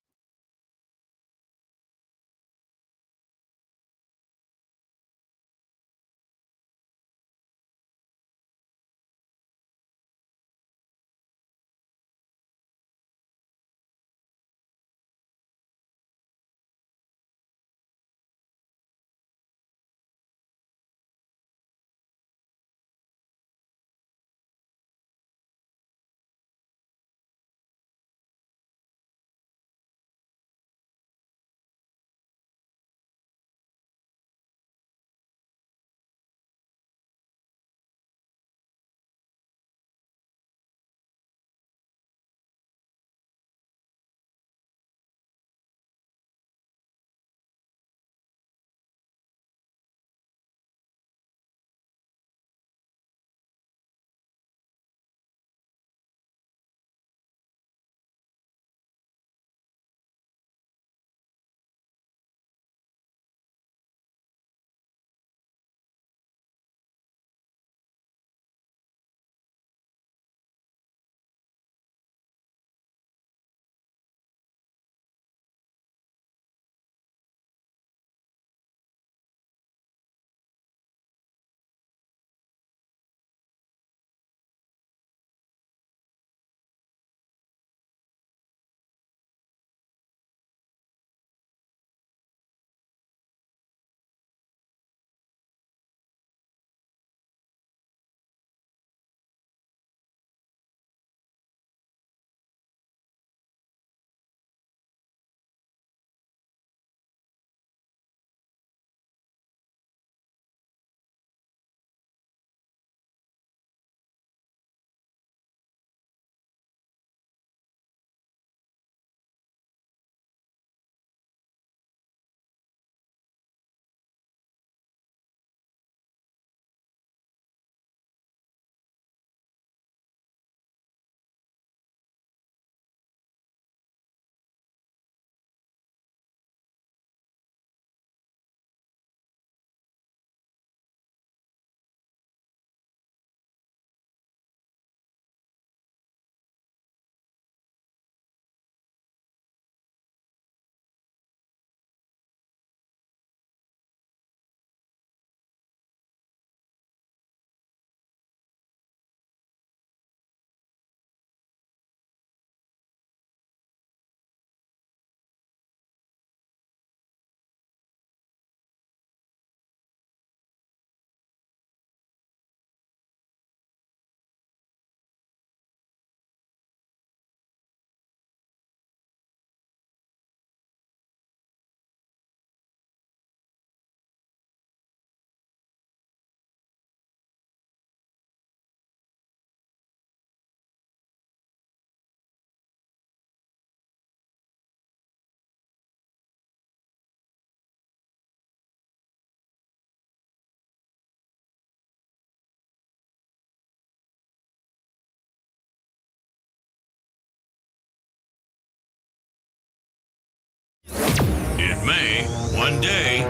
may, one day,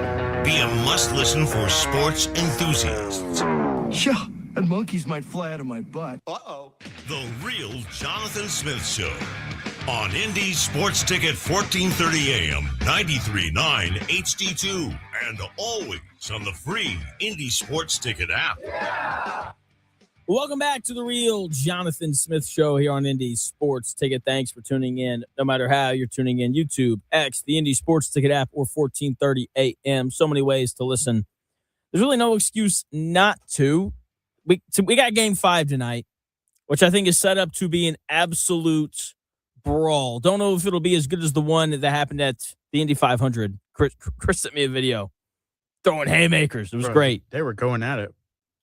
be a must-listen for sports enthusiasts. Yeah, and monkeys might fly out of my butt. Uh-oh. The Real Jonathan Smith Show on Indy Sports Ticket 1430 AM, 93.9 HD2, and always on the free Indy Sports Ticket app. Welcome back to the Real Jonathan Smith Show here on Indy Sports Ticket. Thanks for tuning in. No matter how you're tuning in, YouTube, X, the Indy Sports Ticket app, or 1430 AM. So many ways to listen. There's really no excuse not to. We got Game 5 tonight, which I think is set up to be an absolute brawl. Don't know if it'll be as good as the one that happened at the Indy 500. Chris sent me a video throwing haymakers. It was great. They were going at it.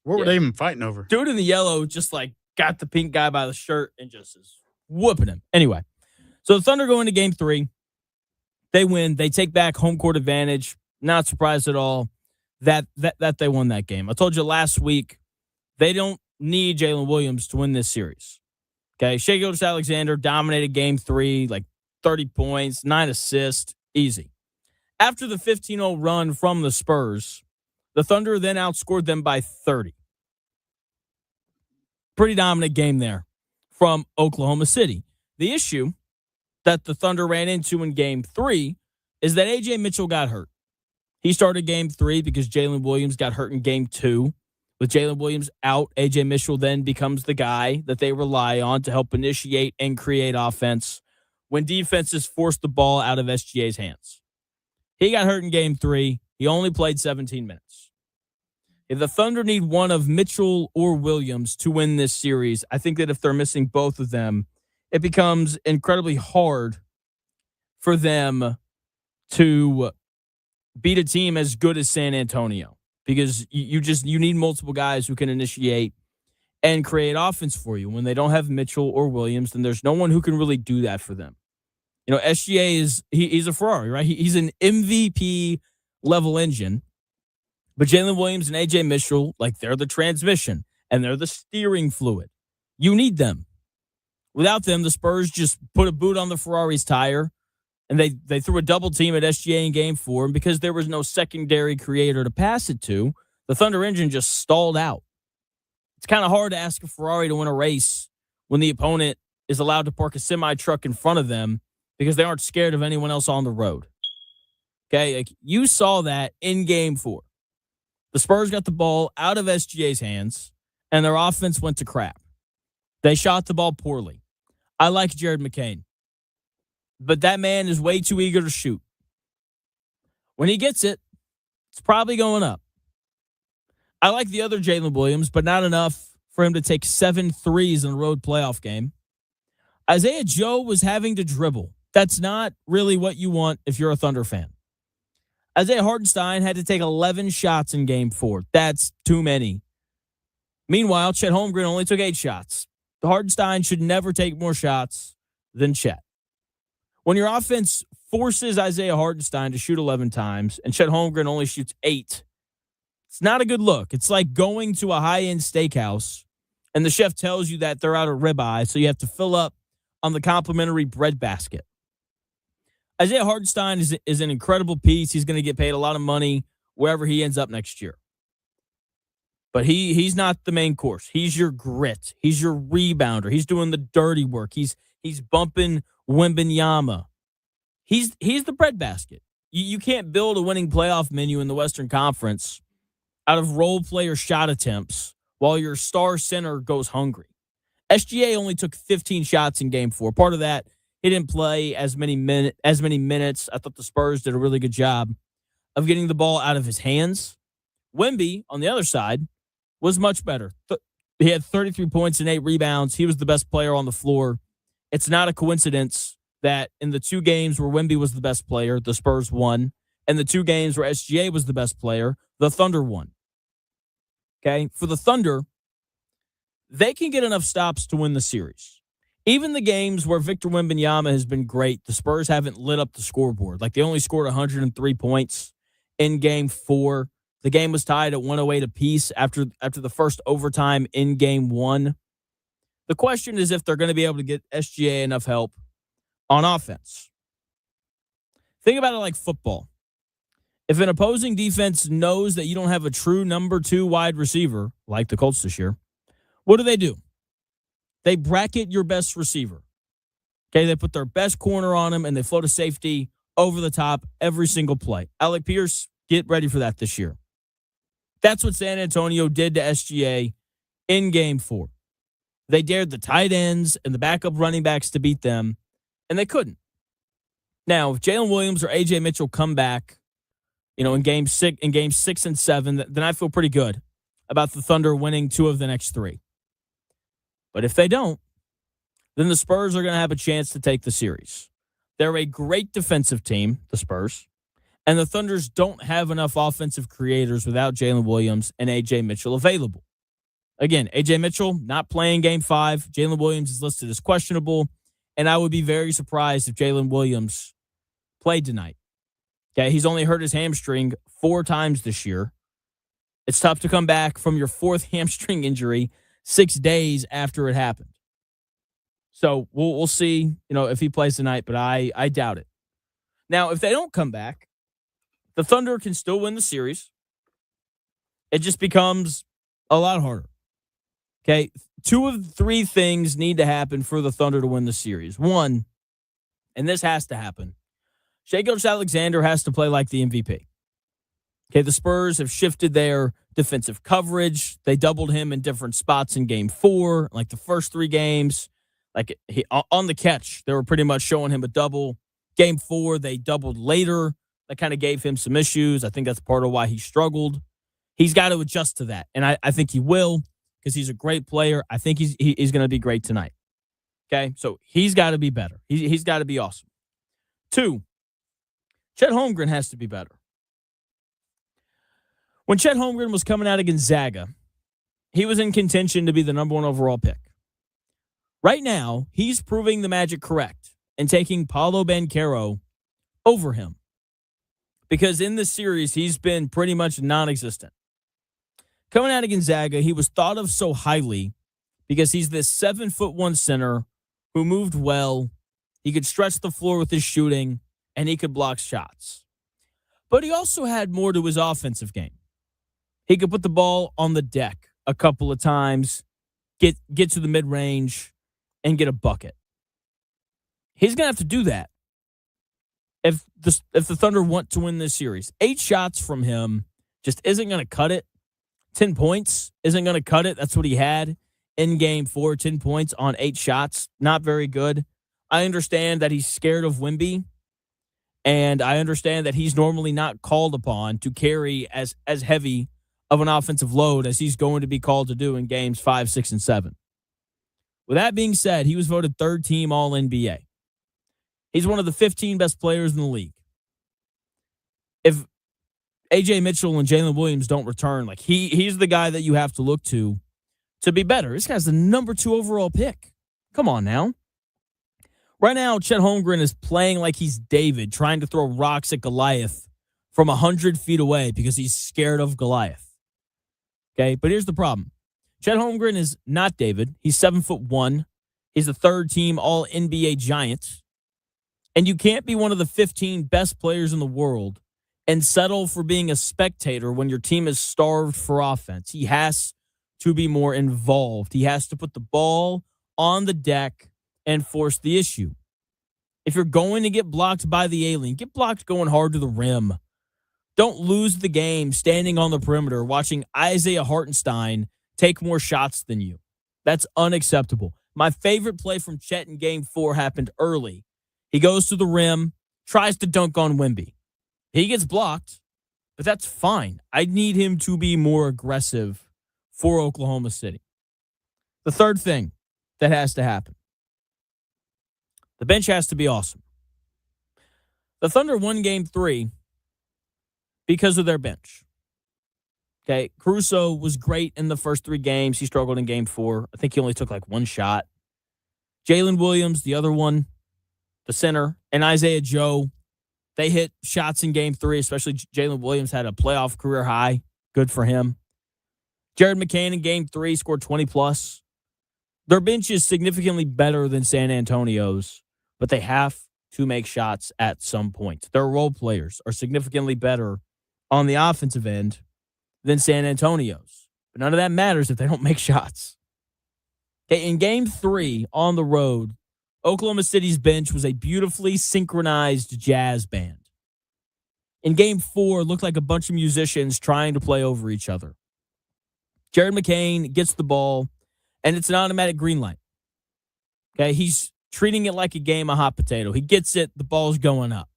What were they even fighting over? Dude in the yellow just got the pink guy by the shirt and just is whooping him. Anyway, so the Thunder go into Game 3. They win. They take back home court advantage. Not surprised at all that they won that game. I told you last week they don't need Jalen Williams to win this series. Okay, Shai Gilgeous-Alexander dominated Game 3, 30 points, 9 assists, easy. After the 15-0 run from the Spurs, the Thunder then outscored them by 30. Pretty dominant game there from Oklahoma City. The issue that the Thunder ran into in Game 3 is that A.J. Mitchell got hurt. He started Game 3 because Jalen Williams got hurt in Game 2. With Jalen Williams out, A.J. Mitchell then becomes the guy that they rely on to help initiate and create offense when defenses force the ball out of SGA's hands. He got hurt in Game 3. He only played 17 minutes. If the Thunder need one of Mitchell or Williams to win this series, I think that if they're missing both of them, it becomes incredibly hard for them to beat a team as good as San Antonio. Because you need multiple guys who can initiate and create offense for you. When they don't have Mitchell or Williams, then there's no one who can really do that for them. You know, SGA he's a Ferrari, right? He's an MVP level engine. But Jalen Williams and A.J. Mitchell, they're the transmission and they're the steering fluid. You need them. Without them, the Spurs just put a boot on the Ferrari's tire. And they threw a double team at SGA in Game 4, and because there was no secondary creator to pass it to, the Thunder engine just stalled out. It's kind of hard to ask a Ferrari to win a race when the opponent is allowed to park a semi-truck in front of them because they aren't scared of anyone else on the road. Okay, you saw that in Game 4. The Spurs got the ball out of SGA's hands, and their offense went to crap. They shot the ball poorly. I like Jared McCain. But that man is way too eager to shoot. When he gets it, it's probably going up. I like the other Jalen Williams, but not enough for him to take 7 threes in a road playoff game. Isaiah Joe was having to dribble. That's not really what you want if you're a Thunder fan. Isaiah Hartenstein had to take 11 shots in Game 4. That's too many. Meanwhile, Chet Holmgren only took 8 shots. The Hartenstein should never take more shots than Chet. When your offense forces Isaiah Hartenstein to shoot 11 times and Chet Holmgren only shoots 8, it's not a good look. It's like going to a high-end steakhouse and the chef tells you that they're out of ribeye, so you have to fill up on the complimentary bread basket. Isaiah Hartenstein is an incredible piece. He's going to get paid a lot of money wherever he ends up next year. But he's not the main course. He's your grit. He's your rebounder. He's doing the dirty work. He's bumping Wembanyama. He's the breadbasket. You can't build a winning playoff menu in the Western Conference out of role player shot attempts while your star center goes hungry. SGA only took 15 shots in Game 4. Part of that, he didn't play as many minutes. I thought the Spurs did a really good job of getting the ball out of his hands. Wemby, on the other side, was much better. He had 33 points and 8 rebounds. He was the best player on the floor. It's not a coincidence that in the 2 games where Wemby was the best player, the Spurs won. And the 2 games where SGA was the best player, the Thunder won. Okay? For the Thunder, they can get enough stops to win the series. Even the games where Victor Wembanyama has been great, the Spurs haven't lit up the scoreboard. They only scored 103 points in Game 4. The game was tied at 108 apiece after the first overtime in Game 1. The question is if they're going to be able to get SGA enough help on offense. Think about it like football. If an opposing defense knows that you don't have a true number 2 wide receiver, like the Colts this year, what do? They bracket your best receiver. Okay, they put their best corner on him, and they float a safety over the top every single play. Alec Pierce, get ready for that this year. That's what San Antonio did to SGA in Game 4. They dared the tight ends and the backup running backs to beat them, and they couldn't. Now, if Jalen Williams or A.J. Mitchell come back, in Game 6 and 7, then I feel pretty good about the Thunder winning 2 of the next 3. But if they don't, then the Spurs are going to have a chance to take the series. They're a great defensive team, the Spurs, and the Thunders don't have enough offensive creators without Jalen Williams and A.J. Mitchell available. Again, A.J. Mitchell not playing Game 5. Jalen Williams is listed as questionable, and I would be very surprised if Jalen Williams played tonight. Okay, he's only hurt his hamstring 4 times this year. It's tough to come back from your 4th hamstring injury 6 days after it happened. So we'll see, if he plays tonight, but I doubt it. Now, if they don't come back, the Thunder can still win the series. It just becomes a lot harder. Okay, 2 of 3 things need to happen for the Thunder to win the series. 1, and this has to happen, Shai Gilgeous-Alexander has to play like the MVP. Okay, the Spurs have shifted their defensive coverage. They doubled him in different spots in Game 4, like the first 3 games. Like on the catch, they were pretty much showing him a double. Game 4, they doubled later. That kind of gave him some issues. I think that's part of why he struggled. He's got to adjust to that, and I think he will because he's a great player. I think he's going to be great tonight. Okay, so he's got to be better. He's got to be awesome. 2, Chet Holmgren has to be better. When Chet Holmgren was coming out of Gonzaga, he was in contention to be the number 1 overall pick. Right now, he's proving the Magic correct and taking Paolo Banchero over him. Because in this series, he's been pretty much non-existent. Coming out of Gonzaga, he was thought of so highly because he's this 7'1" center who moved well. He could stretch the floor with his shooting, and he could block shots. But he also had more to his offensive game. He could put the ball on the deck a couple of times, get to the mid-range, and get a bucket. He's going to have to do that if the Thunder want to win this series. 8 shots from him just isn't going to cut it. 10 points isn't going to cut it. That's what he had in Game 4, 10 points on 8 shots. Not very good. I understand that he's scared of Wemby, and I understand that he's normally not called upon to carry as heavy of an offensive load as he's going to be called to do in Games 5, 6, and 7. With that being said, he was voted 3rd team All-NBA. He's one of the 15 best players in the league. If A.J. Mitchell and Jalen Williams don't return, like he's the guy that you have to look to be better. This guy's the number 2 overall pick. Come on now. Right now, Chet Holmgren is playing like he's David, trying to throw rocks at Goliath from 100 feet away because he's scared of Goliath. Okay, but here's the problem. Chet Holmgren is not David. He's 7'1". He's the 3rd team All-NBA Giant. And you can't be one of the 15 best players in the world and settle for being a spectator when your team is starved for offense. He has to be more involved. He has to put the ball on the deck and force the issue. If you're going to get blocked by the alien, get blocked going hard to the rim. Don't lose the game standing on the perimeter watching Isaiah Hartenstein take more shots than you. That's unacceptable. My favorite play from Chet in Game 4 happened early. He goes to the rim, tries to dunk on Wemby. He gets blocked, but that's fine. I need him to be more aggressive for Oklahoma City. The third thing that has to happen. The bench has to be awesome. The Thunder won Game 3 because of their bench. Okay, Caruso was great in the first 3 games. He struggled in Game 4. I think he only took like 1 shot. Jalen Williams, the other one, the center, and Isaiah Joe, they hit shots in Game 3, especially Jalen Williams had a playoff career high. Good for him. Jared McCain in Game 3 scored 20+. Their bench is significantly better than San Antonio's, but they have to make shots at some point. Their role players are significantly better on the offensive end than San Antonio's. But none of that matters if they don't make shots. Okay, in game 3 on the road, Oklahoma City's bench was a beautifully synchronized jazz band. In game 4, it looked like a bunch of musicians trying to play over each other. Jared McCain gets the ball, and it's an automatic green light. Okay, he's treating it like a game of hot potato. He gets it, the ball's going up.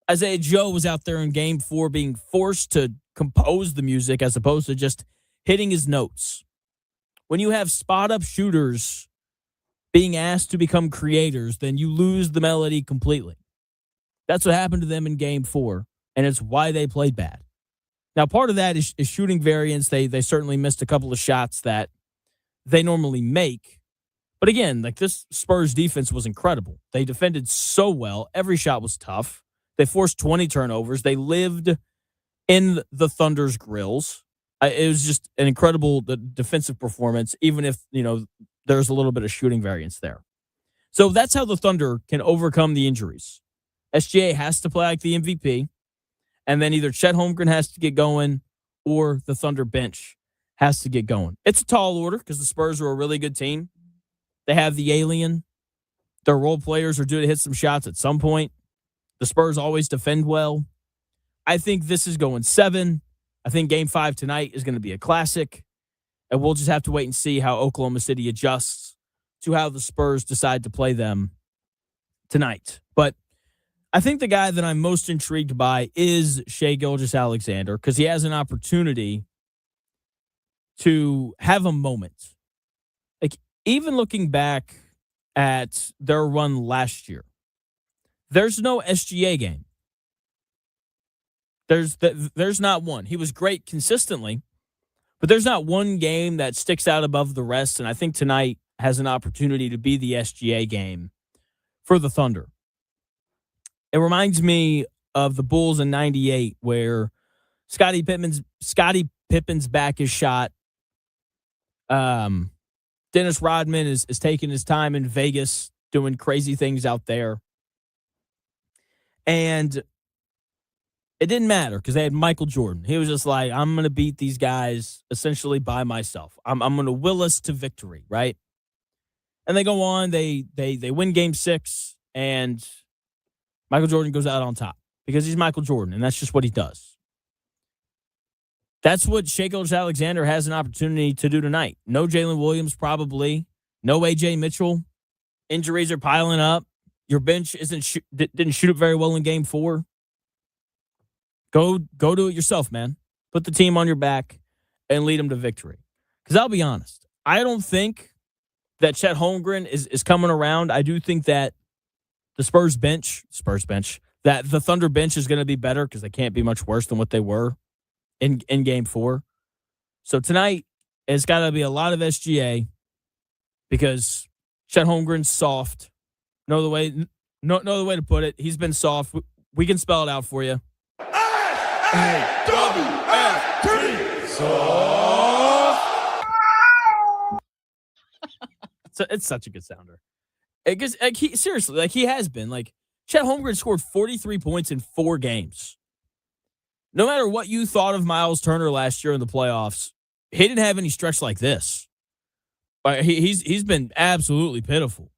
Isaiah Joe was out there in game 4 being forced to compose the music as opposed to just hitting his notes. When you have spot-up shooters being asked to become creators, then you lose the melody completely. That's what happened to them in game 4, and it's why they played bad. Now, part of that is shooting variance. They certainly missed a couple of shots that they normally make. But again, like, this Spurs defense was incredible. They defended so well. Every shot was tough. They forced 20 turnovers. They lived in the Thunder's grills. It was just an incredible defensive performance, even if, there's a little bit of shooting variance there. So that's how the Thunder can overcome the injuries. SGA has to play like the MVP, and then either Chet Holmgren has to get going or the Thunder bench has to get going. It's a tall order because the Spurs are a really good team. They have the alien. Their role players are due to hit some shots at some point. The Spurs always defend well. I think this is going 7. I think game 5 tonight is going to be a classic. And we'll just have to wait and see how Oklahoma City adjusts to how the Spurs decide to play them tonight. But I think the guy that I'm most intrigued by is Shai Gilgeous-Alexander because he has an opportunity to have a moment. Like, even looking back at their run last year, there's no SGA game. There's not one. He was great consistently, but there's not one game that sticks out above the rest, and I think tonight has an opportunity to be the SGA game for the Thunder. It reminds me of the Bulls in '98 where Scottie Pippen's back is shot. Dennis Rodman is taking his time in Vegas doing crazy things out there. And it didn't matter because they had Michael Jordan. He was just like, I'm going to beat these guys essentially by myself. I'm going to will us to victory, right? And they go on. They win game 6, and Michael Jordan goes out on top because he's Michael Jordan, and that's just what he does. That's what Shai Gilgeous-Alexander has an opportunity to do tonight. No Jalen Williams, probably. No A.J. Mitchell. Injuries are piling up. Your bench didn't shoot it very well in game 4. Go do it yourself, man. Put the team on your back and lead them to victory. Because I'll be honest, I don't think that Chet Holmgren is coming around. I do think that the Spurs bench, that the Thunder bench is going to be better because they can't be much worse than what they were in game 4. So tonight, it's got to be a lot of SGA because Chet Holmgren's soft. No other way to put it. He's been soft. We can spell it out for you. A-W-F-T. Soft. It's such a good sounder. Because seriously, he has been. Chet Holmgren scored 43 points in 4 games. No matter what you thought of Miles Turner last year in the playoffs, he didn't have any stretch like this. He's been absolutely pitiful.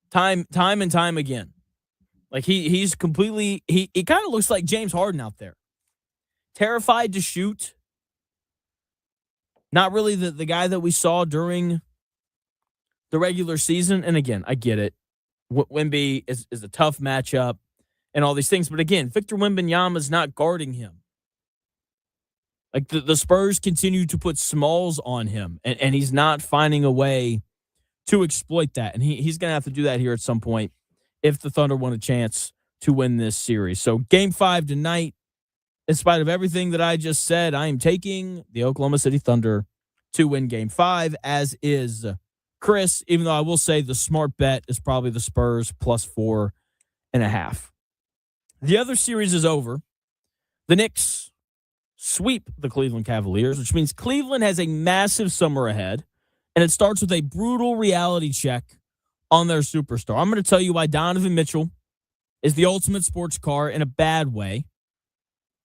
Time and time again. He's completely he kind of looks like James Harden out there. Terrified to shoot. Not really the guy that we saw during the regular season. And again, I get it. Wemby is a tough matchup and all these things. But again, Victor Wembanyama is not guarding him. The Spurs continue to put smalls on him, and he's not finding a way to exploit that. And he's going to have to do that here at some point if the Thunder want a chance to win this series. So game 5 tonight, in spite of everything that I just said, I am taking the Oklahoma City Thunder to win game 5, as is Chris, even though I will say the smart bet is probably the Spurs plus 4.5. The other series is over. The Knicks sweep the Cleveland Cavaliers, which means Cleveland has a massive summer ahead, and it starts with a brutal reality check on their superstar. I'm going to tell you why Donovan Mitchell is the ultimate sports car in a bad way.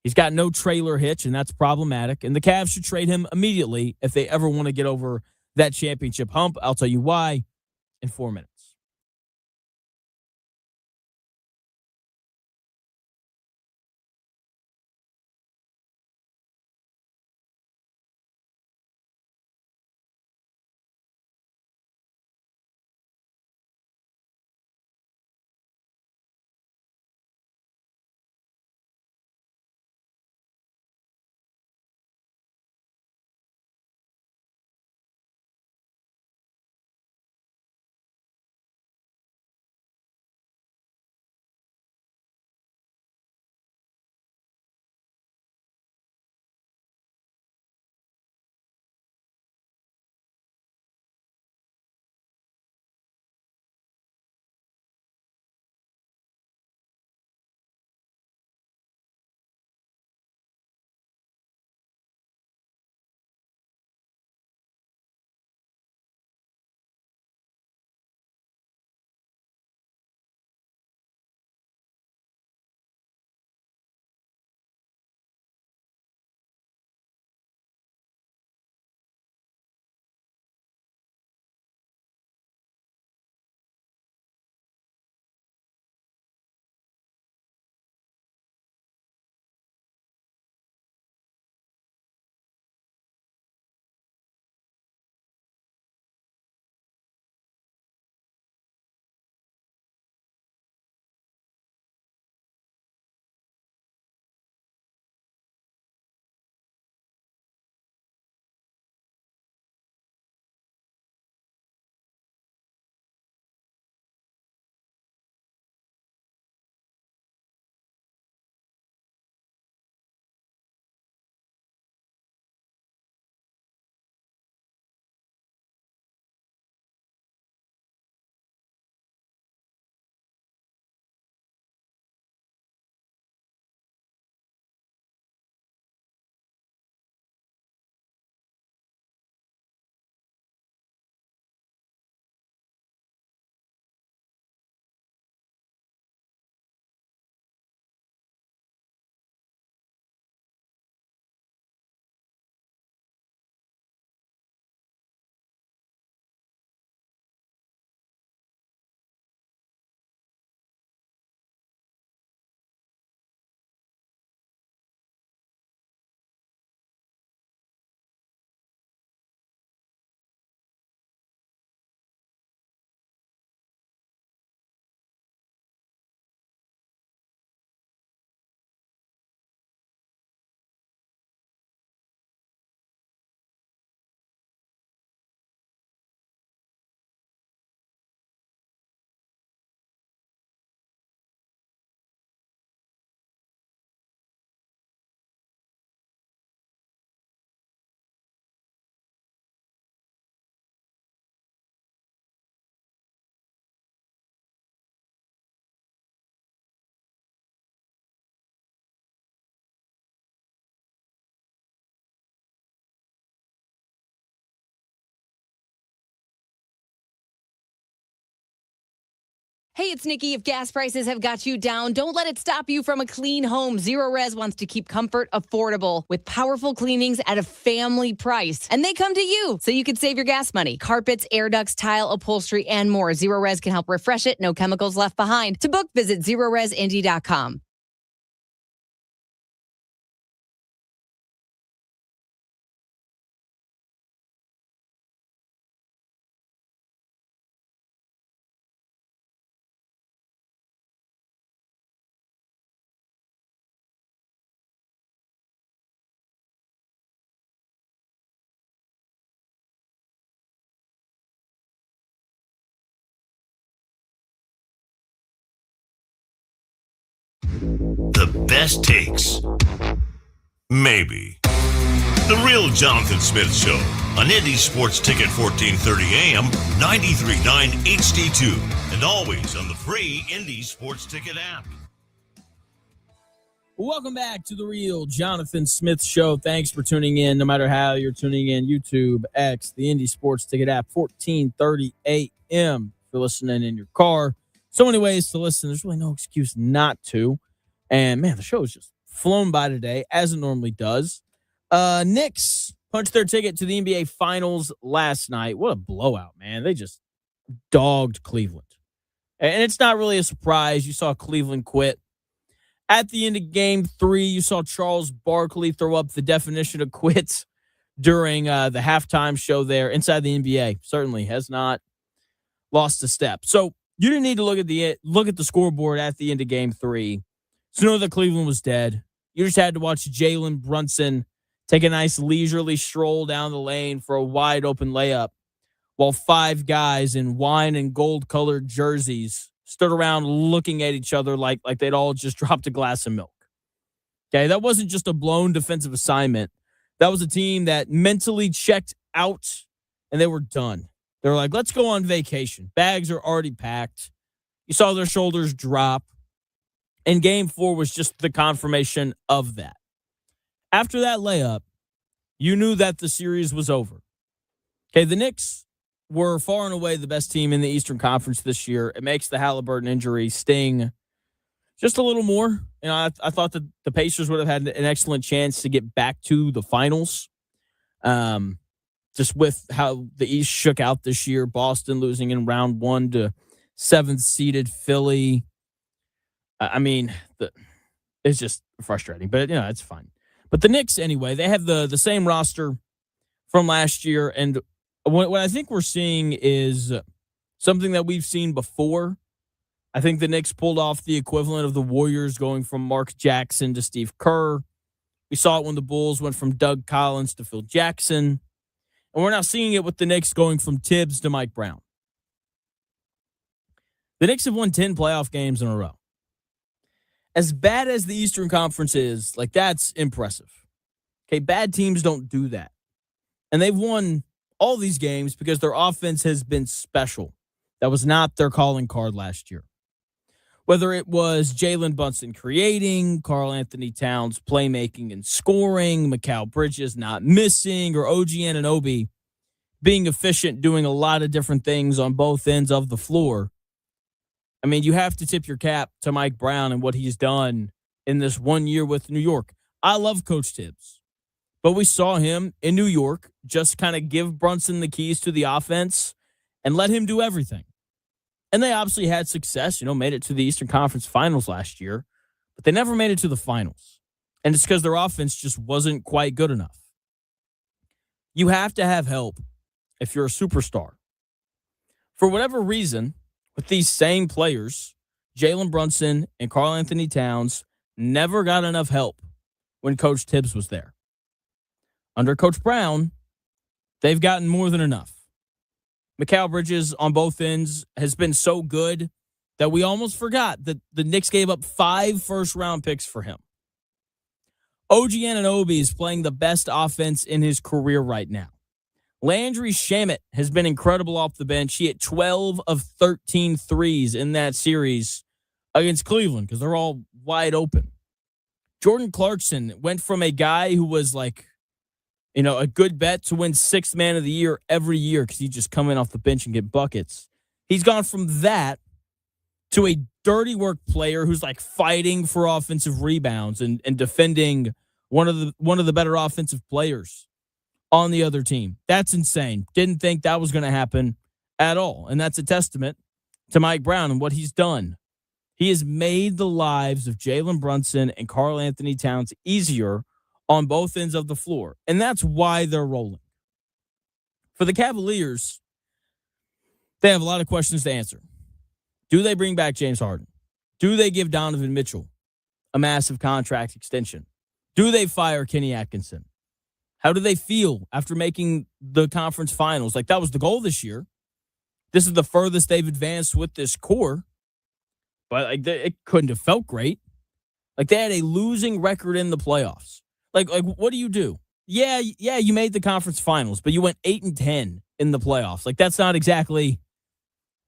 He's got no trailer hitch, and that's problematic. And the Cavs should trade him immediately if they ever want to get over that championship hump. I'll tell you why in 4 minutes. Hey, it's Nikki. If gas prices have got you down, don't let it stop you from a clean home. Zero Res wants to keep comfort affordable with powerful cleanings at a family price. And they come to you so you can save your gas money. Carpets, air ducts, tile, upholstery, and more. Zero Res can help refresh it. No chemicals left behind. To book, visit ZeroResIndy.com. The best takes. Maybe. The Real Jonathan Smith Show on Indy Sports Ticket 1430 AM, 93.9 HD2, and always on the free Indy Sports Ticket app. Welcome back to the Real Jonathan Smith Show. Thanks for tuning in, no matter how you're tuning in. YouTube, X, the Indy Sports Ticket app, 1430 AM. If you're listening in your car, so many ways to listen. There's really no excuse not to. And, man, the show is just flown by today, as it normally does. Knicks punched their ticket to the NBA Finals last night. What a blowout, man. They just dogged Cleveland. And it's not really a surprise. You saw Cleveland quit. At the end of game 3, you saw Charles Barkley throw up the definition of quits during the halftime show there inside the NBA. Certainly has not lost a step. So you didn't need to look at the scoreboard at the end of game 3 to know that Cleveland was dead. You just had to watch Jalen Brunson take a nice leisurely stroll down the lane for a wide open layup while 5 guys in wine and gold colored jerseys stood around looking at each other like they'd all just dropped a glass of milk. Okay, that wasn't just a blown defensive assignment. That was a team that mentally checked out and they were done. They were like, let's go on vacation. Bags are already packed. You saw their shoulders drop. And game 4 was just the confirmation of that. After that layup, you knew that the series was over. Okay, the Knicks were far and away the best team in the Eastern Conference this year. It makes the Halliburton injury sting just a little more. You know, I thought that the Pacers would have had an excellent chance to get back to the finals. Just with how the East shook out this year, Boston losing in round 1 to 7th seeded Philly. I mean, it's just frustrating, but it's fine. But the Knicks, anyway, they have the same roster from last year, and what I think we're seeing is something that we've seen before. I think the Knicks pulled off the equivalent of the Warriors going from Mark Jackson to Steve Kerr. We saw it when the Bulls went from Doug Collins to Phil Jackson. And we're now seeing it with the Knicks going from Tibbs to Mike Brown. The Knicks have won 10 playoff games in a row. As bad as the Eastern Conference is, that's impressive. Okay, bad teams don't do that. And they've won all these games because their offense has been special. That was not their calling card last year. Whether it was Jalen Brunson creating, Karl Anthony Towns playmaking and scoring, Mikal Bridges not missing, or OG Anunoby being efficient, doing a lot of different things on both ends of the floor. I mean, you have to tip your cap to Mike Brown and what he's done in this 1 year with New York. I love Coach Tibbs, but we saw him in New York just kind of give Brunson the keys to the offense and let him do everything. And they obviously had success, made it to the Eastern Conference Finals last year, but they never made it to the finals. And it's because their offense just wasn't quite good enough. You have to have help if you're a superstar. For whatever reason, with these same players, Jalen Brunson and Karl Anthony Towns never got enough help when Coach Tibbs was there. Under Coach Brown, they've gotten more than enough. Mikal Bridges on both ends has been so good that we almost forgot that the Knicks gave up 5 first-round picks for him. OG Anunoby is playing the best offense in his career right now. Landry Shamet has been incredible off the bench. He hit 12 of 13 threes in that series against Cleveland because they're all wide open. Jordan Clarkson went from a guy who was a good bet to win 6th man of the year every year because he just come in off the bench and get buckets. He's gone from that to a dirty work player who's fighting for offensive rebounds and defending one of the better offensive players on the other team. That's insane. Didn't think that was going to happen at all. And that's a testament to Mike Brown and what he's done. He has made the lives of Jalen Brunson and Karl Anthony Towns easier on both ends of the floor. And that's why they're rolling. For the Cavaliers, they have a lot of questions to answer. Do they bring back James Harden? Do they give Donovan Mitchell a massive contract extension? Do they fire Kenny Atkinson? How do they feel after making the conference finals? That was the goal this year. This is the furthest they've advanced with this core. But it couldn't have felt great. They had a losing record in the playoffs. What do? Yeah, you made the conference finals, but you went 8-10 in the playoffs. That's not exactly,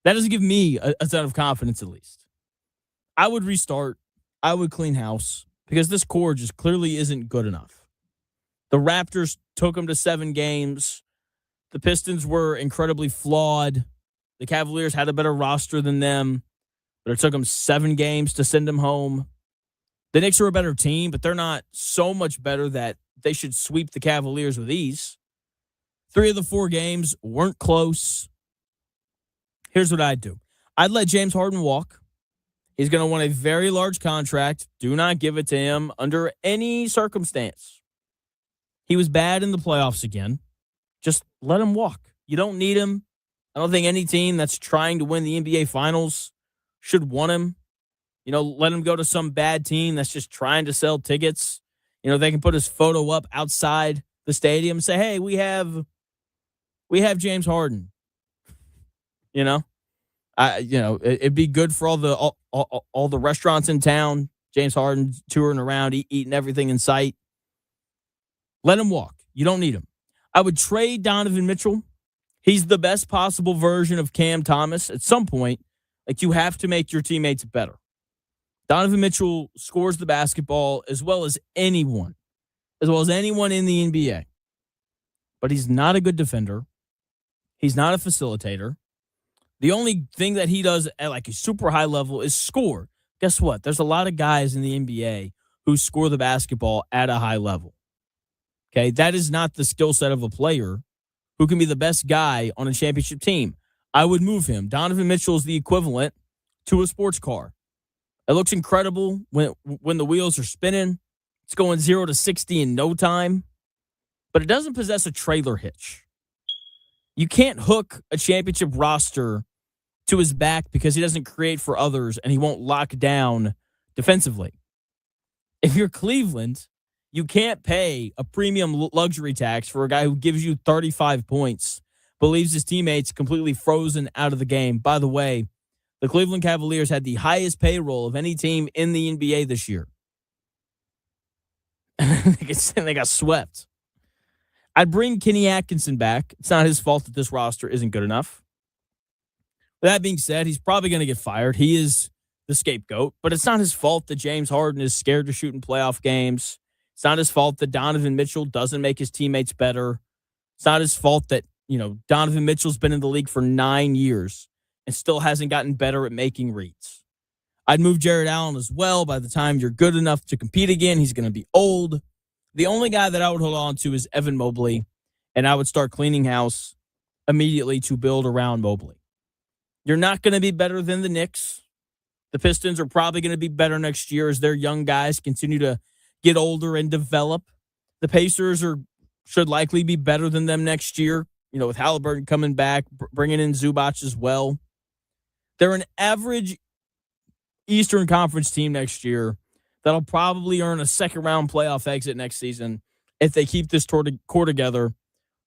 that doesn't give me a ton of confidence, at least. I would restart. I would clean house because this core just clearly isn't good enough. The Raptors took them to 7 games. The Pistons were incredibly flawed. The Cavaliers had a better roster than them, but it took them 7 games to send them home. The Knicks are a better team, but they're not so much better that they should sweep the Cavaliers with ease. 3 of the 4 games weren't close. Here's what I'd do. I'd let James Harden walk. He's going to want a very large contract. Do not give it to him under any circumstance. He was bad in the playoffs again. Just let him walk. You don't need him. I don't think any team that's trying to win the NBA Finals should want him. Let him go to some bad team that's just trying to sell tickets. They can put his photo up outside the stadium and say, hey, we have James Harden. It'd be good for all the restaurants in town. James Harden touring around, eating everything in sight. Let him walk. You don't need him. I would trade Donovan Mitchell. He's the best possible version of Cam Thomas. At some point, you have to make your teammates better. Donovan Mitchell scores the basketball as well as anyone in the NBA. But he's not a good defender. He's not a facilitator. The only thing that he does at a super high level is score. Guess what? There's a lot of guys in the NBA who score the basketball at a high level. Okay, that is not the skill set of a player who can be the best guy on a championship team. I would move him. Donovan Mitchell is the equivalent to a sports car. It looks incredible when the wheels are spinning. It's going 0 to 60 in no time. But it doesn't possess a trailer hitch. You can't hook a championship roster to his back because he doesn't create for others and he won't lock down defensively. If you're Cleveland, you can't pay a premium luxury tax for a guy who gives you 35 points, but leaves his teammates completely frozen out of the game. By the way, the Cleveland Cavaliers had the highest payroll of any team in the NBA this year. They got swept. I'd bring Kenny Atkinson back. It's not his fault that this roster isn't good enough. With that being said, he's probably going to get fired. He is the scapegoat, but it's not his fault that James Harden is scared to shoot in playoff games. It's not his fault that Donovan Mitchell doesn't make his teammates better. It's not his fault that, Donovan Mitchell's been in the league for 9 years and still hasn't gotten better at making reads. I'd move Jared Allen as well. By the time you're good enough to compete again, he's going to be old. The only guy that I would hold on to is Evan Mobley, and I would start cleaning house immediately to build around Mobley. You're not going to be better than the Knicks. The Pistons are probably going to be better next year as their young guys continue to get older and develop. The Pacers should likely be better than them next year, with Halliburton coming back, bringing in Zubac as well. They're an average Eastern Conference team next year that'll probably earn a second-round playoff exit next season if they keep this core together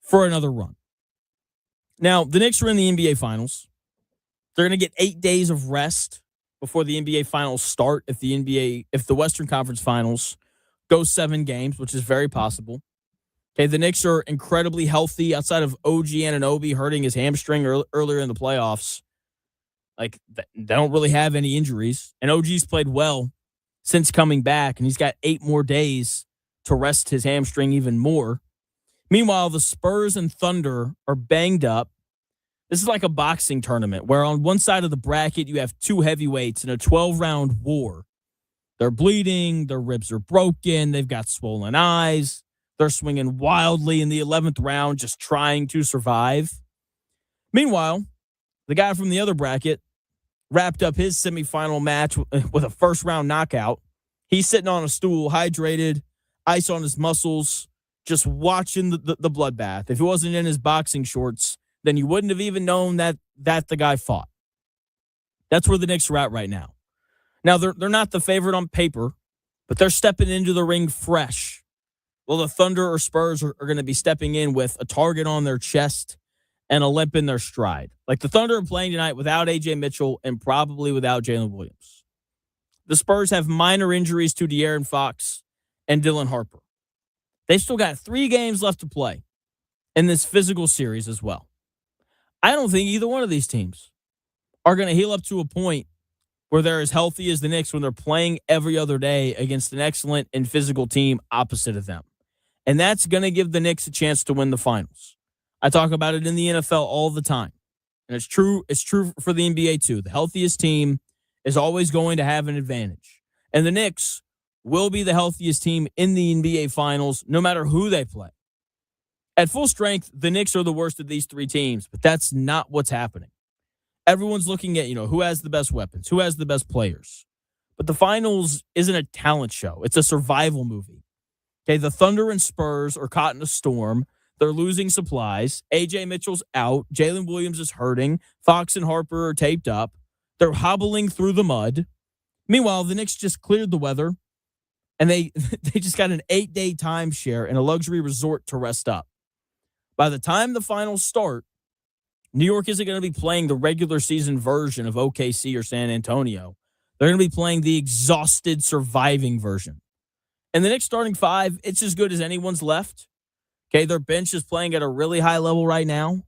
for another run. Now, the Knicks are in the NBA Finals. They're going to get 8 days of rest before the NBA Finals start if the Western Conference Finals go 7 games, which is very possible. Okay, the Knicks are incredibly healthy outside of OG Anunoby hurting his hamstring earlier in the playoffs. They don't really have any injuries. And OG's played well since coming back, and he's got 8 more days to rest his hamstring even more. Meanwhile, the Spurs and Thunder are banged up. This is like a boxing tournament where on one side of the bracket you have 2 heavyweights in a 12-round war. They're bleeding. Their ribs are broken. They've got swollen eyes. They're swinging wildly in the 11th round, just trying to survive. Meanwhile, the guy from the other bracket wrapped up his semifinal match with a first-round knockout. He's sitting on a stool, hydrated, ice on his muscles, just watching the bloodbath. If he wasn't in his boxing shorts, then you wouldn't have even known that the guy fought. That's where the Knicks are at right now. Now, they're not the favorite on paper, but they're stepping into the ring fresh. Well, the Thunder or Spurs are going to be stepping in with a target on their chest and a limp in their stride. Like the Thunder are playing tonight without A.J. Mitchell and probably without Jalen Williams. The Spurs have minor injuries to De'Aaron Fox and Dylan Harper. They've still got 3 games left to play in this physical series as well. I don't think either one of these teams are going to heal up to a point where they're as healthy as the Knicks when they're playing every other day against an excellent and physical team opposite of them. And that's going to give the Knicks a chance to win the finals. I talk about it in the NFL all the time. And it's true for the NBA too. The healthiest team is always going to have an advantage. And the Knicks will be the healthiest team in the NBA Finals, no matter who they play. At full strength, the Knicks are the worst of these three teams, but that's not what's happening. Everyone's looking at, who has the best weapons, who has the best players. But the Finals isn't a talent show. It's a survival movie. Okay, the Thunder and Spurs are caught in a storm. They're losing supplies. A.J. Mitchell's out. Jalen Williams is hurting. Fox and Harper are taped up. They're hobbling through the mud. Meanwhile, the Knicks just cleared the weather, and they just got an 8-day timeshare in a luxury resort to rest up. By the time the finals start, New York isn't going to be playing the regular season version of OKC or San Antonio. They're going to be playing the exhausted, surviving version. And the Knicks starting five, it's as good as anyone's left. Okay, their bench is playing at a really high level right now.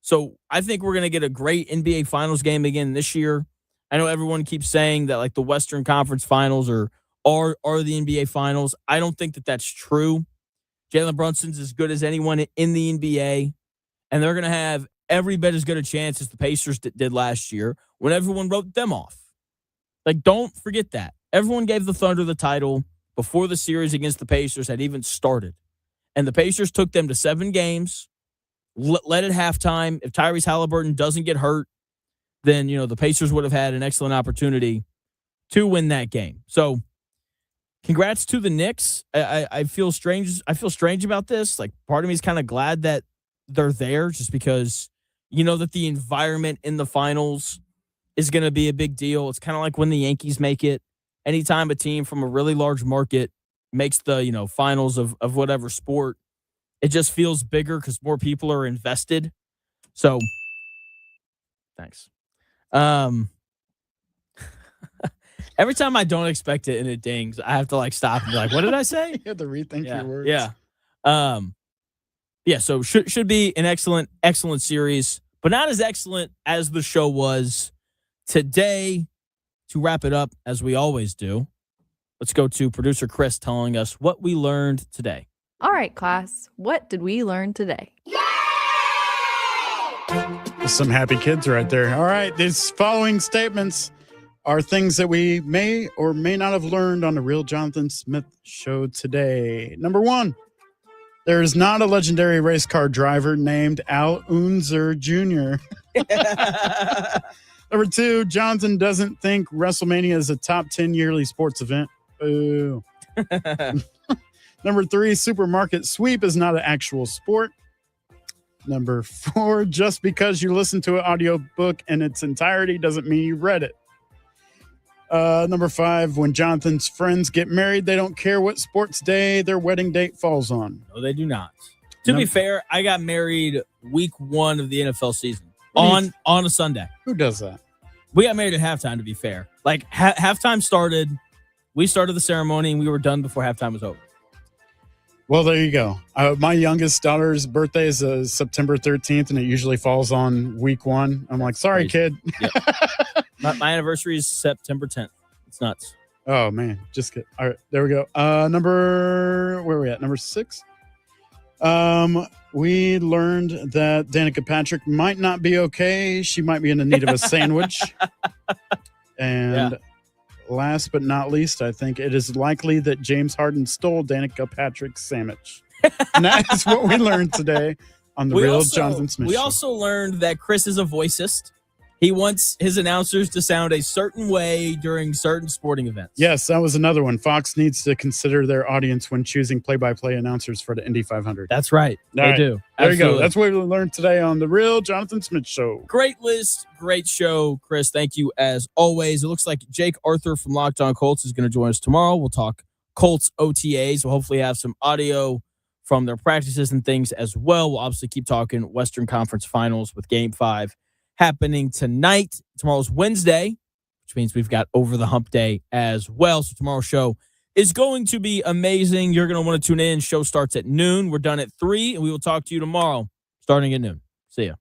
So I think we're going to get a great NBA Finals game again this year. I know everyone keeps saying that like the Western Conference Finals are the NBA Finals. I don't think that that's true. Jalen Brunson's as good as anyone in the NBA, and they're going to have every bit as good a chance as the Pacers did last year when everyone wrote them off. Like, don't forget that. Everyone gave the Thunder the title before the series against the Pacers had even started. And the Pacers took them to 7 games, led at halftime. If Tyrese Halliburton doesn't get hurt, then, the Pacers would have had an excellent opportunity to win that game. So, congrats to the Knicks. I feel strange. I feel strange about this. Like, part of me is kind of glad that they're there just because that the environment in the finals is going to be a big deal. It's kind of like when the Yankees make it. Anytime a team from a really large market makes the, finals of whatever sport, it just feels bigger because more people are invested. So, thanks. Every time I don't expect it and it dings, I have to stop and be like, what did I say? You have to rethink your words. Yeah. So should be an excellent series, but not as excellent as the show was today. To wrap it up, as we always do, let's go to producer Chris telling us what we learned today. All right, class. What did we learn today? Some happy kids right there. All right. These following statements are things that we may or may not have learned on the Real Jonathan Smith show today. Number 1, there is not a legendary race car driver named Al Unser Jr. Number 2, Jonathan doesn't think WrestleMania is a top 10 yearly sports event. Ooh. Number 3, supermarket sweep is not an actual sport. Number 4, just because you listen to an audiobook in its entirety doesn't mean you read it. Number 5, when Jonathan's friends get married, they don't care what sports day their wedding date falls on. No, they do not. To be fair, I got married week 1 of the NFL season on a Sunday. Who does that? We got married at halftime, to be fair. Like, halftime started, we started the ceremony, and we were done before halftime was over. Well, there you go. My youngest daughter's birthday is September 13th, and it usually falls on week 1. I'm like, sorry, kid. Yep. My anniversary is September 10th. It's nuts. Oh, man. Just kidding. All right, there we go. Where are we at? Number 6? We learned that Danica Patrick might not be okay. She might be in the need of a sandwich. And last but not least, I think it is likely that James Harden stole Danica Patrick's sandwich. And that is what we learned today on the Real Jonathan Smith show. We show. also learned that Chris is a voicist. He wants his announcers to sound a certain way during certain sporting events. Yes, that was another one. Fox needs to consider their audience when choosing play-by-play announcers for the Indy 500. That's right. They do. There you go. That's what we learned today on the Real Jonathan Smith Show. Great list. Great show, Chris. Thank you as always. It looks like Jake Arthur from Locked On Colts is going to join us tomorrow. We'll talk Colts OTAs. We'll hopefully have some audio from their practices and things as well. We'll obviously keep talking Western Conference Finals with Game 5 happening tonight. Tomorrow's Wednesday, which means we've got Over the Hump Day as well. So tomorrow's show is going to be amazing. You're going to want to tune in. Show starts at noon. We're done at 3, and we will talk to you tomorrow starting at noon. See ya.